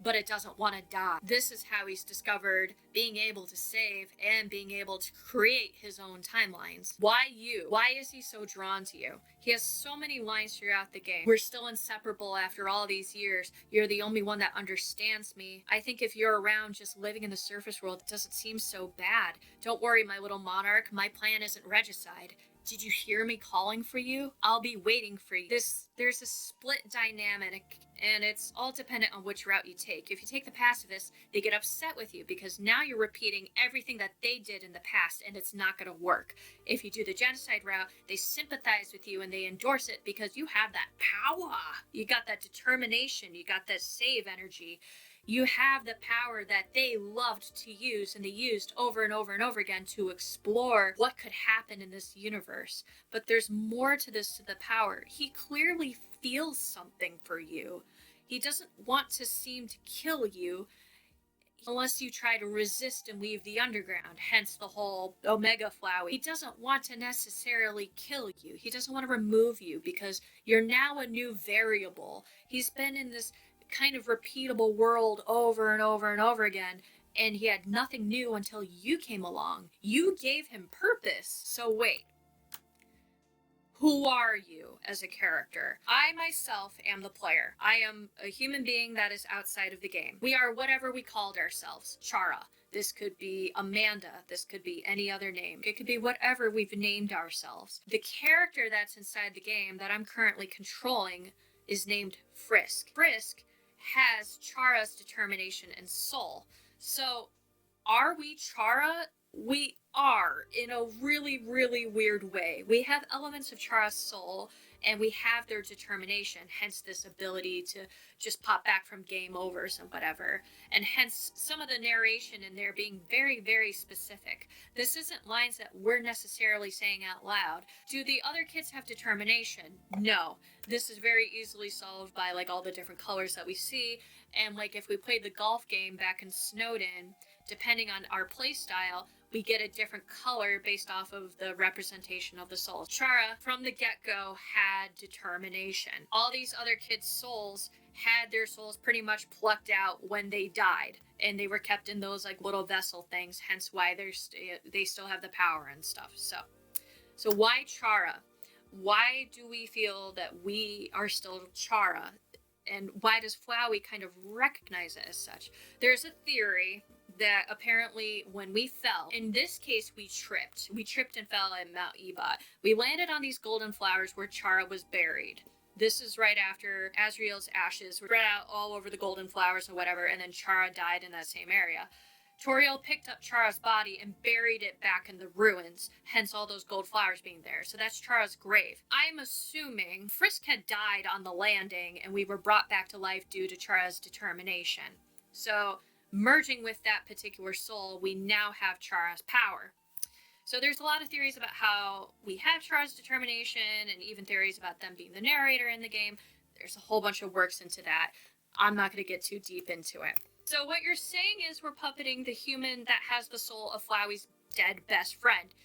but it doesn't want to die. This is how he's discovered being able to save and being able to create his own timelines. Why you? Why is he so drawn to you? He has so many lines throughout the game. We're still inseparable after all these years. You're the only one that understands me. I think if you're around just living in the surface world, it doesn't seem so bad. Don't worry, my little monarch. My plan isn't regicide. Did you hear me calling for you? I'll be waiting for you. There's a split dynamic, and it's all dependent on which route you take. If you take the pacifist, they get upset with you because now you're repeating everything that they did in the past, and it's not going to work. If you do the genocide route, they sympathize with you and they endorse it because you have that power. You got that determination. You got that save energy. You have the power that they loved to use and they used over and over and over again to explore what could happen in this universe. But there's more to this, to the power. He clearly feels something for you. He doesn't want to seem to kill you unless you try to resist and leave the underground, hence the whole Omega Flowey. He doesn't want to necessarily kill you. He doesn't want to remove you because you're now a new variable. He's been in this kind of repeatable world over and over and over again, and he had nothing new until you came along. You gave him purpose. So wait, who are you as a character? I myself am the player. I am a human being that is outside of the game. We are whatever we called ourselves. Chara. This could be Amanda. This could be any other name. It could be whatever we've named ourselves. The character that's inside the game that I'm currently controlling is named Frisk. Frisk has Chara's determination and soul. So, are we Chara? We are, in a really, really weird way. We have elements of Chara's soul, and we have their determination, hence this ability to just pop back from game overs and whatever, and hence some of the narration in there being very, very specific. This isn't lines that we're necessarily saying out loud. Do the other kids have determination? No. This is very easily solved by like all the different colors that we see, and like if we played the golf game back in Snowden, depending on our play style, we get a different color based off of the representation of the souls. Chara, from the get-go, had determination. All these other kids' souls had their souls pretty much plucked out when they died, and they were kept in those like little vessel things, hence why they still have the power and stuff. So why Chara? Why do we feel that we are still Chara? And why does Flowey kind of recognize it as such? There's a theory that apparently when we fell, in this case we tripped and fell at Mount Ebot. We landed on these golden flowers where Chara was buried. This is right after Asriel's ashes were spread out all over the golden flowers or whatever, and then Chara died in that same area. Toriel picked up Chara's body and buried it back in the ruins, hence all those gold flowers being there. So that's Chara's grave. I'm assuming Frisk had died on the landing and we were brought back to life due to Chara's determination. So merging with that particular soul, we now have Chara's power. So there's a lot of theories about how we have Chara's determination, and even theories about them being the narrator in the game. There's a whole bunch of works into that. I'm not going to get too deep into it. So what you're saying is we're puppeting the human that has the soul of Flowey's dead best friend.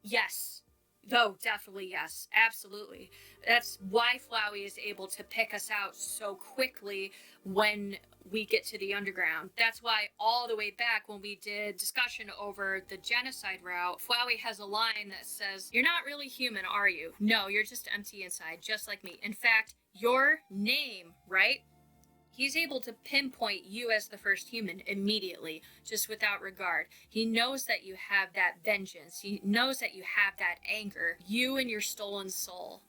Yes. Though, definitely yes. Absolutely. That's why Flowey is able to pick us out so quickly when we get to the underground. That's why all the way back when we did discussion over the genocide route, Flowey has a line that says, "You're not really human, are you? No, you're just empty inside, just like me. In fact, your name, right?" He's able to pinpoint you as the first human immediately, just without regard. He knows that you have that vengeance. He knows that you have that anger. You and your stolen soul,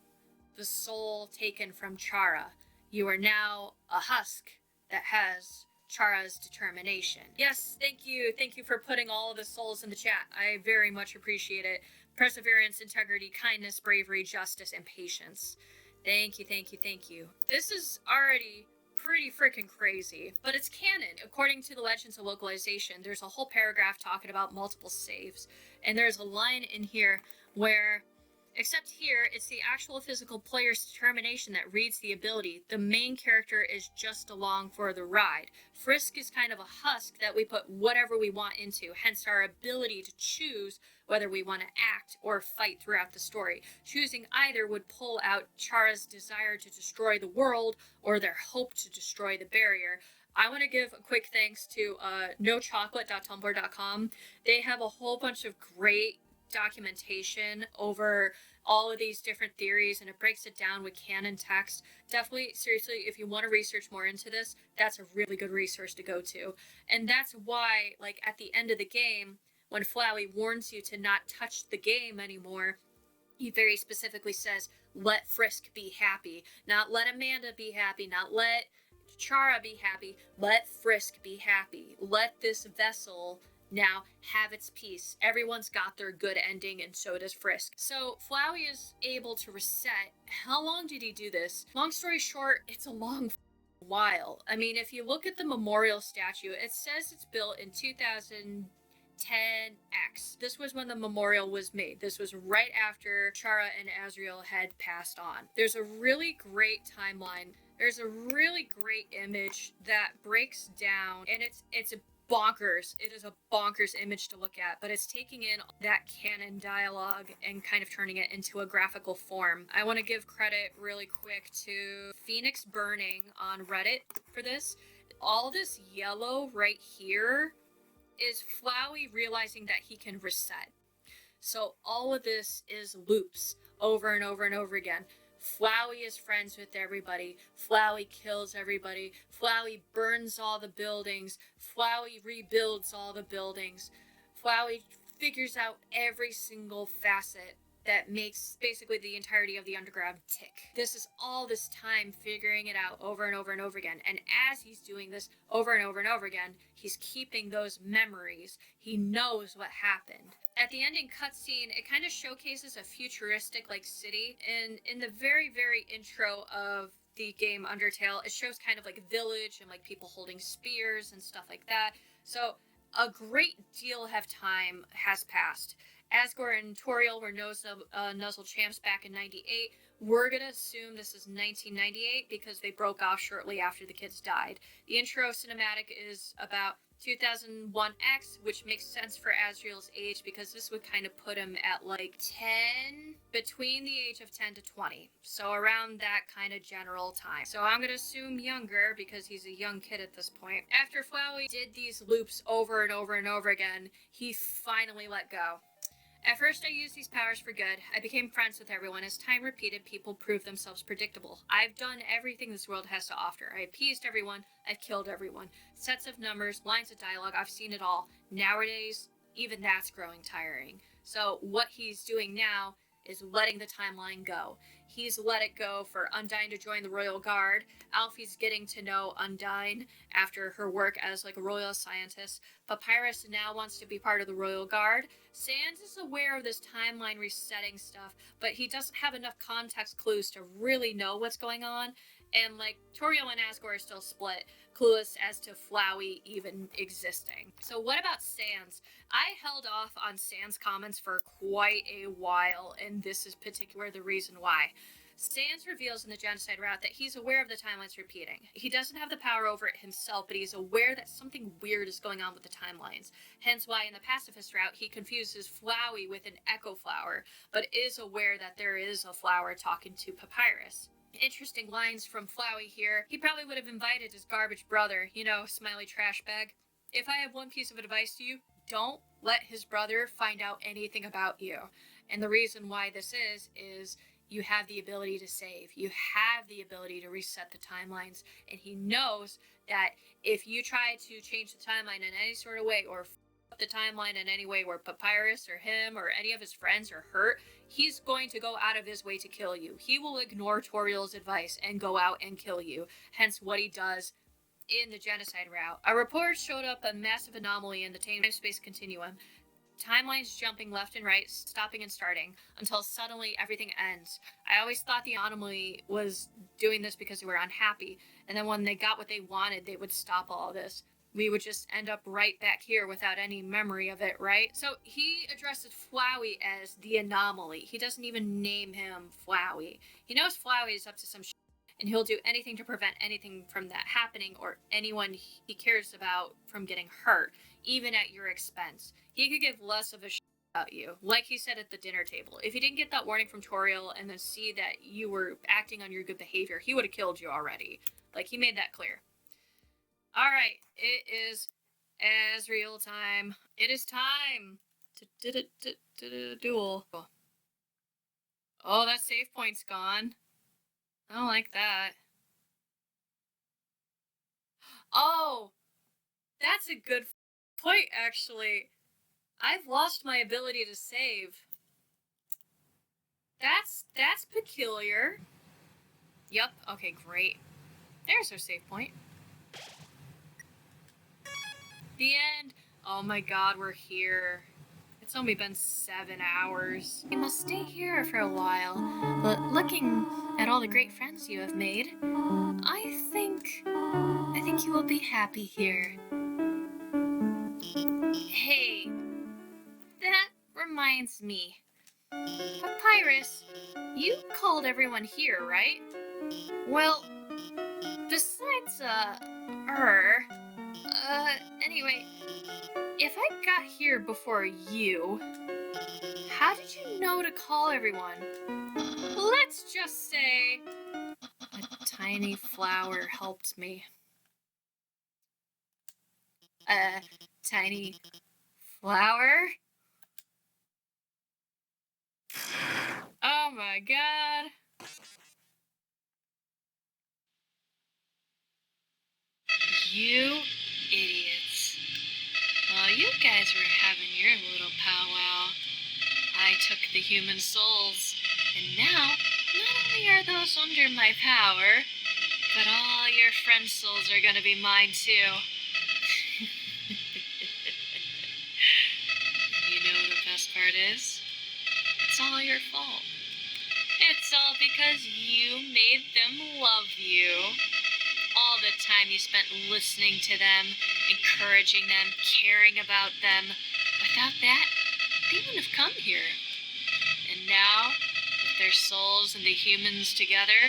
the soul taken from Chara. You are now a husk that has Chara's determination. Yes, thank you. Thank you for putting all of the souls in the chat. I very much appreciate it. Perseverance, integrity, kindness, bravery, justice, and patience. Thank you, thank you, thank you. This is already pretty freaking crazy, but it's canon. According to the Legends of Localization, there's a whole paragraph talking about multiple saves, and there's a line in here where, except here, it's the actual physical player's determination that reads the ability. The main character is just along for the ride. Frisk is kind of a husk that we put whatever we want into, hence our ability to choose whether we want to act or fight throughout the story. Choosing either would pull out Chara's desire to destroy the world or their hope to destroy the barrier. I want to give a quick thanks to nochocolate.tumblr.com. They have a whole bunch of great documentation over all of these different theories, and it breaks it down with canon text. Definitely, seriously, if you want to research more into this, that's a really good resource to go to. And that's why, like, at the end of the game, when Flowey warns you to not touch the game anymore, he very specifically says, let Frisk be happy. Not let Amanda be happy, not let Chara be happy, let Frisk be happy. Let this vessel now have its peace. Everyone's got their good ending, and so does Frisk. So Flowey is able to reset. How long did he do this? Long story short, it's a long while. I mean, if you look at the memorial statue, it says it's built in 2010X. This was when the memorial was made. This was right after Chara and Asriel had passed on. There's a really great timeline. There's a really great image that breaks down, and it's a bonkers. It is a bonkers image to look at, but it's taking in that canon dialogue and kind of turning it into a graphical form. I want to give credit really quick to Phoenix Burning on Reddit for this. All this yellow right here is Flowey realizing that he can reset. So all of this is loops over and over and over again. Flowey is friends with everybody. Flowey kills everybody. Flowey burns all the buildings. Flowey rebuilds all the buildings. Flowey figures out every single facet that makes basically the entirety of the underground tick. This is all this time figuring it out over and over and over again. And as he's doing this over and over and over again, he's keeping those memories. He knows what happened. At the ending cutscene, it kind of showcases a futuristic like city. And in the very, very intro of the game Undertale, it shows kind of like a village and like people holding spears and stuff like that. So a great deal of time has passed. Asgore and Toriel were Nuzzle champs back in 98. We're gonna assume this is 1998 because they broke off shortly after the kids died. The intro cinematic is about 2001X, which makes sense for Asriel's age because this would kind of put him at like 10, between the age of 10 to 20. So around that kind of general time. So I'm going to assume younger because he's a young kid at this point. After Flowey did these loops over and over and over again, he finally let go. At first, I used these powers for good. I became friends with everyone. As time repeated, people proved themselves predictable. I've done everything this world has to offer. I appeased everyone. I've killed everyone. Sets of numbers, lines of dialogue, I've seen it all. Nowadays, even that's growing tiring. So what he's doing now is letting the timeline go. He's let it go for Undyne to join the Royal Guard. Alfie's getting to know Undyne after her work as like a royal scientist. Papyrus now wants to be part of the Royal Guard. Sans is aware of this timeline resetting stuff, but he doesn't have enough context clues to really know what's going on. And like Toriel and Asgore are still split, clueless as to Flowey even existing. So what about Sans? I held off on Sans comments for quite a while, and this is particular the reason why. Sans reveals in the genocide route that he's aware of the timelines repeating. He doesn't have the power over it himself, but he's aware that something weird is going on with the timelines. Hence why in the pacifist route he confuses Flowey with an echo flower, but is aware that there is a flower talking to Papyrus. Interesting lines from Flowey here. He probably would have invited his garbage brother, you know, smiley trash bag. If I have one piece of advice to you, don't let his brother find out anything about you. And the reason why this is you have the ability to save. You have the ability to reset the timelines. And he knows that if you try to change the timeline in any sort of way or f up the timeline in any way where Papyrus or him or any of his friends are hurt, he's going to go out of his way to kill you. He will ignore Toriel's advice and go out and kill you. Hence what he does in the genocide route. A report showed up a massive anomaly in the time-space continuum. Timelines jumping left and right, stopping and starting, until suddenly everything ends. I always thought the anomaly was doing this because they were unhappy, and then when they got what they wanted, they would stop all this. We would just end up right back here without any memory of it, right? So he addresses Flowey as the anomaly. He doesn't even name him Flowey. He knows Flowey is up to some shit, and he'll do anything to prevent anything from that happening or anyone he cares about from getting hurt, even at your expense. He could give less of a shit about you, like he said at the dinner table. If he didn't get that warning from Toriel and then see that you were acting on your good behavior, he would have killed you already. Like, he made that clear. Alright, it is Asriel time. It is time to duel. Oh, that save point's gone. I don't like that. Oh, that's a good point, actually. I've lost my ability to save. That's peculiar. Yep, okay, great. There's our save point. The end. Oh my god, we're here. It's only been 7 hours. You must stay here for a while, but looking at all the great friends you have made, I think you will be happy here. Hey, that reminds me. Papyrus, you called everyone here, right? Well, besides, anyway, if I got here before you, how did you know to call everyone? Let's just say a tiny flower helped me. A tiny flower? Oh my god. You idiots. While you guys were having your little powwow, I took the human souls, and now, not only are those under my power, but all your friend souls are gonna be mine too. You know what the best part is? It's all your fault. It's all because you made them love you. All the time you spent listening to them, encouraging them, caring about them. Without that, they wouldn't have come here. And now, with their souls and the humans together,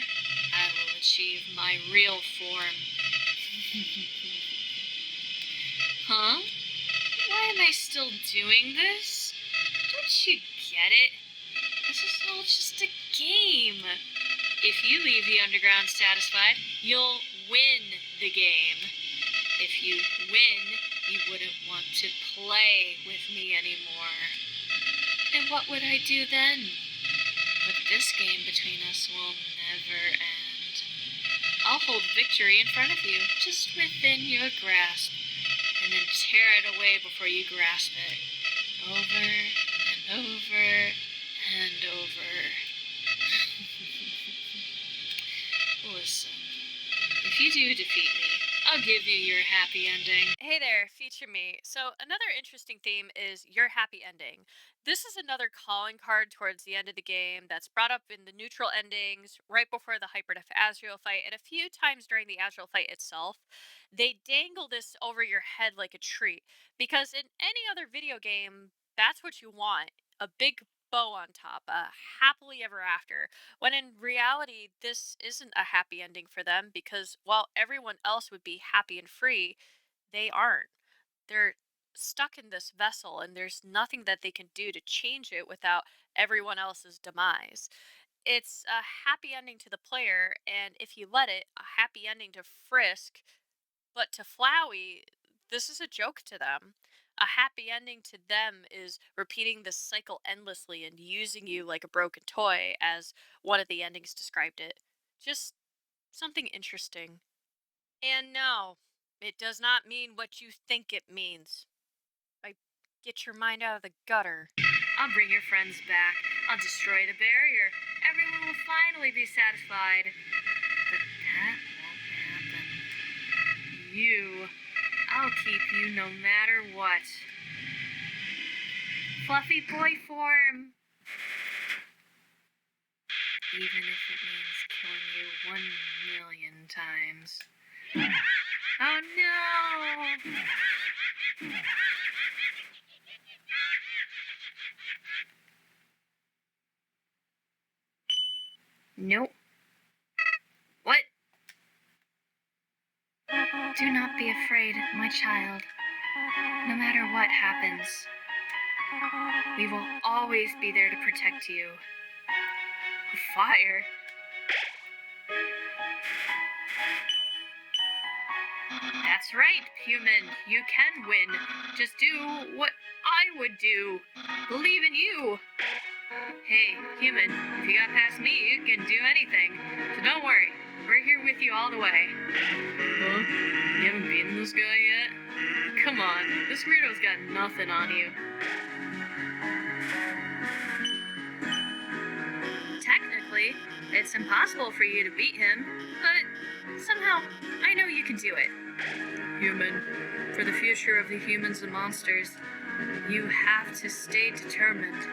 I will achieve my real form. Huh? Why am I still doing this? Don't you get it? This is all just a game. If you leave the underground satisfied, you'll win the game. If you win, you wouldn't want to play with me anymore. And what would I do then? But this game between us will never end. I'll hold victory in front of you, just within your grasp, and then tear it away before you grasp it. Over and over hand over. Listen, if you do defeat me, I'll give you your happy ending. Hey there, feature me. So, another interesting theme is your happy ending. This is another calling card towards the end of the game that's brought up in the neutral endings, right before the Hyperdeath-Asriel fight, and a few times during the Asriel fight itself. They dangle this over your head like a treat, because in any other video game, that's what you want, a big bow on top, a happily ever after. When in reality, this isn't a happy ending for them because while everyone else would be happy and free, they aren't. They're stuck in this vessel and there's nothing that they can do to change it without everyone else's demise. It's a happy ending to the player, and if you let it, a happy ending to Frisk, but to Flowey, this is a joke to them. A happy ending to them is repeating this cycle endlessly and using you like a broken toy, as one of the endings described it. Just something interesting. And no, it does not mean what you think it means. Get your mind out of the gutter. I'll bring your friends back. I'll destroy the barrier. Everyone will finally be satisfied. But that won't happen. I'll keep you no matter what. Fluffy boy form. Even if it means killing you 1,000,000 times. Oh no! Nope. What? Do not be afraid, my child. No matter what happens, we will always be there to protect you. Fire? That's right, human. You can win. Just do what I would do. Believe in you. Hey, human, if you got past me, you can do anything. So don't worry. We're here with you all the way. Huh? You haven't beaten this guy yet? Come on, this weirdo's got nothing on you. Technically, it's impossible for you to beat him, but somehow, I know you can do it. Human, for the future of the humans and monsters, you have to stay determined.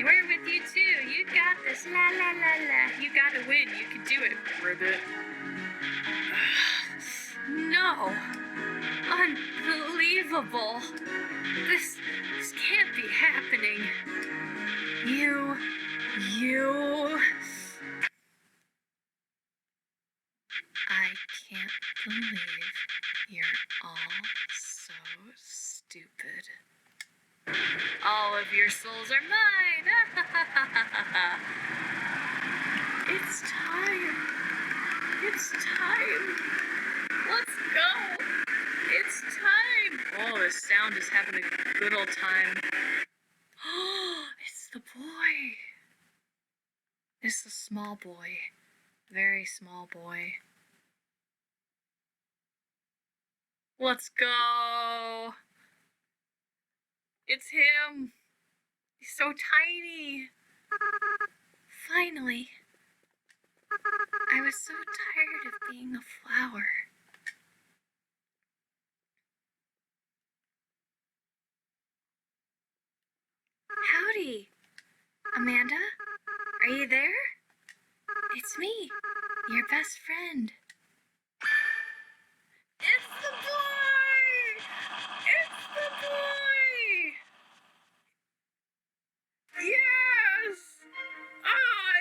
We're with you too. You got this. La la la la. You gotta win. You can do it, Ribbit. No. Unbelievable. This can't be happening. You. I can't believe you're all so stupid. All of your souls are mine! It's time. It's time. Let's go. It's time. Oh, the sound is having a good old time. Oh, it's the boy. It's the small boy. Very small boy. Let's go. It's him. He's so tiny. Finally. I was so tired of being a flower. Howdy. Amanda? Are you there? It's me, your best friend. It's the boy! It's the boy! Yes!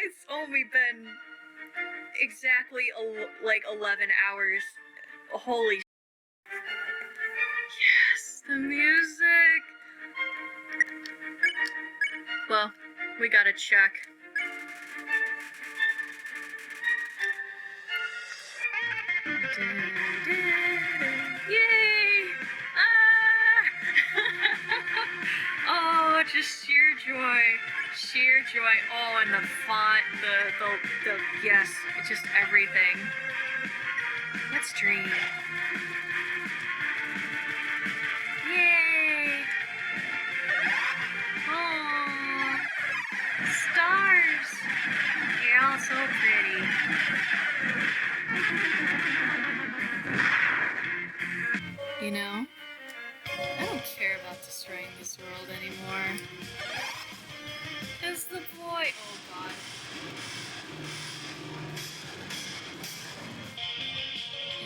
It's only been exactly 11 hours. Holy yes, the music! Well, we gotta check. Yay! Oh, just sheer joy. Sheer joy. Oh, and the font, the yes, it's just everything. Let's dream. Yay! Oh. You know, I don't care about destroying this world anymore. As the boy... Oh, God.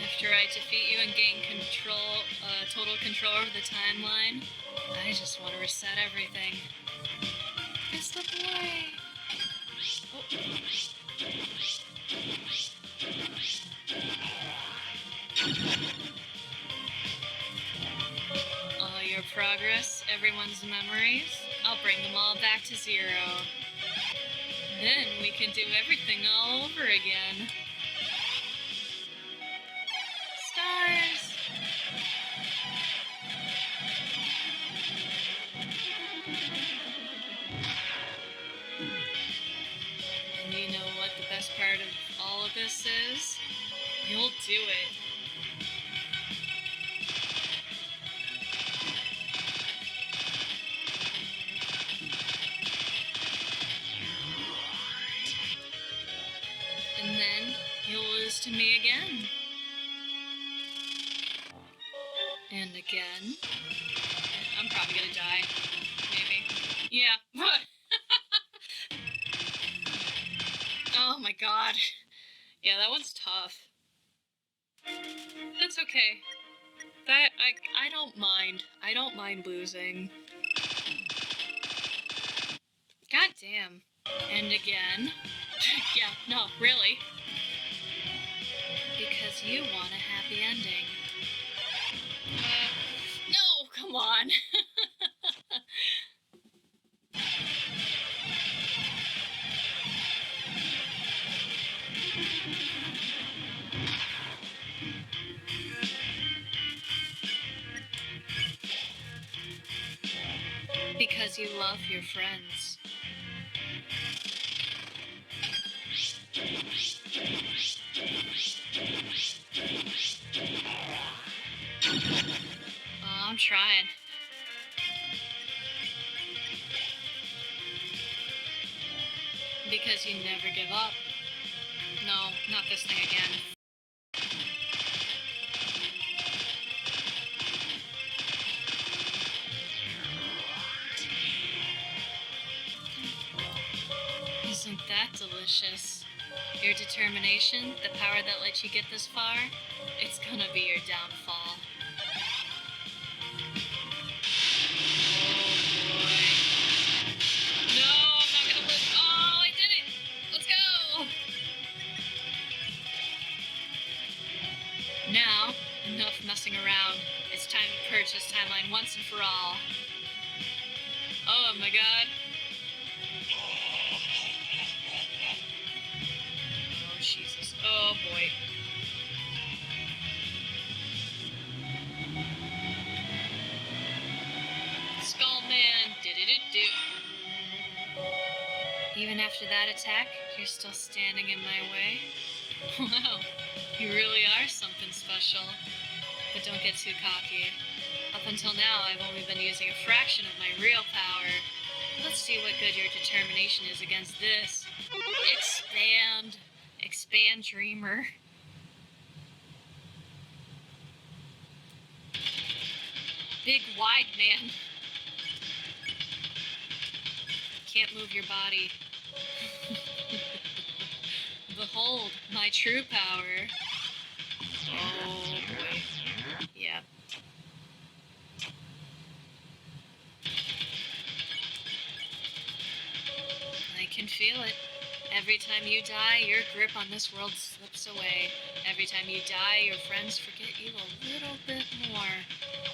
After I defeat you and gain total control over the timeline, I just want to reset everything. It's the boy. Oh. All your progress, everyone's memories, I'll bring them all back to zero. Then we can do everything all over again. Stars! And you know what the best part of all of this is? You'll do it. And then you'll lose to me again. And again. I'm probably gonna die. Maybe. Yeah. Oh my god. Yeah, that one's tough. That's okay. I don't mind. I don't mind losing. God damn. And again. Yeah, no, really. Because you want a happy ending. No, come on. Because you love your friends. Oh, I'm trying. Because you never give up. No, not this thing again. Isn't that delicious? Your determination, the power that let you get this far, it's gonna be your downfall. Oh boy. No, I'm not gonna live. Oh, I did it! Let's go! Now, enough messing around. It's time to purge this timeline once and for all. Oh my god. Oh, Jesus. Oh, boy. Skullman. Do-do-do-do. Even after that attack, you're still standing in my way? Wow, you really are something special. But don't get too cocky. Up until now, I've only been using a fraction of my real power. Let's see what good your determination is against this. Expand. Expand, dreamer. Big, wide man. Can't move your body. Behold, my true power. Oh, boy. Yeah. I can feel it. Every time you die, your grip on this world slips away. Every time you die, your friends forget you a little bit more.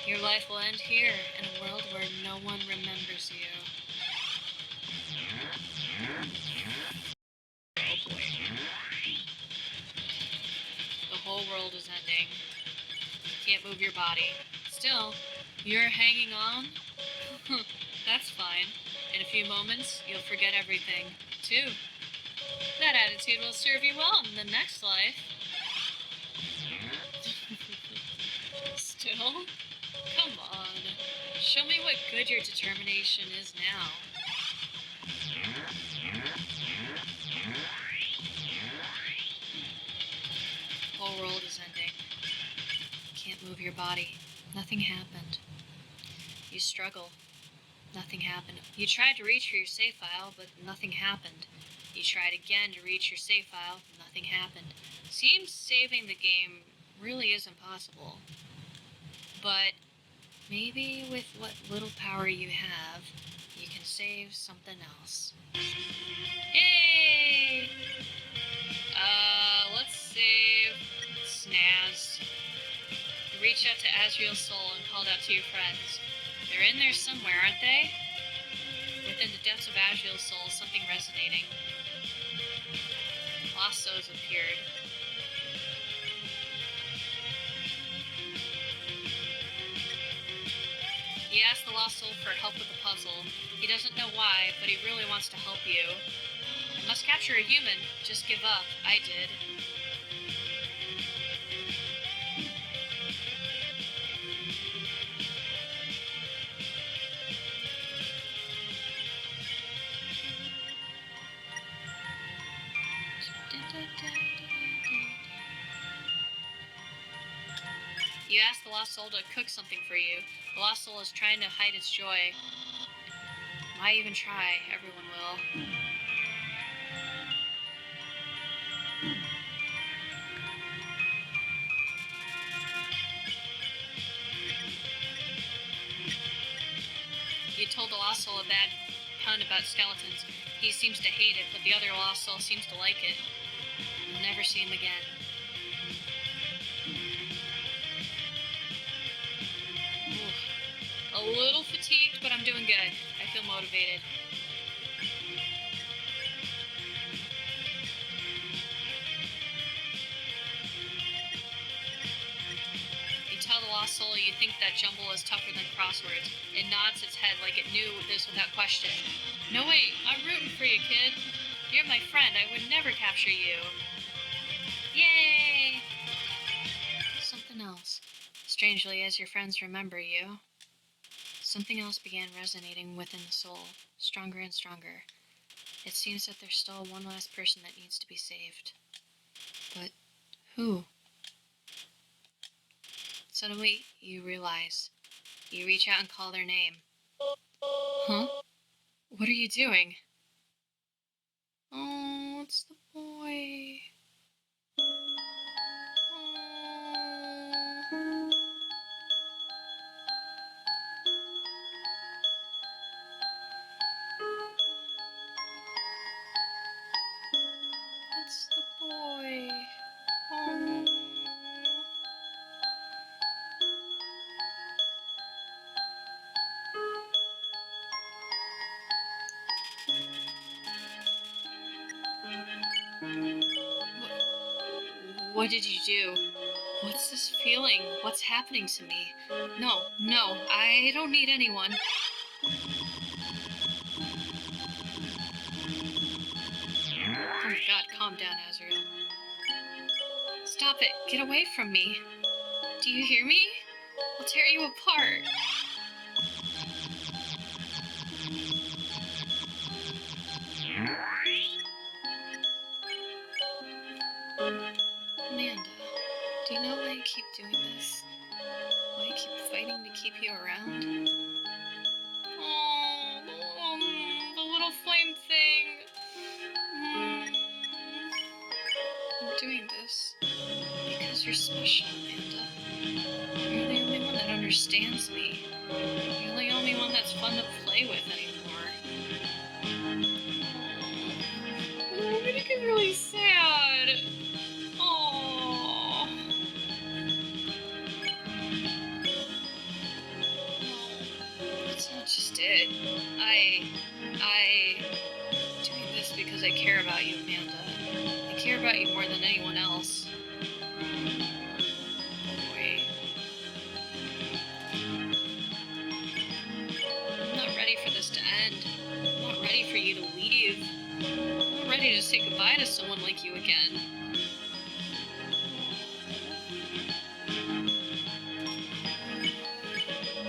Your life will end here, in a world where no one remembers you. Oh boy. The whole world is ending. Can't move your body. Still, you're hanging on? That's fine. In a few moments, you'll forget everything, too. That attitude will serve you well in the next life. Still? Come on. Show me what good your determination is now. The whole world is ending. Can't move your body. Nothing happened. You struggle. Nothing happened. You tried to reach for your save file, but nothing happened. You tried again to reach your save file, nothing happened. Seems saving the game really is impossible. But maybe with what little power you have, you can save something else. Yay! Let's save Snaz. You reached out to Asriel's soul and called out to your friends. They're in there somewhere, aren't they? Within the depths of Asriel's soul, something resonating. Lost souls appeared. You ask the lost soul for help with the puzzle. He doesn't know why, but he really wants to help you. I must capture a human. Just give up. I did. You ask the lost soul to cook something for you. The lost soul is trying to hide its joy. Why even try? Everyone will. You told the lost soul a bad pun about skeletons. He seems to hate it, but the other lost soul seems to like it. You'll never see him again. A little fatigued, but I'm doing good. I feel motivated. You tell the lost soul you think that jumble is tougher than crosswords. It nods its head like it knew this without question. No, wait, I'm rooting for you, kid. You're my friend. I would never capture you. Yay! Something else. Strangely, as your friends remember you, something else began resonating within the soul, stronger and stronger. It seems that there's still one last person that needs to be saved. But who? Suddenly, you realize. You reach out and call their name. Huh? What are you doing? Oh, it's the boy. Oh. It's the boy. Oh. What did you do? What's this feeling? What's happening to me? No, I don't need anyone. Oh my god, calm down, Asriel. Stop it, get away from me. Do you hear me? I'll tear you apart. Amanda, do you know why I keep doing this? Why I keep fighting to keep you around? Oh, the little flame thing. I'm doing this because you're special, Amanda. You're the only one that understands me. You're the only one that's fun to play with anymore. Oh, I'm gonna get really sad. Oh. That's not just it. I doing this because I care about you, Amanda. I care about you more than anyone else. Boy. I'm not ready for this to end. I'm not ready for you to leave. I'm not ready to say goodbye to someone like you again.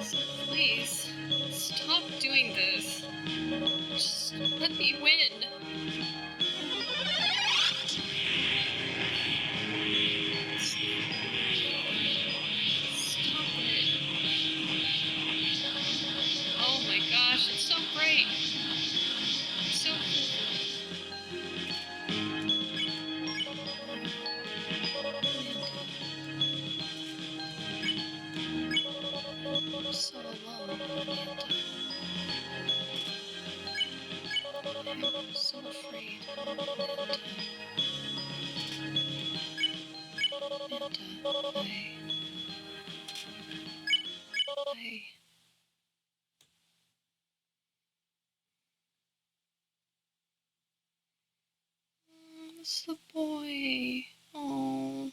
So please, stop doing this. Just let me win. Stop it. It's the boy. Oh,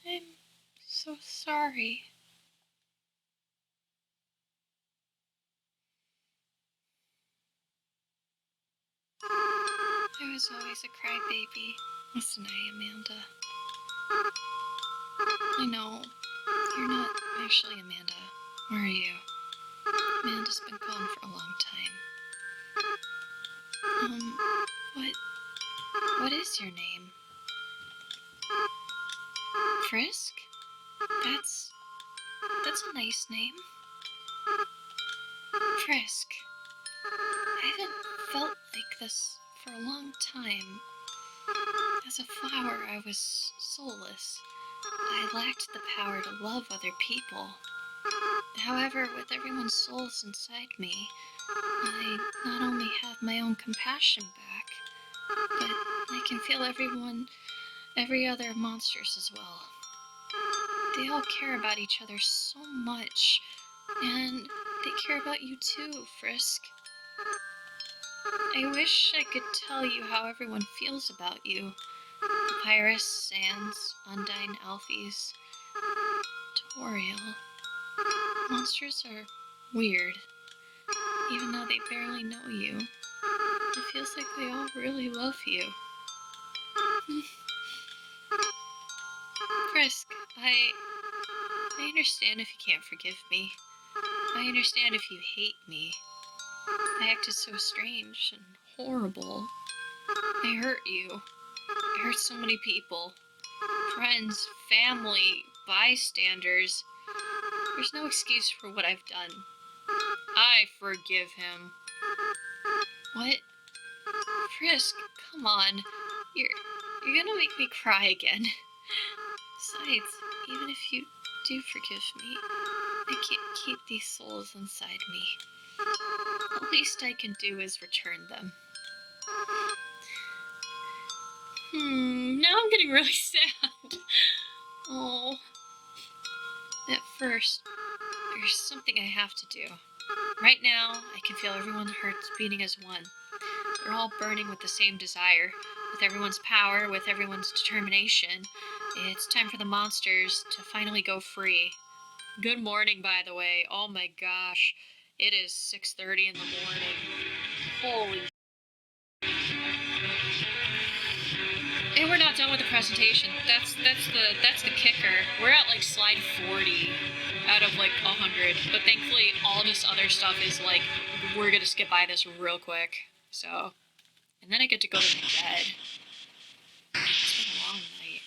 I'm so sorry. I was always a crybaby, wasn't I, Amanda? I know. You're not actually Amanda, are you? Amanda's been gone for a long time. What? What is your name? Frisk? That's a nice name. Frisk. I haven't felt like this for a long time. As a flower, I was soulless. I lacked the power to love other people. However, with everyone's souls inside me, I not only have my own compassion back, but I can feel every other monsters as well. They all care about each other so much, and they care about you too, Frisk. I wish I could tell you how everyone feels about you. Papyrus, Sands, Undine, Alphys, Toriel. Monsters are weird. Even though they barely know you, it feels like they all really love you. Frisk, I understand if you can't forgive me. I understand if you hate me. I acted so strange and horrible. I hurt you. I hurt so many people. Friends, family, bystanders. There's no excuse for what I've done. I forgive him. What? Frisk, come on. You're gonna make me cry again. Besides, even if you do forgive me, I can't keep these souls inside me. The least I can do is return them. Now I'm getting really sad. Oh. At first, there's something I have to do. Right now, I can feel everyone's hearts beating as one. They're all burning with the same desire, with everyone's power, with everyone's determination. It's time for the monsters to finally go free. Good morning, by the way. Oh my gosh. It is 6:30 in the morning. Holy. And we're not done with the presentation. That's the kicker. We're at like slide 40 out of like 100. But thankfully all this other stuff is like, we're gonna skip by this real quick. So, and then I get to go to bed. It's been a long night.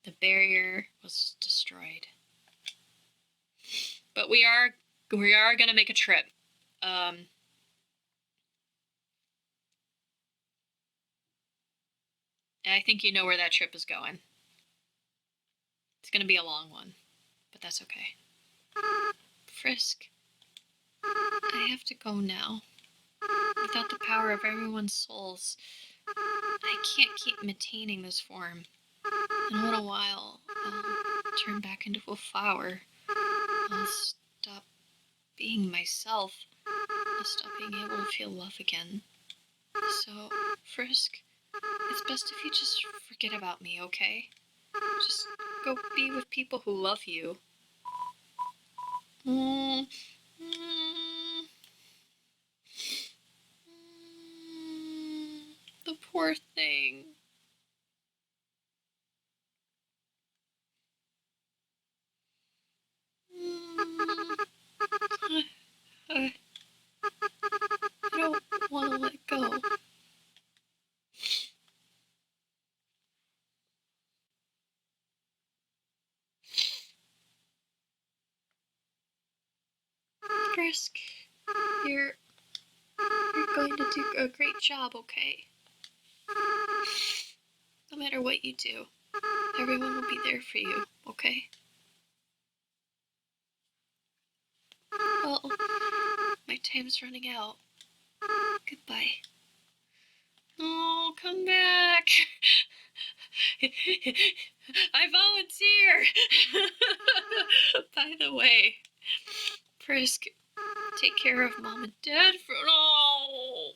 The barrier was destroyed. But we are gonna make a trip. And I think you know where that trip is going. It's gonna be a long one, but that's okay. Frisk, I have to go now. Without the power of everyone's souls, I can't keep maintaining this form. In a little while, I'll turn back into a flower. I'll stop being myself. I'll stop being able to feel love again. So, Frisk, it's best if you just forget about me, okay? Just go be with people who love you. The poor thing. I don't want to let go. Frisk, you're going to do a great job, okay? No matter what you do, everyone will be there for you, okay? Well, my time's running out. Goodbye. Oh, come back! I volunteer! By the way, Frisk, take care of Mom and Dad for... No!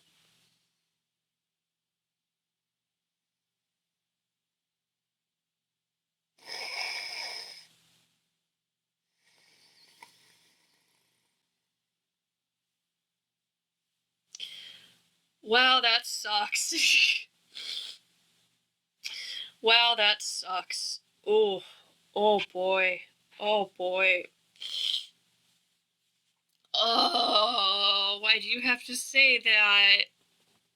Wow, that sucks. Wow, that sucks. Oh, oh boy. Oh boy. Oh, why do you have to say that?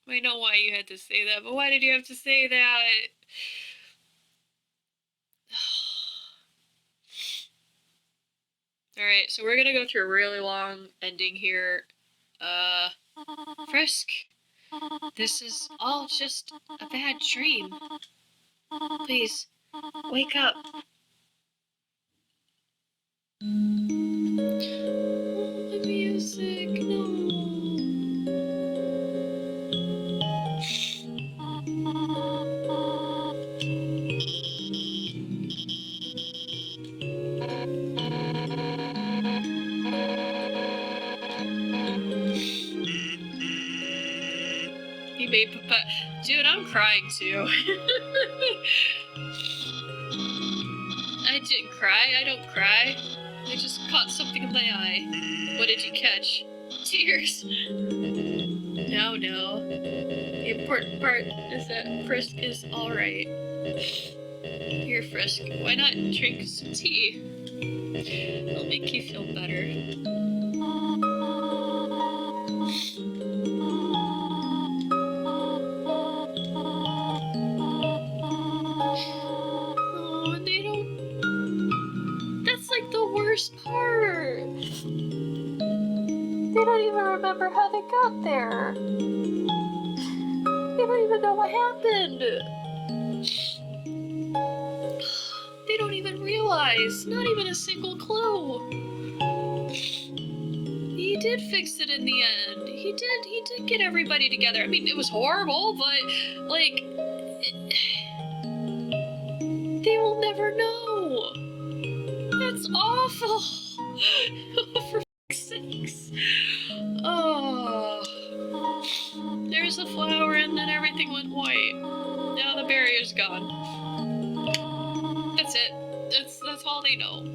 I know why you had to say that, but why did you have to say that? Alright, so we're gonna go through a really long ending here. Frisk, this is all just a bad dream. Please, wake up. Oh, the music, no. He made Papa. Dude, I'm crying too. I didn't cry. I don't cry. I just caught something in my eye. What did you catch? Tears. No, no. The important part is that Frisk is alright. Here, Frisk, why not drink some tea? It'll make you feel better. Oh, and they don't... That's like the worst part. They don't even remember how they got there. They don't even know what happened. They don't even realize. Not even a single clue. He did fix it in the end. He did get everybody together. I mean, it was horrible, but, like, they will never know. That's awful. For fuck's sakes. Oh. There's a flower and then everything went white. Now the barrier's gone. That's it. That's all they know.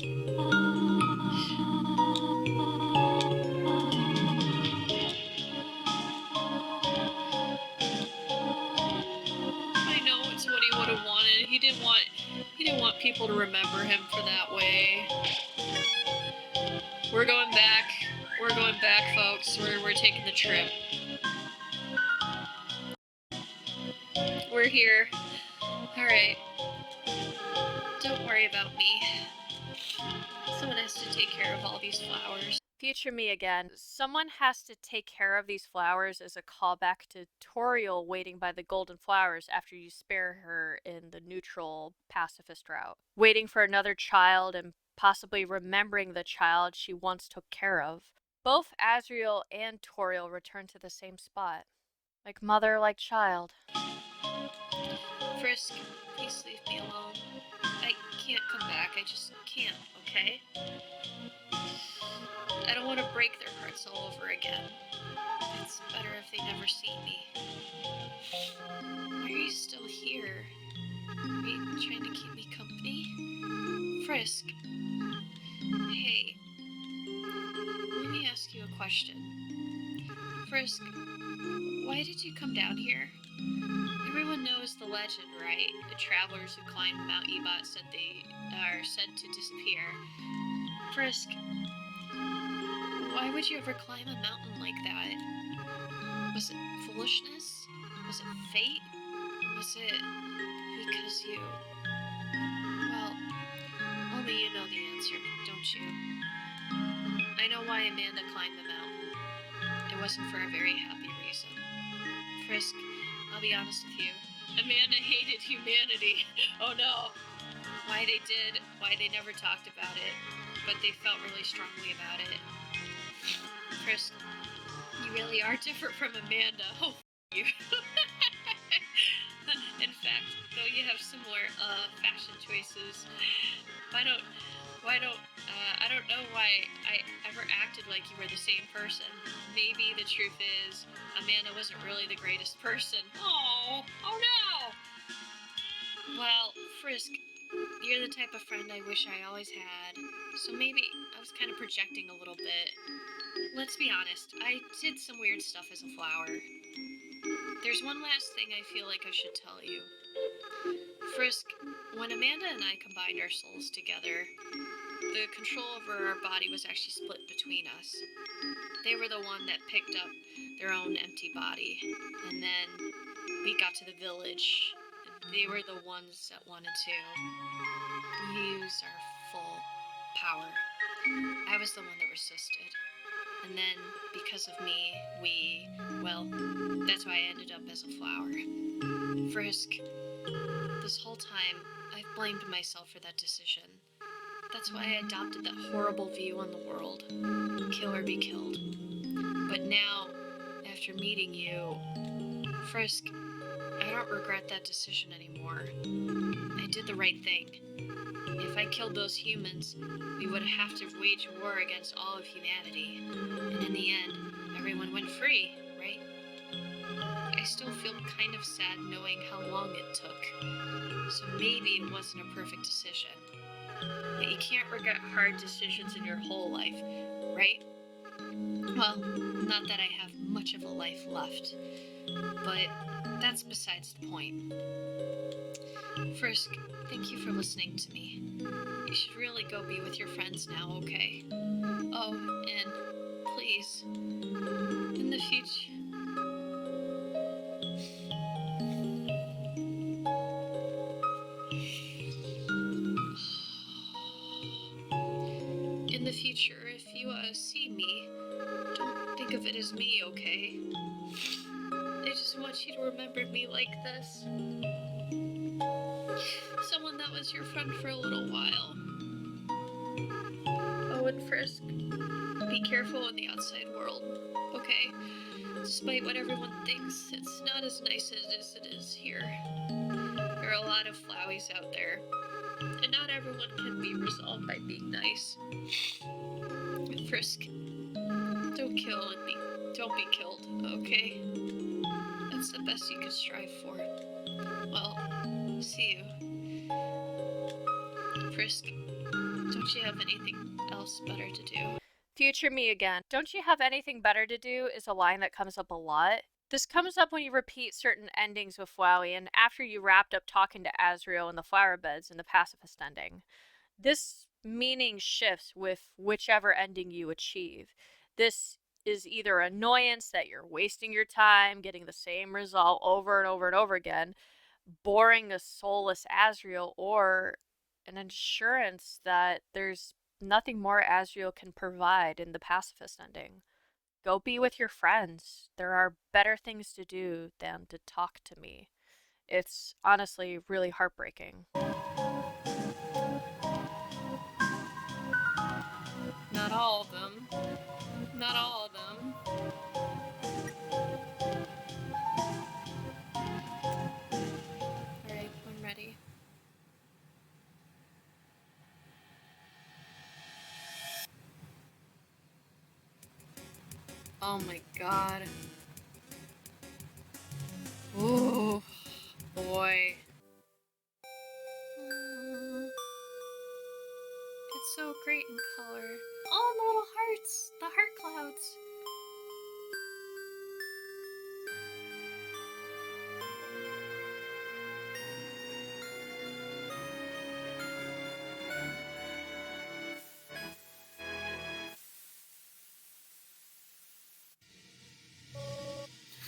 I know it's what he would have wanted. He didn't want people to remember him for that way. We're going back. We're going back, folks. We're taking the trip. We're here. Alright. Don't worry about me. Someone has to take care of all these flowers. Future me again. Someone has to take care of these flowers as a callback to Toriel waiting by the golden flowers after you spare her in the neutral pacifist route. Waiting for another child and possibly remembering the child she once took care of. Both Asriel and Toriel return to the same spot. Like mother, like child. Frisk, please leave me alone. I can't come back. I just can't, okay? I don't want to break their hearts all over again. It's better if they never see me. Why are you still here? Are you trying to keep me company? Frisk. Hey. Let me ask you a question. Frisk, why did you come down here? Everyone knows the legend, right? The travelers who climbed Mount Ebot said they are said to disappear. Frisk, why would you ever climb a mountain like that? Was it foolishness? Was it fate? Was it because you... Well, only you know the answer, don't you? I know why Amanda climbed the mountain. It wasn't for a very happy reason. Frisk, I'll be honest with you. Amanda hated humanity. Oh no. Why they did, why they never talked about it, but they felt really strongly about it. Frisk, you really are different from Amanda. Oh, you. In fact, though you have similar fashion choices, I don't know why I ever acted like you were the same person. Maybe the truth is, Amanda wasn't really the greatest person. Oh no! Well, Frisk, you're the type of friend I wish I always had. So maybe I was kind of projecting a little bit. Let's be honest, I did some weird stuff as a flower. There's one last thing I feel like I should tell you. Frisk, when Amanda and I combined our souls together, the control over our body was actually split between us. They were the one that picked up their own empty body, and then we got to the village. They were the ones that wanted to use our full power. I was the one that resisted. And then, because of me, that's why I ended up as a flower. Frisk, this whole time, I've blamed myself for that decision. That's why I adopted that horrible view on the world. Kill or be killed. But now, after meeting you, Frisk, I don't regret that decision anymore. I did the right thing. If I killed those humans, we would have to wage war against all of humanity. And in the end, everyone went free, right? I still feel kind of sad knowing how long it took. So maybe it wasn't a perfect decision. But you can't regret hard decisions in your whole life, right? Well, not that I have much of a life left. But that's besides the point. Frisk, thank you for listening to me. You should really go be with your friends now, okay? Oh, and please, in the future... In the future, if you see me, don't think of it as me, okay? I just want you to remember me like this. Someone that was your friend for a little while. Oh, and Frisk, be careful in the outside world, okay? Despite what everyone thinks, it's not as nice as it is here. There are a lot of Floweys out there, and not everyone can be resolved by being nice. Frisk, don't kill and don't be killed, okay? That's the best you can strive for. Well, see you. Frisk, don't you have anything else better to do? Future me again. Don't you have anything better to do is a line that comes up a lot. This comes up when you repeat certain endings with Flowey and after you wrapped up talking to Asriel in the flower beds in the pacifist ending. This meaning shifts with whichever ending you achieve. This is either annoyance that you're wasting your time getting the same result over and over and over again, boring a soulless Asriel, or an assurance that there's nothing more Asriel can provide in the pacifist ending. Go be with your friends. There are better things to do than to talk to me. It's honestly really heartbreaking. Not all of them. Not all of them. Alright, I'm ready. Oh my god. Oh, boy. It's so great in color. Oh, the little hearts! The heart clouds!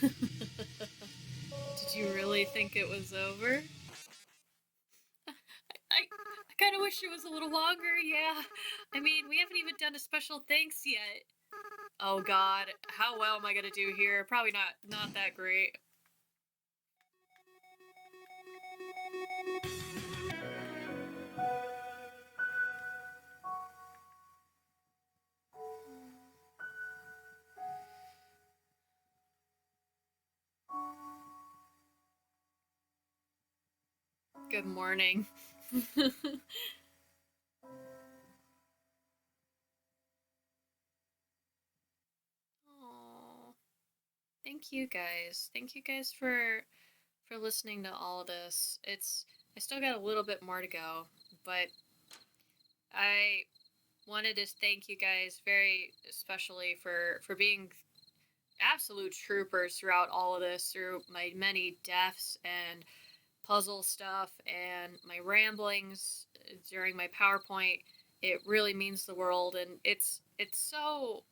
Did you really think it was over? I kind of wish it was a little longer, yeah. I mean, we haven't even done a special thanks yet. Oh god, how well am I gonna do here? Probably not that great. Good morning. Aww. Thank you guys. Thank you guys for listening to all of this. I still got a little bit more to go, but I wanted to thank you guys very especially for being absolute troopers throughout all of this, through my many deaths and puzzle stuff and my ramblings during my PowerPoint. It really means the world, and it's so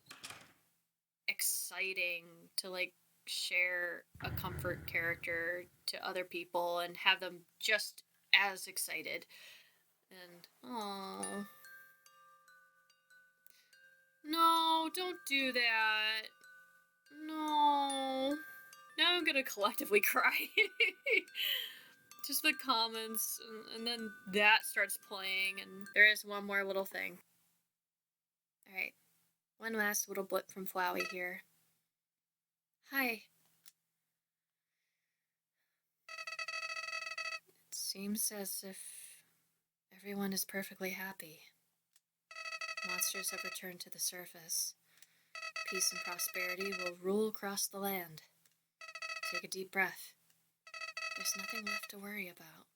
exciting to like share a comfort character to other people and have them just as excited. And oh no, don't do that. No. Now I'm gonna collectively cry. Just the comments, and then that starts playing, and there is one more little thing. Alright, one last little blip from Flowey here. Hi. It seems as if everyone is perfectly happy. Monsters have returned to the surface. Peace and prosperity will rule across the land. Take a deep breath. There's nothing left to worry about.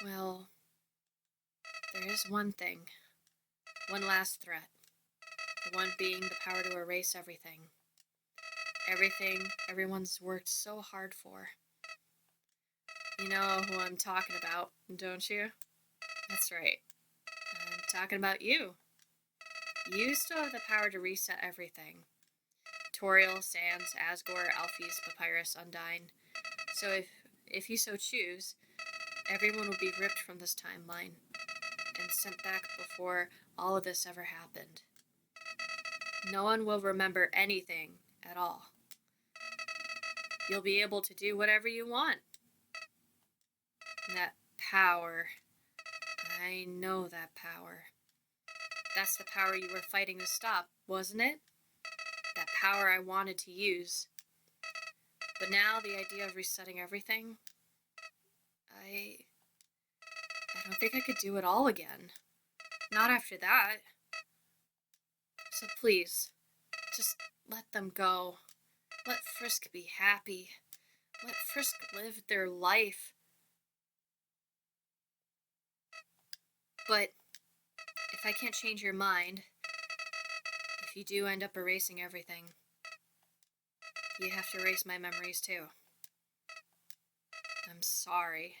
Well, there is one thing. One last threat. The one being the power to erase everything. Everything everyone's worked so hard for. You know who I'm talking about, don't you? That's right. I'm talking about you. You still have the power to reset everything. Toriel, Sans, Asgore, Alphys, Papyrus, Undyne. So if you so choose, everyone will be ripped from this timeline and sent back before all of this ever happened. No one will remember anything at all. You'll be able to do whatever you want. And that power, I know that power. That's the power you were fighting to stop, wasn't it? That power I wanted to use. But now the idea of resetting everything, I don't think I could do it all again. Not after that. So please, just let them go. Let Frisk be happy. Let Frisk live their life. But if I can't change your mind, if you do end up erasing everything, you have to erase my memories too. I'm sorry.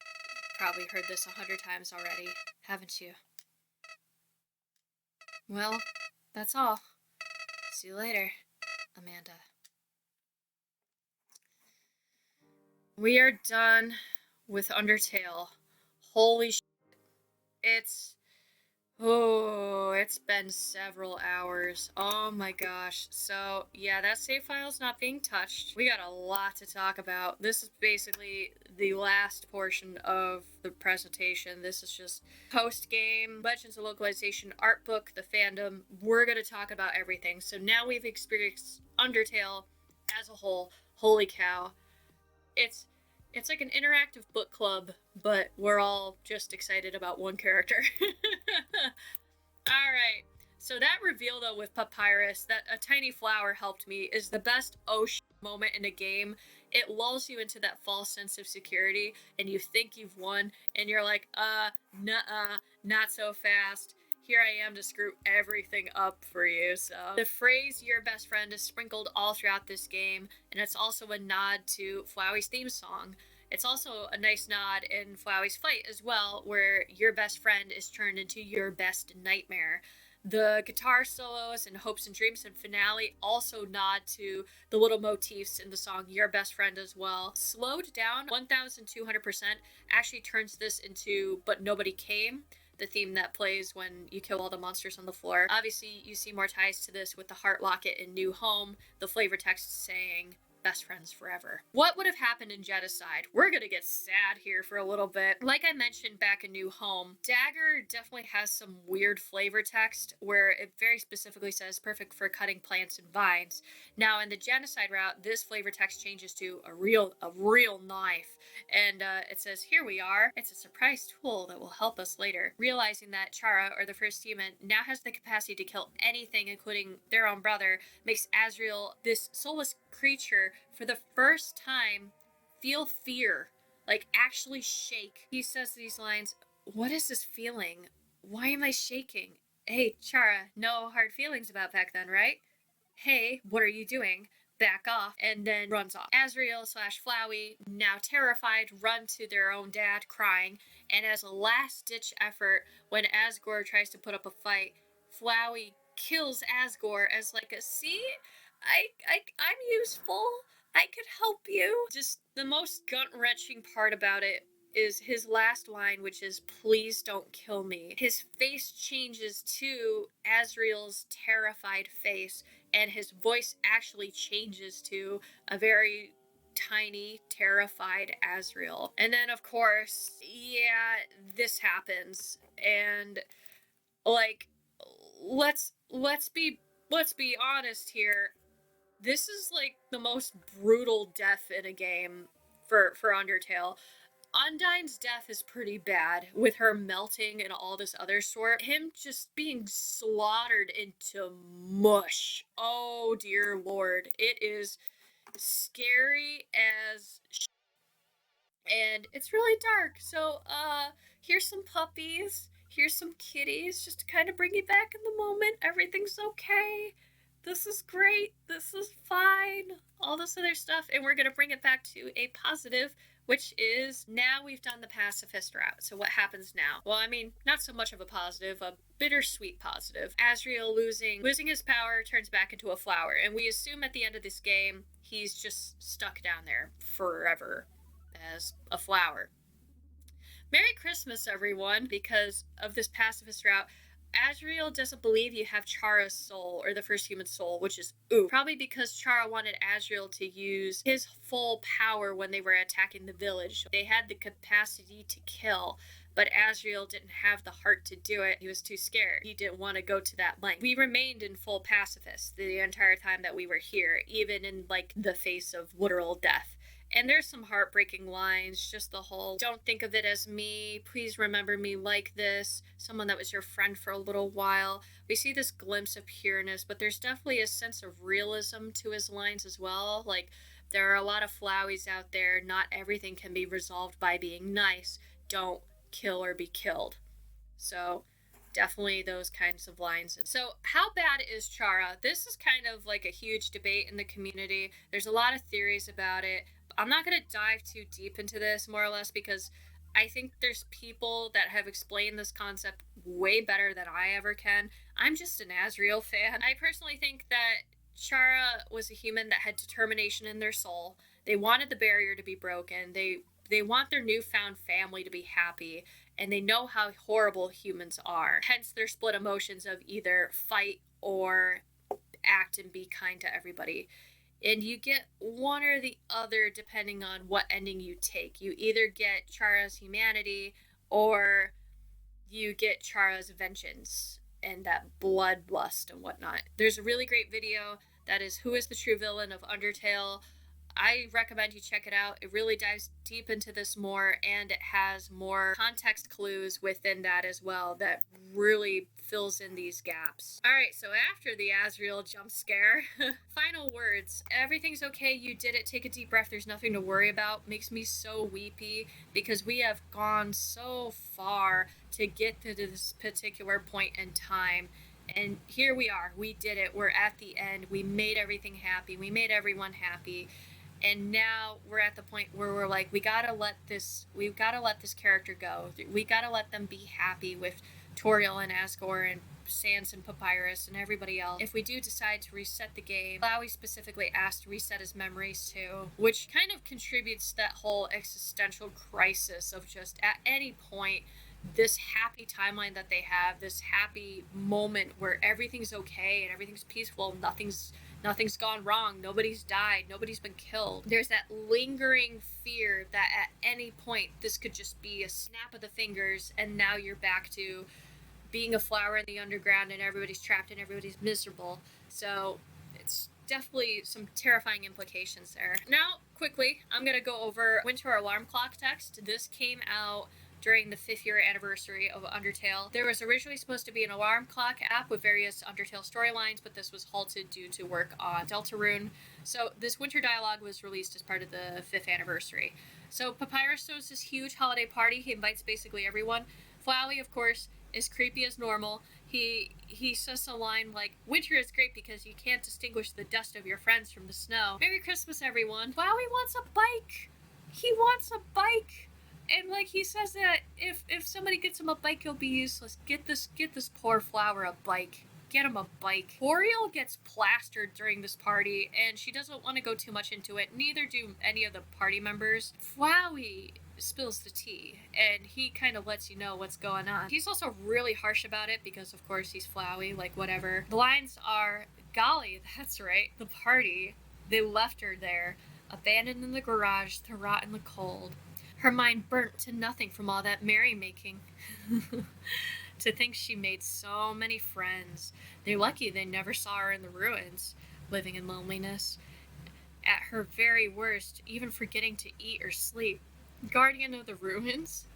You've probably heard this 100 times already, haven't you? Well, that's all. See you later, Amanda. We are done with Undertale. Holy shit. It's been several hours. Oh my gosh. So, yeah, that save file's not being touched. We got a lot to talk about. This is basically the last portion of the presentation. This is just post-game, Legends of Localization, art book, the fandom. We're gonna talk about everything. So now we've experienced Undertale as a whole. Holy cow. It's like an interactive book club, but we're all just excited about one character. Alright, so that reveal though with Papyrus, that a tiny flower helped me, is the best oh sh moment in a game. It lulls you into that false sense of security, and you think you've won, and you're like, nuh-uh, not so fast. Here I am to screw everything up for you. So the phrase "your best friend" is sprinkled all throughout this game, and it's also a nod to Flowey's theme song. It's also a nice nod in Flowey's fight as well, where your best friend is turned into your best nightmare. The guitar solos and Hopes and Dreams and finale also nod to the little motifs in the song Your Best Friend as well. Slowed down 1200% actually turns this into But Nobody Came, the theme that plays when you kill all the monsters on the floor. Obviously, you see more ties to this with the heart locket in New Home, the flavor text saying best friends forever. What would have happened in Jedicide? We're gonna get sad here for a little bit. Like I mentioned back in New Home, Dagger definitely has some weird flavor text where it very specifically says perfect for cutting plants and vines. Now in the Genocide route, this flavor text changes to a real knife, and it says, "Here we are. It's a surprise tool that will help us later." Realizing that Chara, or the first demon, now has the capacity to kill anything, including their own brother, makes Asriel, this soulless creature, for the first time feel fear, like actually shake. He says these lines, "What is this feeling? Why am I shaking? Hey, Chara, no hard feelings about back then, right? Hey, what are you doing? Back off, and then runs off. Asriel/Flowey, now terrified, run to their own dad, crying, and as a last-ditch effort, when Asgore tries to put up a fight, Flowey kills Asgore as like a, see? I'm useful. I could help you. Just the most gut-wrenching part about it is his last line, which is, please don't kill me. His face changes to Asriel's terrified face, and his voice actually changes to a very tiny, terrified Asriel. And then, of course, yeah, this happens. And, like, let's be honest here. This is like the most brutal death in a game for Undertale. Undyne's death is pretty bad, with her melting and all this other sort. Him just being slaughtered into mush. Oh dear lord. It is scary as and it's really dark. So, here's some puppies. Here's some kitties, just to kind of bring you back in the moment. Everything's okay. This is great. This is fine. All this other stuff. And we're going to bring it back to a positive, which is now we've done the pacifist route. So what happens now? Well, I mean, not so much of a positive, a bittersweet positive. Asriel losing his power turns back into a flower. And we assume at the end of this game, he's just stuck down there forever as a flower. Merry Christmas, everyone, because of this pacifist route. Asriel doesn't believe you have Chara's soul, or the first human soul, which is ooh. Probably because Chara wanted Asriel to use his full power when they were attacking the village. They had the capacity to kill, but Asriel didn't have the heart to do it. He was too scared. He didn't want to go to that length. We remained in full pacifist the entire time that we were here, even in, like, the face of literal death. And there's some heartbreaking lines, just the whole, don't think of it as me, please remember me like this, someone that was your friend for a little while. We see this glimpse of pureness, but there's definitely a sense of realism to his lines as well. Like, there are a lot of Floweys out there, not everything can be resolved by being nice. Don't kill or be killed. So, definitely those kinds of lines. So, how bad is Chara? This is kind of like a huge debate in the community. There's a lot of theories about it. I'm not going to dive too deep into this, more or less, because I think there's people that have explained this concept way better than I ever can. I'm just an Asriel fan. I personally think that Chara was a human that had determination in their soul. They wanted the barrier to be broken. They want their newfound family to be happy, and they know how horrible humans are. Hence their split emotions of either fight or act and be kind to everybody. And you get one or the other depending on what ending you take. You either get Chara's humanity or you get Chara's vengeance and that bloodlust and whatnot. There's a really great video that is Who is the True Villain of Undertale. I recommend you check it out. It really dives deep into this more, and it has more context clues within that as well that really fills in these gaps. Alright, so after the Asriel jump scare, final words. Everything's okay, you did it, take a deep breath, there's nothing to worry about. Makes me so weepy because we have gone so far to get to this particular point in time. And here we are, we did it, we're at the end, we made everything happy, we made everyone happy. And now we're at the point where we're like, we've got to let this character go. We got to let them be happy with Toriel and Asgore and Sans and Papyrus and everybody else. If we do decide to reset the game, Flowey specifically asked to reset his memories too, which kind of contributes to that whole existential crisis of just at any point, this happy timeline that they have, this happy moment where everything's okay and everything's peaceful, nothing's gone wrong, nobody's died, nobody's been killed. There's that lingering fear that at any point this could just be a snap of the fingers and now you're back to being a flower in the underground and everybody's trapped and everybody's miserable. So it's definitely some terrifying implications there. Now, quickly, I'm going to go over Winter Alarm Clock text. This came out during the 5th year anniversary of Undertale. There was originally supposed to be an alarm clock app with various Undertale storylines, but this was halted due to work on Deltarune. So this winter dialogue was released as part of the 5th anniversary. So Papyrus throws this huge holiday party. He invites basically everyone. Flowey, of course, is creepy as normal. He says a line like, "Winter is great because you can't distinguish the dust of your friends from the snow. Merry Christmas, everyone." Flowey wants a bike. He wants a bike. And like he says that if somebody gets him a bike, he'll be useless. Get this poor Flower a bike. Get him a bike. Toriel gets plastered during this party, and she doesn't want to go too much into it. Neither do any of the party members. Flowey spills the tea, and he kind of lets you know what's going on. He's also really harsh about it because, of course, he's Flowey, like whatever. The lines are, "Golly, that's right, the party. They left her there, abandoned in the garage to rot in the cold. Her mind burnt to nothing from all that merrymaking." To think she made so many friends. They're lucky they never saw her in the ruins, living in loneliness. At her very worst, even forgetting to eat or sleep. Guardian of the ruins?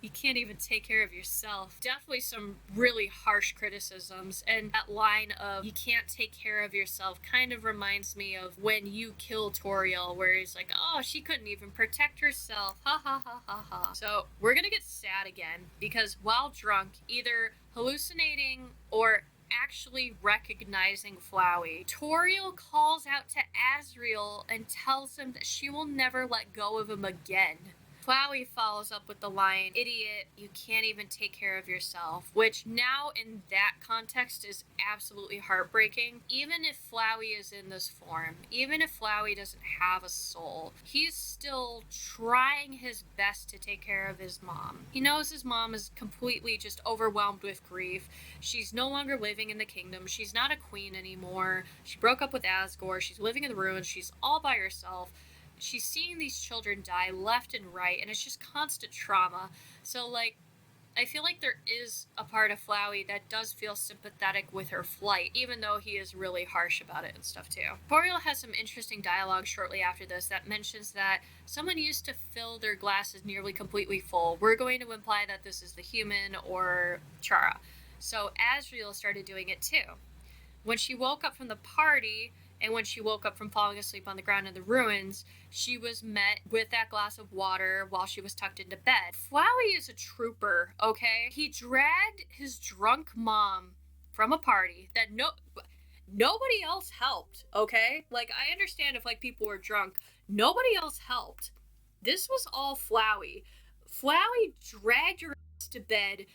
You can't even take care of yourself. Definitely some really harsh criticisms, and that line of "you can't take care of yourself" kind of reminds me of when you kill Toriel, where he's like, "Oh, she couldn't even protect herself, ha ha ha ha ha." So we're gonna get sad again, because while drunk, either hallucinating or actually recognizing Flowey, Toriel calls out to Asriel and tells him that she will never let go of him again. Flowey follows up with the line, "Idiot, you can't even take care of yourself," which now in that context is absolutely heartbreaking. Even if Flowey is in this form, even if Flowey doesn't have a soul, he's still trying his best to take care of his mom. He knows his mom is completely just overwhelmed with grief. She's no longer living in the kingdom. She's not a queen anymore. She broke up with Asgore. She's living in the ruins. She's all by herself. She's seeing these children die left and right, and it's just constant trauma. So, like, I feel like there is a part of Flowey that does feel sympathetic with her flight, even though he is really harsh about it and stuff, too. Toriel has some interesting dialogue shortly after this that mentions that someone used to fill their glasses nearly completely full. We're going to imply that this is the human or Chara. So Asriel started doing it, too. When she woke up from the party, and when she woke up from falling asleep on the ground in the ruins, she was met with that glass of water while she was tucked into bed. Flowey is a trooper, okay? He dragged his drunk mom from a party that nobody else helped, okay? Like, I understand if, like, people were drunk. Nobody else helped. This was all Flowey. Flowey dragged her ass to bed,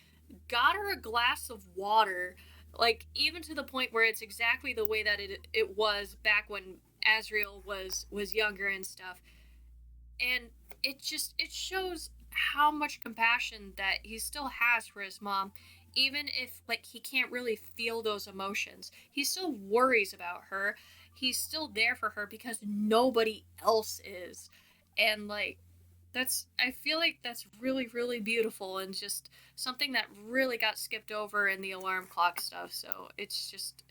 got her a glass of water, like, even to the point where it's exactly the way that it was back when Asriel was younger and stuff. And it shows how much compassion that he still has for his mom, even if, like, he can't really feel those emotions. He still worries about her. He's still there for her because nobody else is. And, like, I feel like that's really, really beautiful, and just something that really got skipped over in the alarm clock stuff. So it's just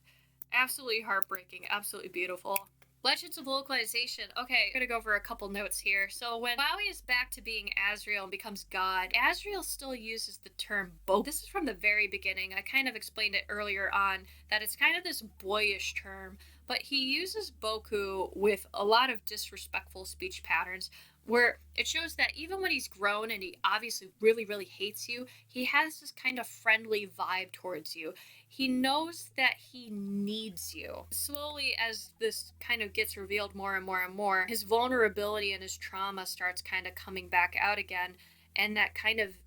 absolutely heartbreaking, absolutely beautiful. Legends of Localization. Okay, I'm gonna go over a couple notes here. So when Flowey is back to being Asriel and becomes God, Asriel still uses the term Boku. This is from the very beginning. I kind of explained it earlier on, that it's kind of this boyish term, but he uses Boku with a lot of disrespectful speech patterns, where it shows that even when he's grown and he obviously really, really hates you, he has this kind of friendly vibe towards you. He knows that he needs you. Slowly, as this kind of gets revealed more and more and more, his vulnerability and his trauma starts kind of coming back out again, and that kind of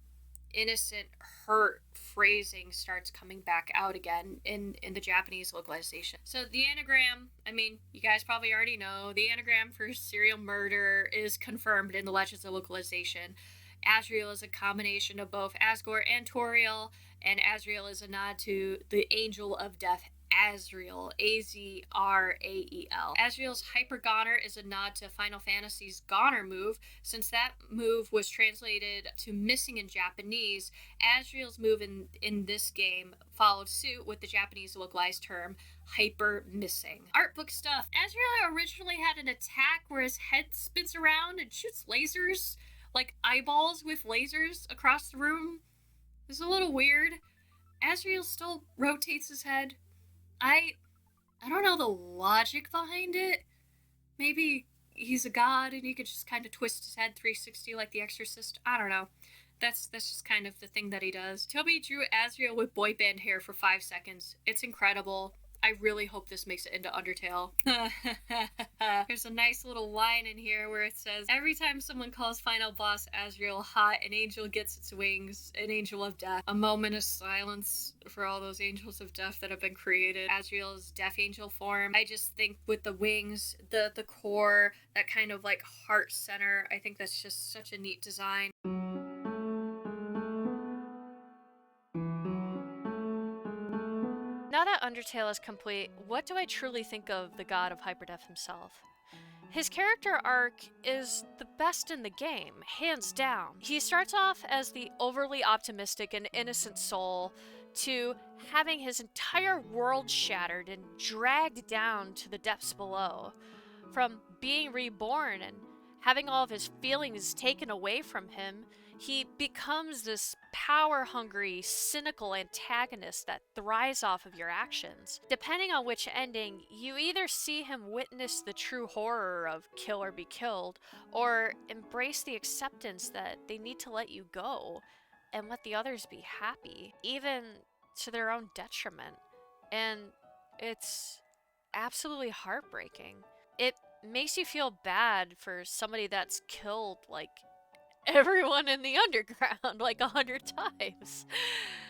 innocent hurt phrasing starts coming back out again in the Japanese localization. So the anagram, I mean, you guys probably already know, the anagram for serial murder is confirmed in the Legends of Localization. Asriel is a combination of both Asgore and Toriel, and Asriel is a nod to the Angel of Death, Asriel, Azrael. Asriel's Hyper Goner is a nod to Final Fantasy's Goner move, since that move was translated to missing in Japanese. Asriel's move in this game followed suit with the Japanese localized term hyper missing. Art book stuff. Asriel originally had an attack where his head spins around and shoots lasers, like eyeballs with lasers across the room. It's a little weird. Asriel still rotates his head. I don't know the logic behind it. Maybe he's a god and he could just kind of twist his head 360 like the Exorcist. I don't know. That's just kind of the thing that he does. Toby drew Asriel with boy band hair for 5 seconds. It's incredible. I really hope this makes it into Undertale. There's a nice little line in here where it says, every time someone calls final boss Asriel hot, an angel gets its wings, an angel of death. A moment of silence for all those angels of death that have been created. Asriel's death angel form. I just think with the wings, the core, that kind of like heart center, I think that's just such a neat design. Now that Undertale is complete, what do I truly think of the god of Hyperdeath himself? His character arc is the best in the game, hands down. He starts off as the overly optimistic and innocent soul to having his entire world shattered and dragged down to the depths below. From being reborn and having all of his feelings taken away from him, he becomes this power-hungry, cynical antagonist that thrives off of your actions. Depending on which ending, you either see him witness the true horror of kill or be killed, or embrace the acceptance that they need to let you go and let the others be happy, even to their own detriment. And it's absolutely heartbreaking. It makes you feel bad for somebody that's killed, like, everyone in the underground like 100 times.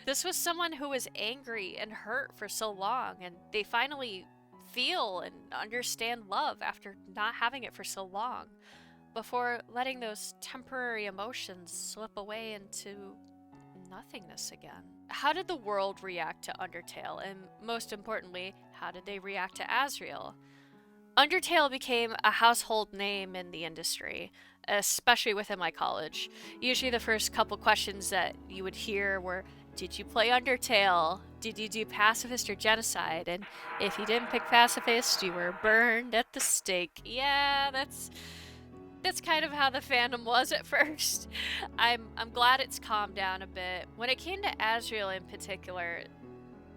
This was someone who was angry and hurt for so long, and they finally feel and understand love after not having it for so long, before letting those temporary emotions slip away into nothingness again. How did the world react to Undertale, and most importantly, how did they react to Asriel? Undertale became a household name in the industry, especially within my college. Usually the first couple questions that you would hear were, did you play Undertale? Did you do pacifist or genocide? And if you didn't pick pacifist, you were burned at the stake. Yeah, that's kind of how the fandom was at first. I'm glad it's calmed down a bit. When it came to Asriel in particular,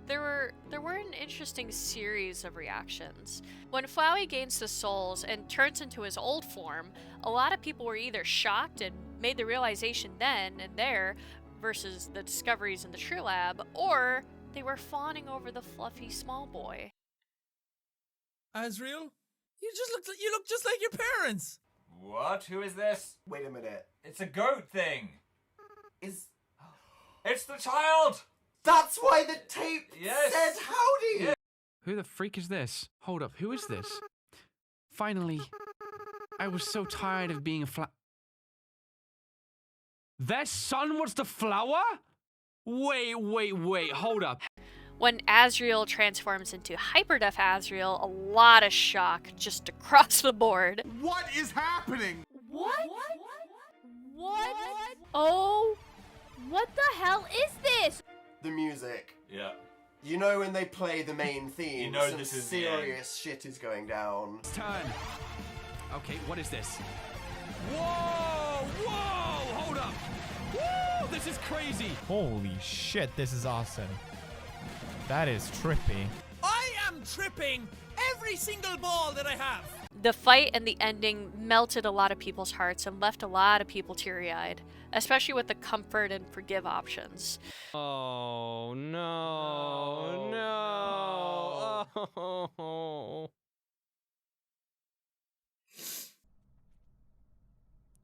there were an interesting series of reactions. When Flowey gains the souls and turns into his old form, a lot of people were either shocked and made the realization then and there versus the discoveries in the True Lab, or they were fawning over the fluffy small boy. Asriel? You look just like your parents! What? Who is this? Wait a minute. It's a goat thing! Is... It's the child! That's why the tape Yes. said howdy! Yeah. Who the freak is this? Hold up, who is this? Finally, I was so tired of being a Their son was the flower? Wait, hold up. When Asriel transforms into Hyperdeath Asriel, a lot of shock just across the board. What is happening? What? Oh, what the hell is this? The music. Yeah. You know when they play the main theme, You know some this is the end. serious shit is going down. It's turn. Okay, what is this? Whoa! Hold up! Woo! This is crazy! Holy shit, this is awesome. That is trippy. I am tripping every single ball that I have! The fight and the ending melted a lot of people's hearts and left a lot of people teary-eyed, especially with the comfort and forgive options. Oh, no. Oh.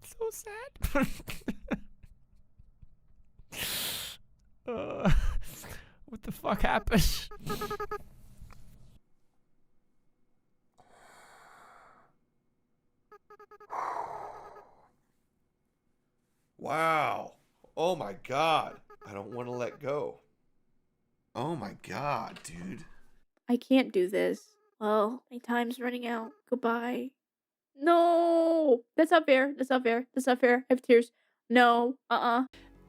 So sad. What the fuck happened? Wow. Oh my god. I don't want to let go. Oh my god, dude. I can't do this. Well, my time's running out. Goodbye. No! That's not fair. I have tears. No.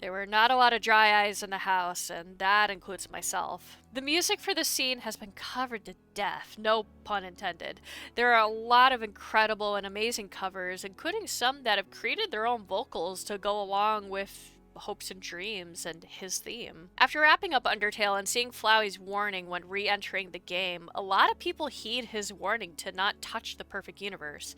There were not a lot of dry eyes in the house, and that includes myself. The music for the scene has been covered to death, no pun intended. There are a lot of incredible and amazing covers, including some that have created their own vocals to go along with hopes and dreams and his theme. After wrapping up Undertale and seeing Flowey's warning when re-entering the game, a lot of people heed his warning to not touch the perfect universe.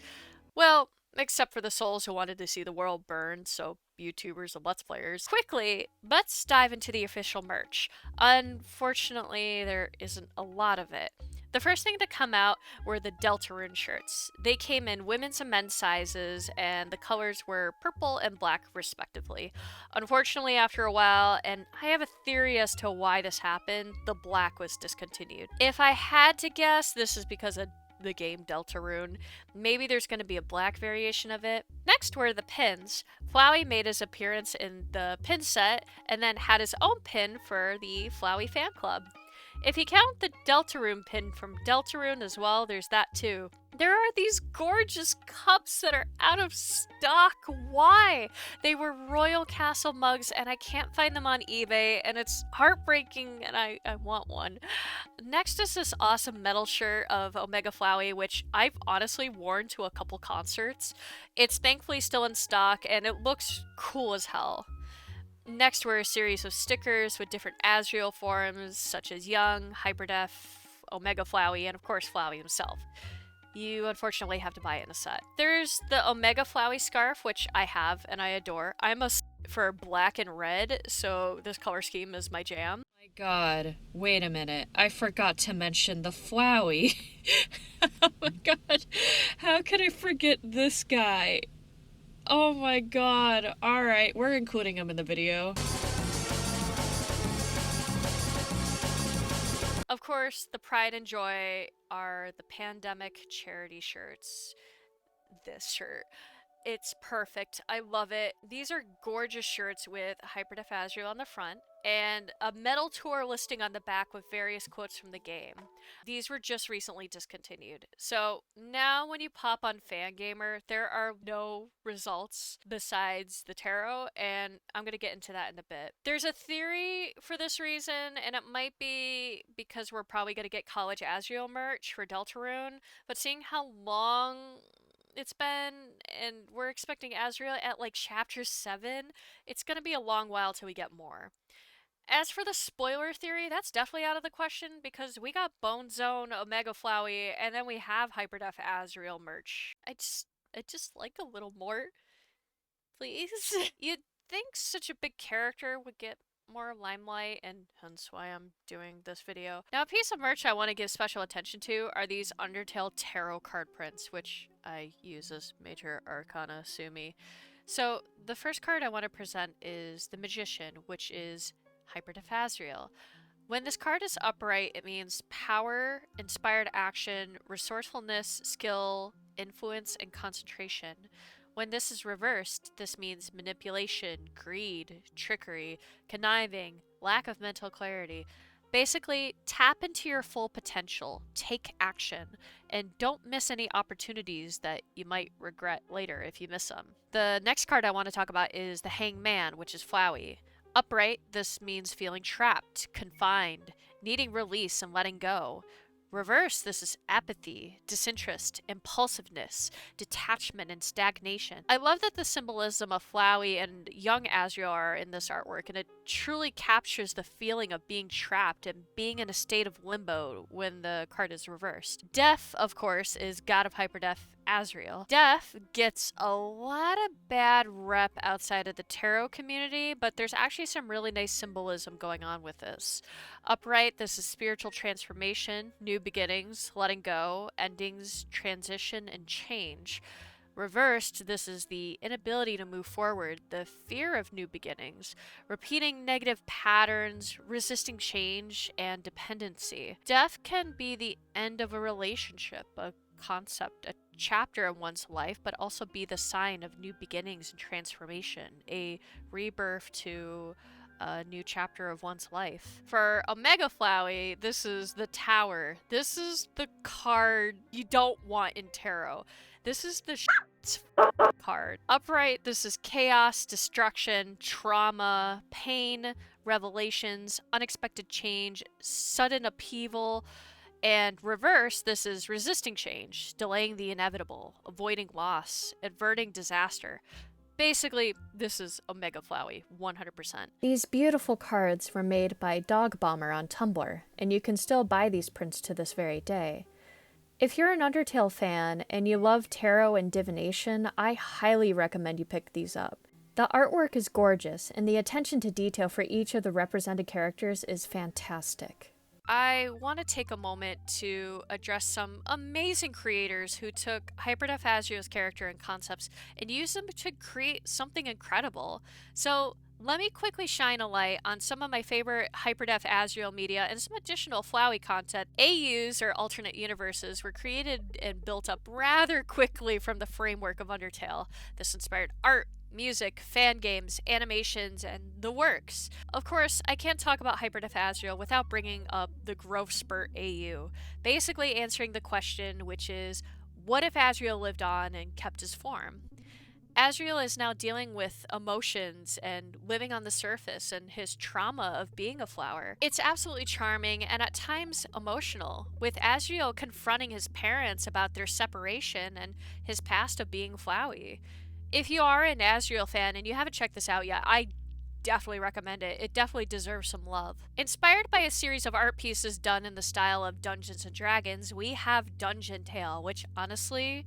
Well, except for the souls who wanted to see the world burn, so YouTubers and Let's Players. Quickly, let's dive into the official merch. Unfortunately, there isn't a lot of it. The first thing to come out were the Deltarune shirts. They came in women's and men's sizes, and the colors were purple and black respectively. Unfortunately, after a while, and I have a theory as to why this happened, the black was discontinued. If I had to guess, this is because of the game Deltarune. Maybe there's going to be a black variation of it. Next were the pins. Flowey made his appearance in the pin set, and then had his own pin for the Flowey fan club. If you count the Deltarune pin from Deltarune as well, there's that too. There are these gorgeous cups that are out of stock. Why? They were Royal Castle mugs and I can't find them on eBay and it's heartbreaking and I want one. Next is this awesome metal shirt of Omega Flowey, which I've honestly worn to a couple concerts. It's thankfully still in stock and it looks cool as hell. Next were a series of stickers with different Asriel forms, such as Young, Hyperdeath, Omega Flowey, and of course Flowey himself. You unfortunately have to buy it in a set. There's the Omega Flowey scarf, which I have and I adore. I'm a for black and red, so this color scheme is my jam. Oh my god, wait a minute. I forgot to mention the Flowey. Oh my god, how could I forget this guy? Oh my god. Alright, we're including him in the video. Of course, the pride and joy are the pandemic charity shirts. This shirt. It's perfect. I love it. These are gorgeous shirts with Hyperdeath-Kisses on the front and a metal tour listing on the back with various quotes from the game. These were just recently discontinued. So now when you pop on Fangamer, there are no results besides the tarot, and I'm going to get into that in a bit. There's a theory for this reason, and it might be because we're probably going to get College Asriel merch for Deltarune, but seeing how long it's been, and we're expecting Asriel at like chapter 7, it's gonna be a long while till we get more. As for the spoiler theory, that's definitely out of the question because we got Bone Zone, Omega Flowey, and then we have Hyperdeath Asriel merch. I just like a little more, please. You'd think such a big character would get more limelight, and hence why I'm doing this video. Now, a piece of merch I want to give special attention to are these Undertale tarot card prints, which I use as major arcana sumi. So, the first card I want to present is the Magician, which is Hyperdeath Asriel. When this card is upright, it means power, inspired action, resourcefulness, skill, influence, and concentration. When this is reversed, this means manipulation, greed, trickery, conniving, lack of mental clarity. Basically, tap into your full potential, take action, and don't miss any opportunities that you might regret later if you miss them. The next card I want to talk about is the Hangman, which is Flowey. Upright, this means feeling trapped, confined, needing release and letting go. Reverse, this is apathy, disinterest, impulsiveness, detachment, and stagnation. I love that the symbolism of Flowey and young Asriel are in this artwork, and it truly captures the feeling of being trapped and being in a state of limbo when the card is reversed. Death, of course, is God of Hyperdeath Asriel. Death gets a lot of bad rep outside of the tarot community, but there's actually some really nice symbolism going on with this. Upright, this is spiritual transformation, new beginnings, letting go, endings, transition, and change. Reversed, this is the inability to move forward, the fear of new beginnings, repeating negative patterns, resisting change, and dependency. Death can be the end of a relationship, a concept, a chapter in one's life, but also be the sign of new beginnings and transformation, a rebirth to a new chapter of one's life. For Omega Flowey, this is the Tower. This is the card you don't want in tarot. This is the card. Upright, this is chaos, destruction, trauma, pain, revelations, unexpected change, sudden upheaval. And reverse, this is resisting change, delaying the inevitable, avoiding loss, averting disaster. Basically, this is Omega Flowey, 100%. These beautiful cards were made by Dog Bomber on Tumblr, and you can still buy these prints to this very day. If you're an Undertale fan and you love tarot and divination, I highly recommend you pick these up. The artwork is gorgeous, and the attention to detail for each of the represented characters is fantastic. I want to take a moment to address some amazing creators who took Hyperdeath-Asriel's character and concepts and used them to create something incredible. So let me quickly shine a light on some of my favorite Hyperdeath-Asriel media and some additional Flowey content. AUs, or alternate universes, were created and built up rather quickly from the framework of Undertale. This inspired art, music, fan games, animations, and the works. Of course, I can't talk about Hyperdeath-Asriel without bringing up the Growth Spurt AU, basically answering the question, which is, what if Asriel lived on and kept his form? Asriel is now dealing with emotions and living on the surface and his trauma of being a flower. It's absolutely charming and at times emotional, with Asriel confronting his parents about their separation and his past of being Flowey. If you are an Asriel fan and you haven't checked this out yet, I definitely recommend it. It definitely deserves some love. Inspired by a series of art pieces done in the style of Dungeons & Dragons, we have Dungeon Tale, which honestly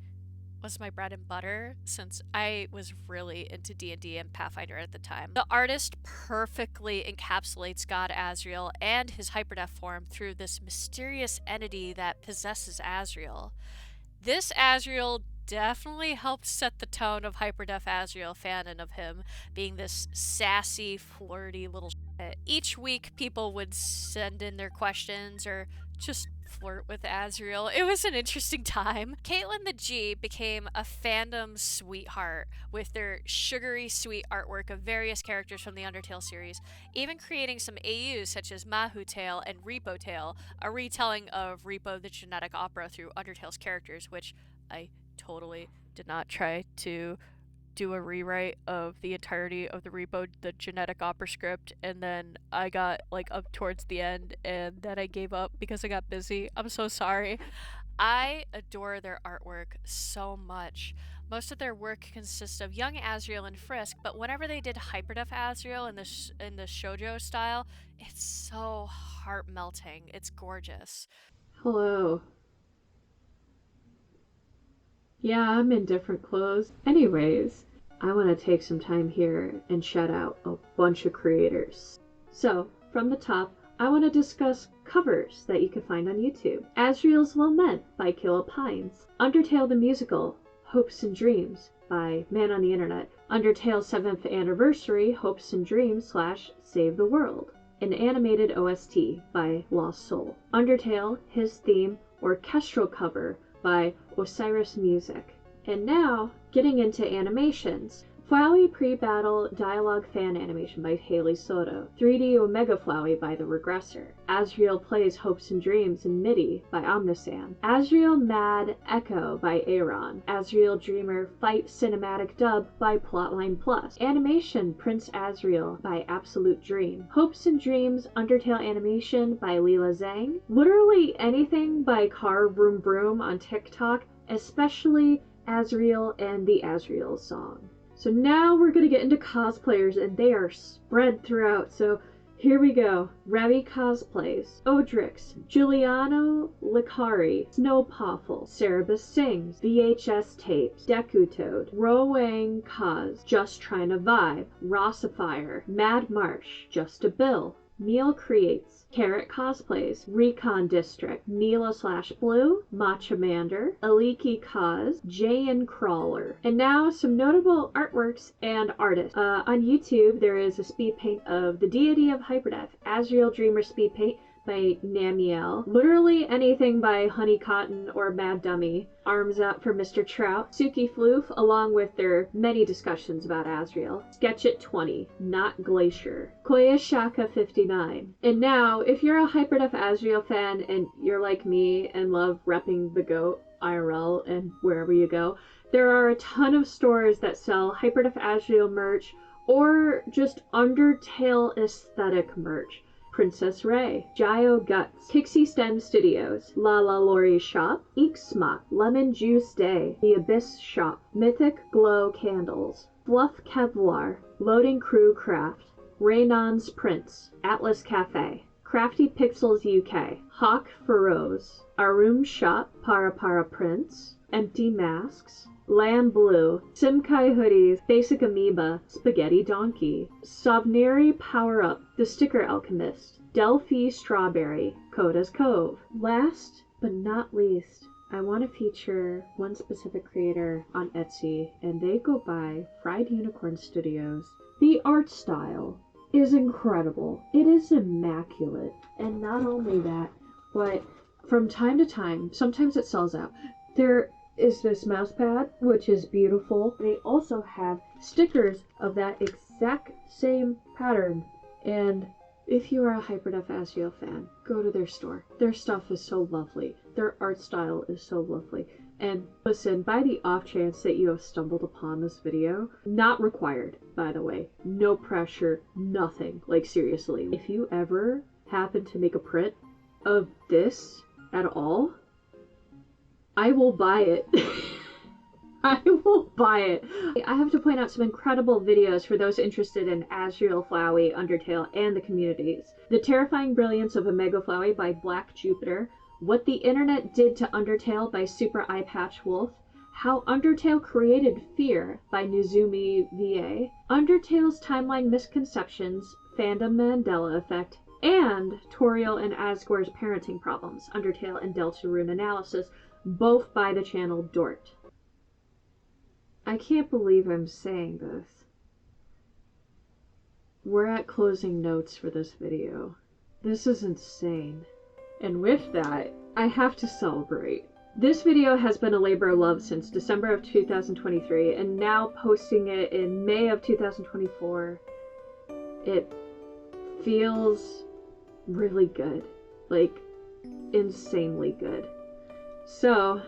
was my bread and butter since I was really into D&D and Pathfinder at the time. The artist perfectly encapsulates God Asriel and his hyperdeath form through this mysterious entity that possesses Asriel. This Asriel definitely helped set the tone of Hyperdeath-Asriel fanon of him being this sassy, flirty little shit. Each week, people would send in their questions or just flirt with Asriel. It was an interesting time. Caitlin the G became a fandom sweetheart with their sugary sweet artwork of various characters from the Undertale series, even creating some AUs such as Mahu Tale and Repo Tale, a retelling of Repo the Genetic Opera through Undertale's characters, which I totally did not try to do a rewrite of the entirety of the Repo the Genetic Opera script, and then I got like up towards the end and then I gave up because I got busy. I'm so sorry. I adore their artwork so much. Most of their work consists of young Asriel and Frisk, but whenever they did Hyperdeath-Asriel in the shoujo style, it's so heart melting. It's gorgeous. Hello. Yeah, I'm in different clothes. Anyways, I want to take some time here and shout out a bunch of creators. So, from the top, I want to discuss covers that you can find on YouTube. Asriel's Lament by Killa Pines. Undertale the Musical, Hopes and Dreams by Man on the Internet. Undertale 7th Anniversary, Hopes and Dreams / Save the World. An animated OST by Lost Soul. Undertale, His Theme, orchestral cover by Osiris Music. And now, getting into animations. Flowey pre-battle dialogue fan animation by Haley Soto. 3D Omega Flowey by The Regressor. Asriel Plays Hopes and Dreams in MIDI by Omnisam. Asriel Mad Echo by Aaron. Asriel Dreamer Fight Cinematic Dub by Plotline Plus. Animation Prince Asriel by Absolute Dream. Hopes and Dreams Undertale Animation by Leela Zhang. Literally anything by Car Vroom Vroom on TikTok, especially Asriel and the Asriel song. So now we're going to get into cosplayers, and they are spread throughout, so here we go. Remy cosplays Odrix, Giuliano Licari, Snowpoffle, Cerebus Sings, VHS Tapes, Deku Toad, Rowang Cos, Just Trying to Vibe, Rossifier, Mad Marsh, Just a Bill, Neil Creates, Carrot Cosplays, Recon District, Neela/Blue, Machamander, Aliki Cos, Jayan Crawler. And now some notable artworks and artists. On YouTube, there is a speed paint of the deity of Hyperdeath, Asriel Dreamer speed paint by Namiel. Literally anything by Honey Cotton or Mad Dummy. Arms Up for Mr. Trout. Suki Floof, along with their many discussions about Asriel. Sketch It 20, Not Glacier. Koya Shaka 59. And now, if you're a Hyperdeath Asriel fan and you're like me and love repping the GOAT IRL and wherever you go, there are a ton of stores that sell Hyperdeath Asriel merch or just Undertale aesthetic merch. Princess Ray, Jio Guts, Pixie Stem Studios, Lala Lori Shop, Ixsma, Lemon Juice Day, The Abyss Shop, Mythic Glow Candles, Fluff Kevlar, Loading Crew Craft, Raynon's Prince, Atlas Cafe, Crafty Pixels UK, Hawk Furrows, Arum Shop, Para Para Prints, Empty Masks, Lamb Blue, Simkai Hoodies, Basic Amoeba, Spaghetti Donkey, Sobneri Power Up, The Sticker Alchemist, Delphi Strawberry, Coda's Cove. Last but not least, I want to feature one specific creator on Etsy, and they go by Fried Unicorn Studios. The art style is incredible. It is immaculate. And not only that, but from time to time, sometimes it sells out. There is this mouse pad, which is beautiful. They also have stickers of that exact same pattern. And if you are a Hyperdeath-Kisses fan, go to their store. Their stuff is so lovely. Their art style is so lovely. And listen, by the off chance that you have stumbled upon this video, not required, by the way, no pressure, nothing, like seriously. If you ever happen to make a print of this at all, I will buy it. I will buy it. I have to point out some incredible videos for those interested in Asriel, Flowey, Undertale, and the communities. The Terrifying Brilliance of Omega Flowey by Black Jupiter, What the Internet Did to Undertale by Super Eyepatch Wolf, How Undertale Created Fear by Nizumi VA, Undertale's Timeline Misconceptions, Fandom Mandela Effect, and Toriel and Asgore's Parenting Problems, Undertale and Deltarune Analysis, both by the channel Dort. I can't believe I'm saying this. We're at closing notes for this video. This is insane. And with that, I have to celebrate. This video has been a labor of love since December of 2023, and now posting it in May of 2024, it feels really good. Like, insanely good. So,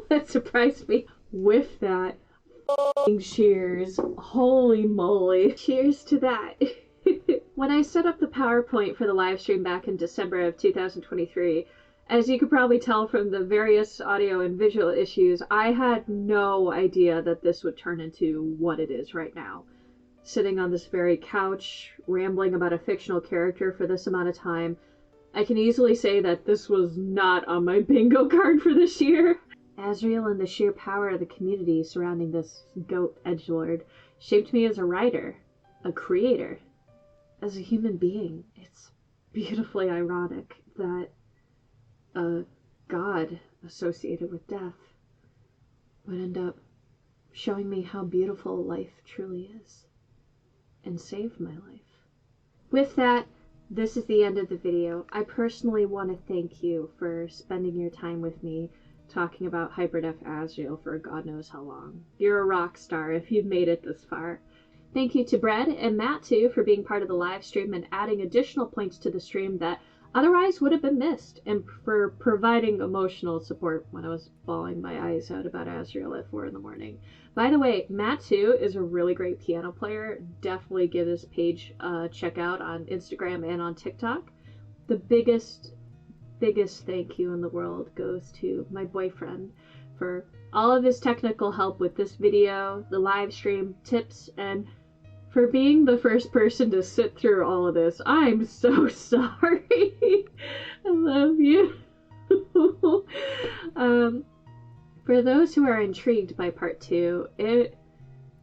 that surprised me. With that, cheers. Holy moly. Cheers to that. When I set up the PowerPoint for the live stream back in December of 2023, as you could probably tell from the various audio and visual issues, I had no idea that this would turn into what it is right now. Sitting on this very couch, rambling about a fictional character for this amount of time, I can easily say that this was not on my bingo card for this year. Asriel and the sheer power of the community surrounding this goat edgelord shaped me as a writer, a creator, as a human being. It's beautifully ironic that a god associated with death would end up showing me how beautiful life truly is and save my life. With that, this is the end of the video. I personally want to thank you for spending your time with me talking about Hyperdeath-Kisses for God knows how long. You're a rock star if you've made it this far. Thank you to Brad and Matt too for being part of the live stream and adding additional points to the stream that otherwise would have been missed, and for providing emotional support when I was bawling my eyes out about Asriel at 4 in the morning. By the way, Matt too is a really great piano player. Definitely give his page a check out on Instagram and on TikTok. The biggest thank you in the world goes to my boyfriend for all of his technical help with this video, the live stream, tips, and for being the first person to sit through all of this. I'm so sorry. I love you. For those who are intrigued by part 2, it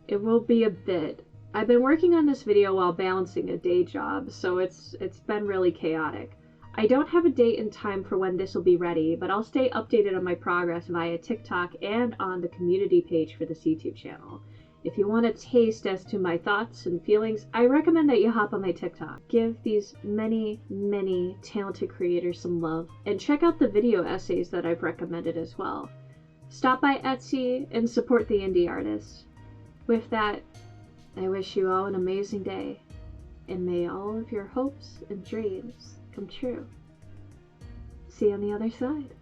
will be a bit. I've been working on this video while balancing a day job, so it's been really chaotic. I don't have a date and time for when this will be ready, but I'll stay updated on my progress via TikTok and on the community page for this YouTube channel. If you want a taste as to my thoughts and feelings, I recommend that you hop on my TikTok. Give these many, many talented creators some love, and check out the video essays that I've recommended as well. Stop by Etsy and support the indie artists. With that, I wish you all an amazing day, and may all of your hopes and dreams come true. See you on the other side.